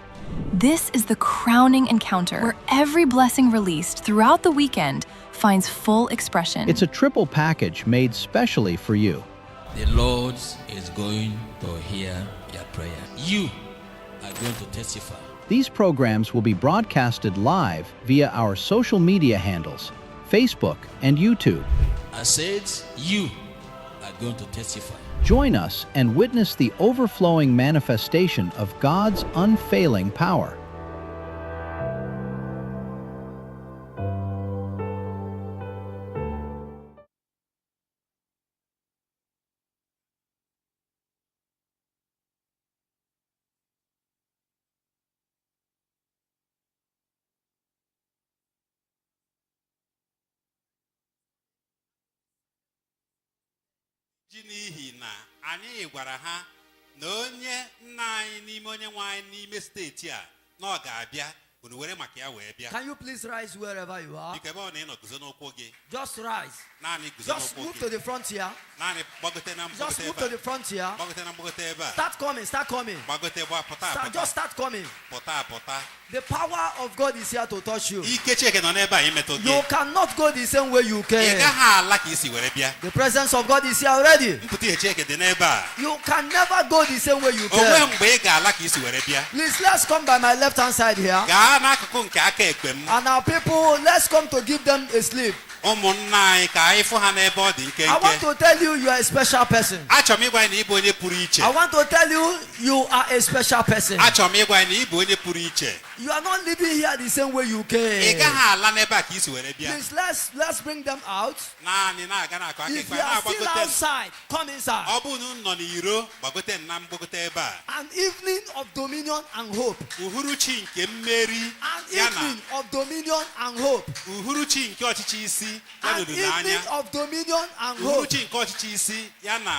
This is the crowning encounter where every blessing released throughout the weekend finds full expression.
It's a triple package made specially for you.
The Lord is going to hear your prayer. You are going to testify.
These programs will be broadcasted live via our social media handles, Facebook and YouTube.
I said, you are going to testify.
Join us and witness the overflowing manifestation of God's unfailing power.
n'ihi na anyị gwara ha na onye nna anyị n'ime onye nwe anyị n'ime steeti a na ọ ga-abịa unu were maka ya wee bịa.
Can you please rise wherever you are?
Biko ebe ọ na ị nọ guzo n'ụkwụ gị.
Just rise.
Naanị guzo n'ụkwụ gị.
Just move to the front here.
Naanị gbagote na mgbagote ebe a.
Just move to the front here.
Gbagote na mgbagote ebe a.
Start coming, start coming.
Gbagote gba pụta apụta.
Just start coming.
Pụta apụta.
The power of God is here to touch you.
Ike Chineke nọ n'ebe a imetụ gị.
You cannot go the same way you came.
Ị gaghị ala ka isi were bịa.
The presence of God is here already.
Mpụta ihe Chineke dị n'ebe a.
You can never go the same way you came.
Onwe mgbe ị ga-ala ka isi were bịa.
Please, let's come by my left hand side here.
Gaa n'akụkụ nke aka ekpe m.
And our people, let's come to give them a sleep.
Ụmụnna anyị ka anyị fụ ha n'ebe ọ dị nkenke.
I want to tell you, you are a special person.
Achọrọ m ịgwa anyị na ị bụ onye pụrụ iche.
I want to tell you, you are a special person.
Achọrọ m ịgwa anyị na ị bụ onye pụrụ iche.
You are not living here the same way you came.
Ị gaghị ala n'ebe a ka isi were bịa.
Please, let's bring them out.
Naanị na-aga n'akụ aka
If
ekpe
you are still
na-agbagote.
outside, come inside.
Ọ bụrụ na unu nọ n'iro gbagote na mgbagote ebe a.
An evening of dominion and hope.
Uhuruchi nke mmeri
An
ya na
evening of dominion and hope.
uhuruchi nke ọchịchị isi ya na
An evening
olileanya.
of dominion and hope.
Uhuruchi nke ọchịchị isi ya na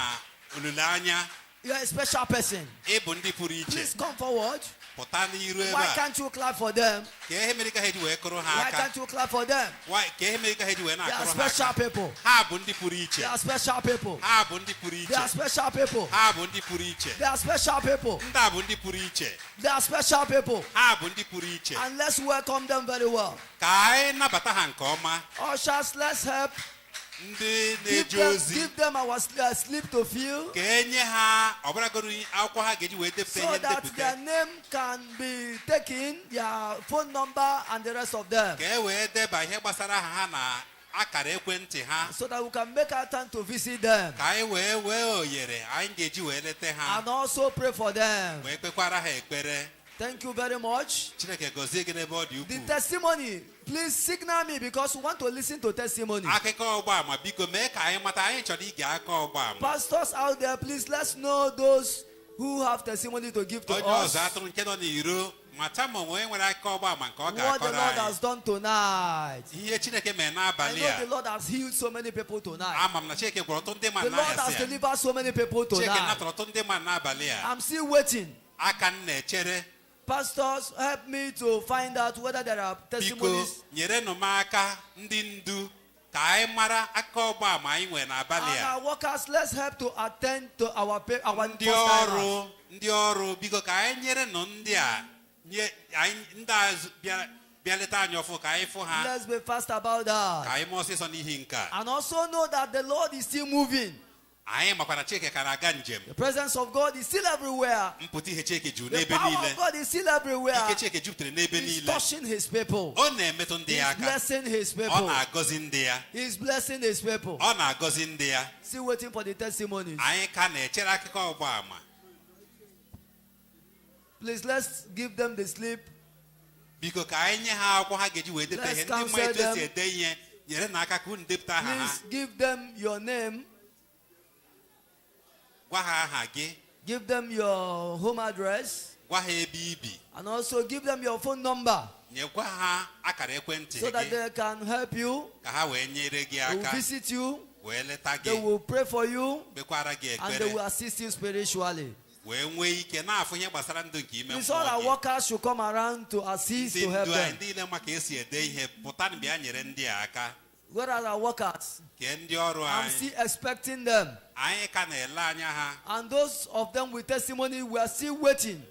olileanya.
You are a special person.
Ị bụ ndị pụrụ iche.
Please come forward.
Pụta n'iru ebe
Why
a.
can't you clap for them?
Ka ihe mere ka ha ji wee kụrụ ha
Why
aka.
can't you clap for them?
Ka ihe mere ka ha ji wee
They are
na-akụrụ ha
special
aka.
people.
Ha bụ ndị pụrụ iche.
They are special people.
Ha bụ ndị pụrụ
They are
iche.
special people.
Ha bụ ndị pụrụ iche.
They are special people.
Ndị a bụ ndị pụrụ iche.
They are special people.
Ha bụ ndị pụrụ iche.
And let's welcome them very well.
Ka anyị nabata ha nke ọma.
Ushers, let's help.
Ndị na-eje ozi.
Give them our sleep to fill.
Ka enye ha ọbụlagoro akwụkwọ ha ga-eji wee depụta
So
ihe
that
ndepụta.
their name can be taken, their phone number, and the rest of them.
Ka e wee deba ihe gbasara ha na akara ekwentị ha.
So that we can make our time to visit them.
Ka anyị wee oyere anyị ga-eji wee leta ha.
And also pray for them.
Wee kpekwara ha ekpere.
Thank you very much.
Chineke gọzie gị n'ebe ọ dị
The
ukwuu.
testimony, please signal me because we want to listen to testimony.
Akụkọ ọgbaama biko mee ka anyị mata anyị chọrọ ige aka ọgbaama.
Pastors out there, please let's know those who have testimony to give to
Onye
us.
ọzọ atụrụ nke nọ n'iro mata ma onwe nwere aka ọgbaama nke ọ
What the
ga-akọrọ
Lord
anyị.
has done tonight.
Ihe Chineke mere
I
n'abalị
know the
a.
Lord has healed so many people tonight.
Ama m na Chineke gwọrọ ọtụtụ ndị
The
mmadụ
Lord has
n'ahịa sị ya.
delivered so many people
Chineke
tonight.
natọrọ ọtụtụ ndị mmadụ n'abalị a.
I'm still waiting.
Aka m na-echere.
Pastors, help me to find out whether there are
Biko
testimonies.
nyerenụ m aka ndị ndu ka anyị mara aka ọgbaama anyị nwere n'abalị
And
a.
our workers, let's help to attend to our
Ndị
first-timers.
ọrụ ndị ọrụ biko ka anyị nyere nụ ndị a nye anyị ndị a bịa leta anyị ọfụ ka anyị fụ ha.
Let's be fast about
Ka
that.
anyị mee ọsịsọ n'ihi nke a.
And also know that the Lord is still moving.
Anyị makwa na Chineke ka na-aga njem.
The presence of God is still everywhere.
Mpụta ihe Chineke juru
The
n'ebe
power
niile.
of God is still everywhere.
Ike Chineke jupụtara n'ebe
He's
niile.
touching his people.
Ọ na-emetụ ndị ya
He's
aka.
blessing his
Ọ
people.
na-agọzi ndị ya.
He's blessing his people.
Ọ na-agọzi ndị ya.
Still waiting for the testimonies.
Anyị ka na-echere akụkọ ọgbaama.
Please, let's give them the sleep.
Biko ka anyị nye ha akwụkwọ ha ga-eji wee depụta
Let's
ihe ndị
cancel
mma etu esi
them.
ede ihe nyere na aka ka unu depụta aha ha.
Please give them your name.
Gwa ha aha gị.
Give them your home address.
Gwa ha ebe ibi.
And also give them your phone number
Nyekwa ha akara ekwentị
so that
gị
they can help you.
ka ha wee nyere gị
They will
aka
visit you.
wee leta
They
gị
will pray for you.
kpekwara gị
And they will
ekpere.
assist you spiritually. It's all our workers should come around to assist to help them. Where are our workers? I'm still expecting them. And those of them with testimony, we are still waiting.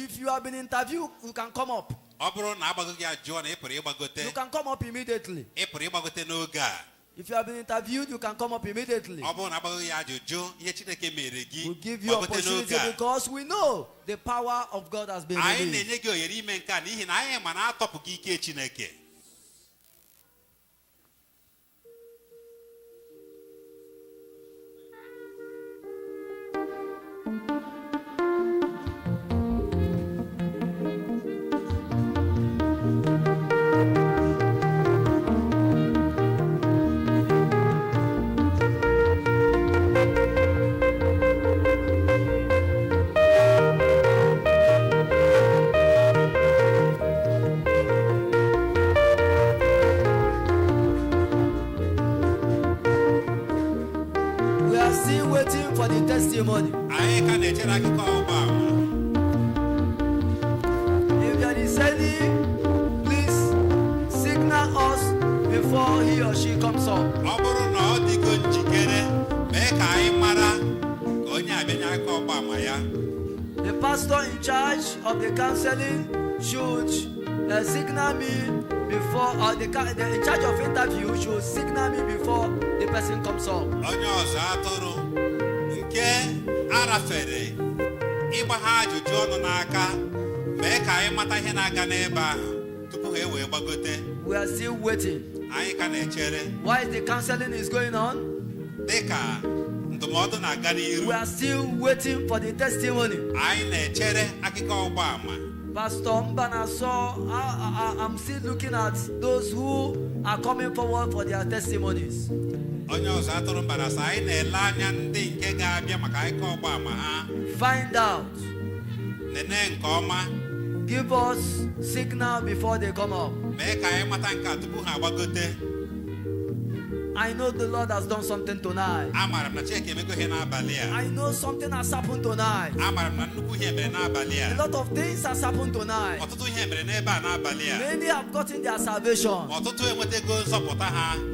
If you have been interviewed, you can come up. You can come up immediately. If you have been interviewed, you can come up immediately. We'll give you opportunity because we know the power of God has been released. For the testimony. If there is any, please signal us before he or she comes up. The pastor in charge of the counseling should signal me before, or the in charge of interview should signal me before the person comes up. We are still waiting. Why is the counseling is going on? We are still waiting for the testimony. Pastor Mbana saw, I'm still looking at those who are coming forward for their testimonies. Find out. Give us signal before they come up. I know the Lord has done something tonight. I know something has happened tonight. A lot of things has happened tonight. Many have gotten their salvation.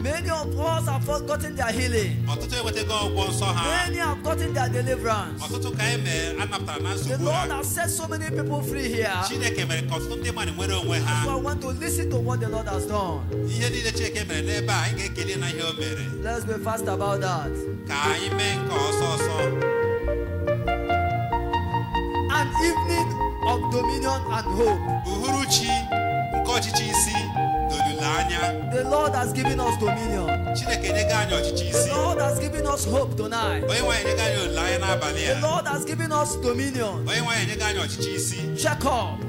Many of us have gotten their healing. Many have gotten their deliverance. The Lord has set so many people free here. So I want to listen to what the Lord has done. Let's be fast about that. An evening of dominion and hope. The Lord has given us dominion. The Lord has given us hope tonight. The Lord has given us dominion. Check up.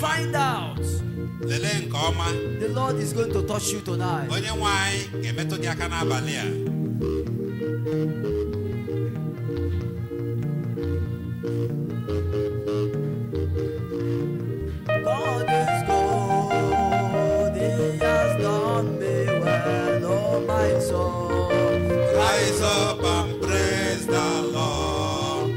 Find out. The Lord is going to touch you tonight. God is good, He has done me well, oh my soul. Rise up and praise the Lord.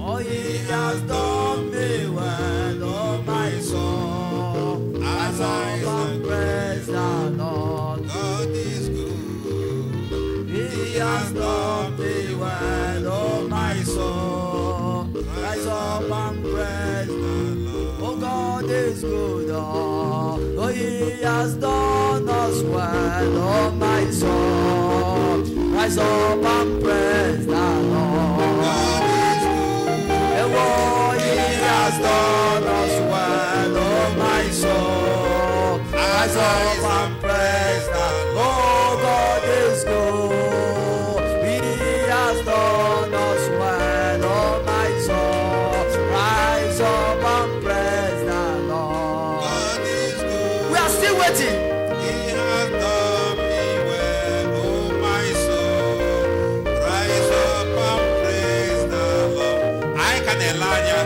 Oh, He has done me well, oh my soul. Rise up and praise the Lord. God is good, He has done me well, oh my soul. Rise up and praise the Lord. Oh, God is good, oh, He has done us well, oh my soul. Rise up and praise the Lord. God is good, oh, He has done us well, oh my soul. Rise up and praise the Lord. Oh, God is good, He has done us well, oh my soul. Rise up and praise the Lord. God is good. We are still waiting. He has done me well, oh my soul. Rise up and praise the Lord. I can Elijah.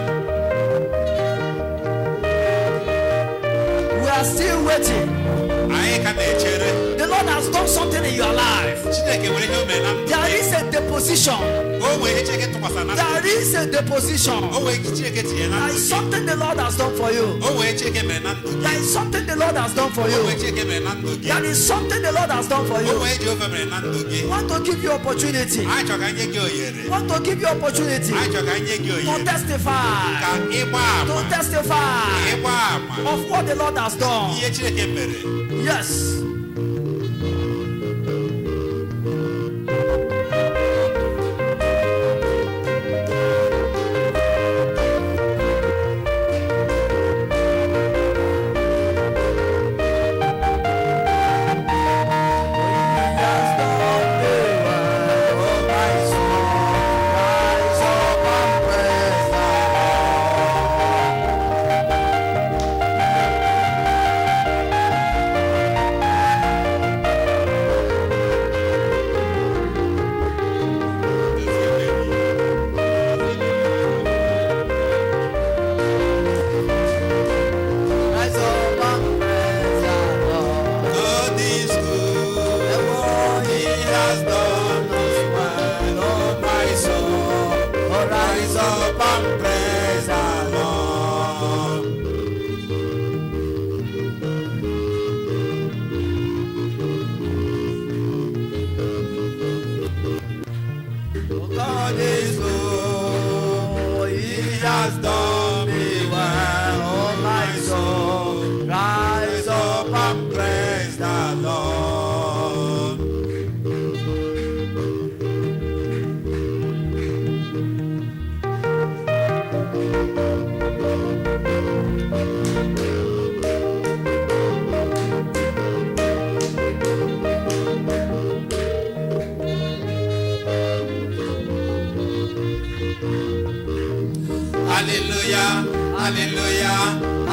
We are still waiting. I can The The Lord has done something in your life. There is a deposition. There is a deposition. There is something the Lord has done for you. There is something the Lord has done for you. There is something the Lord has done for you. Want to give you opportunity. Want to give you opportunity to testify. To testify of what the Lord has done. Yes.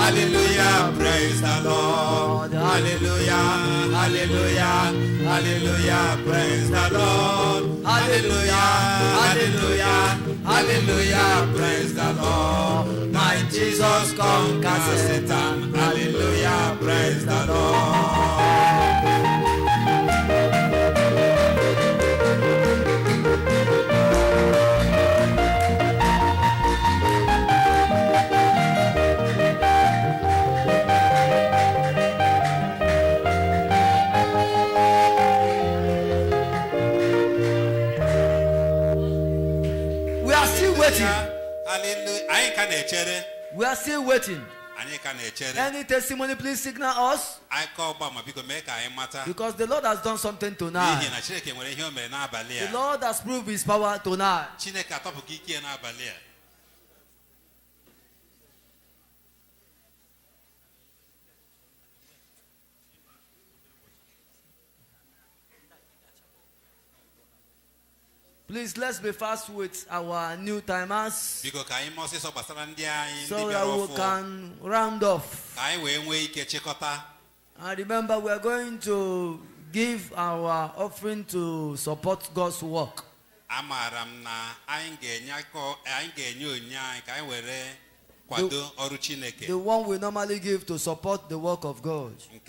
Hallelujah, praise the Lord. Hallelujah, hallelujah, hallelujah, praise the Lord. Hallelujah, hallelujah, hallelujah, praise the Lord. My Jesus conquers Satan. Hallelujah, praise the Lord.
We are still waiting. Any testimony, please signal us. Because the Lord has done something tonight. The Lord has proved his power tonight. Please, let's be fast with our new timers so that we can round off. And remember, we are going to give our offering to support God's work. The one we normally give to support the work of God. We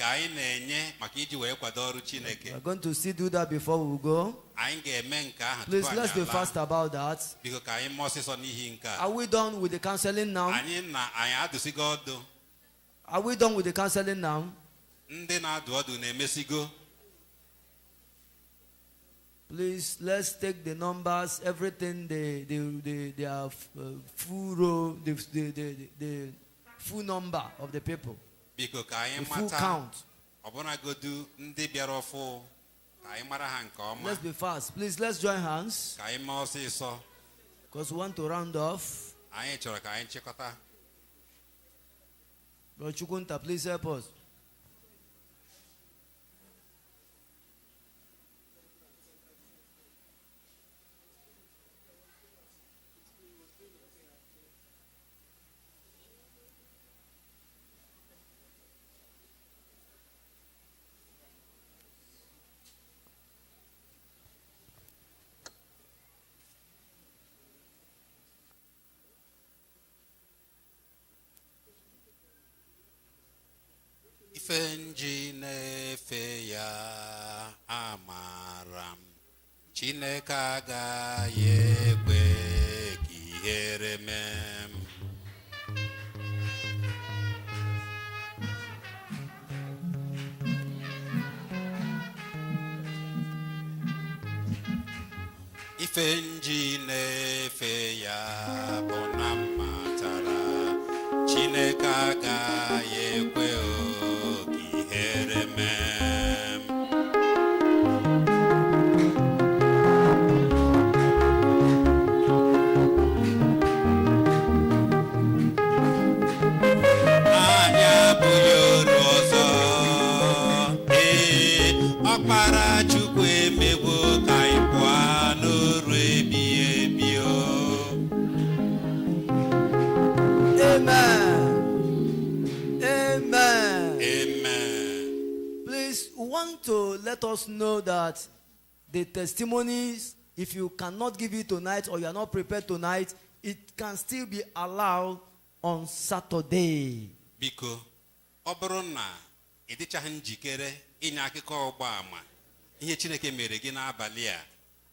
are going to still do that before we go. Please, let's be fast about that. Are we done with the counseling now? Are we done with the counseling now? Please, let's take the numbers, everything, they are full row, the full number of the people. The full count. Let's be fast. Please, let's join hands. Because we want to round off. Lord Chukunta, please help us.
Ifenji nefe ya amaram Chineke agaghị ekwe ka ihere mee m. Ifenji nefe ya bụ na matara Chineke agaghị ekwe ka ihere mee m. Anyị abụghị oru ọzọ, ọkpara Chukwu emegwo ka anyị pụọ n'oru ebighị ebi.
Amen. Amen.
Amen.
Please, we want to let us know that the testimonies, if you cannot give it tonight or you are not prepared tonight, it can still be allowed on Saturday.
Biko, ọ bụrụ na ị dịchaghị njikere inye akụkọ ọgbaama ihe Chineke mere gị n'abalị a,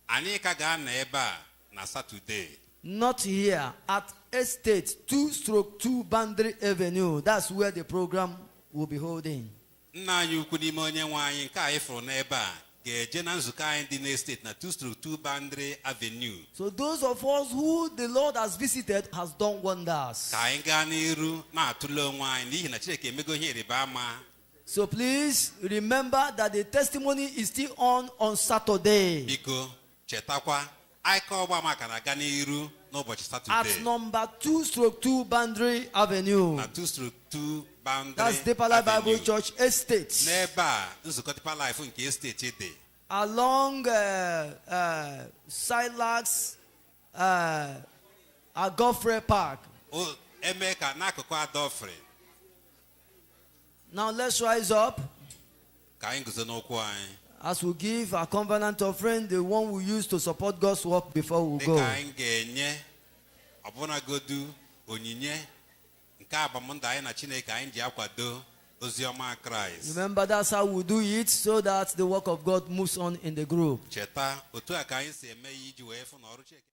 anyị ka ga-anọ ebe a na Saturday.
Not here, at Estate 2/2 Boundary Avenue. That's where the program will be holding.
Nna anyị ukwu n'ime onye nwe anyị nke anyị fụrụ n'ebe a ga-eje na nzukọ anyị dị n'estate na 2/2 Boundary Avenue.
So those of us who the Lord has visited has done wonders.
Ka anyị gaa n'iru na-atụle onwe anyị n'ihi na Chineke emego ihe ịrịba ama.
So please remember that the testimony is still on Saturday.
Biko, chetakwa aka ọgbaama ka na-aga n'iru n'ụbọchị Saturday.
At number 2/2 Boundary Avenue.
Na 2/2 Boundary
That's Deeper Life Bible Church Estate.
N'ebe a nzukọ Deeper Life nke estate dị.
Along Silax Agofre Park.
Eme ka n'akụkụ Adofre.
Now let's rise up.
Ka anyị guzo n'ụkwụ anyị.
As we give our covenant offering, the one we use to support God's work before we go.
Dịka anyị ga-enye ọbụnagodu onyinye nke agbamndụ anyị na Chineke anyị ji akwado ozi ọma Kraịst.
Remember, that's how we do it so that the work of God moves on in the group.
Cheta otu a ka anyị si eme ya iji wee fụ na ọrụ Chineke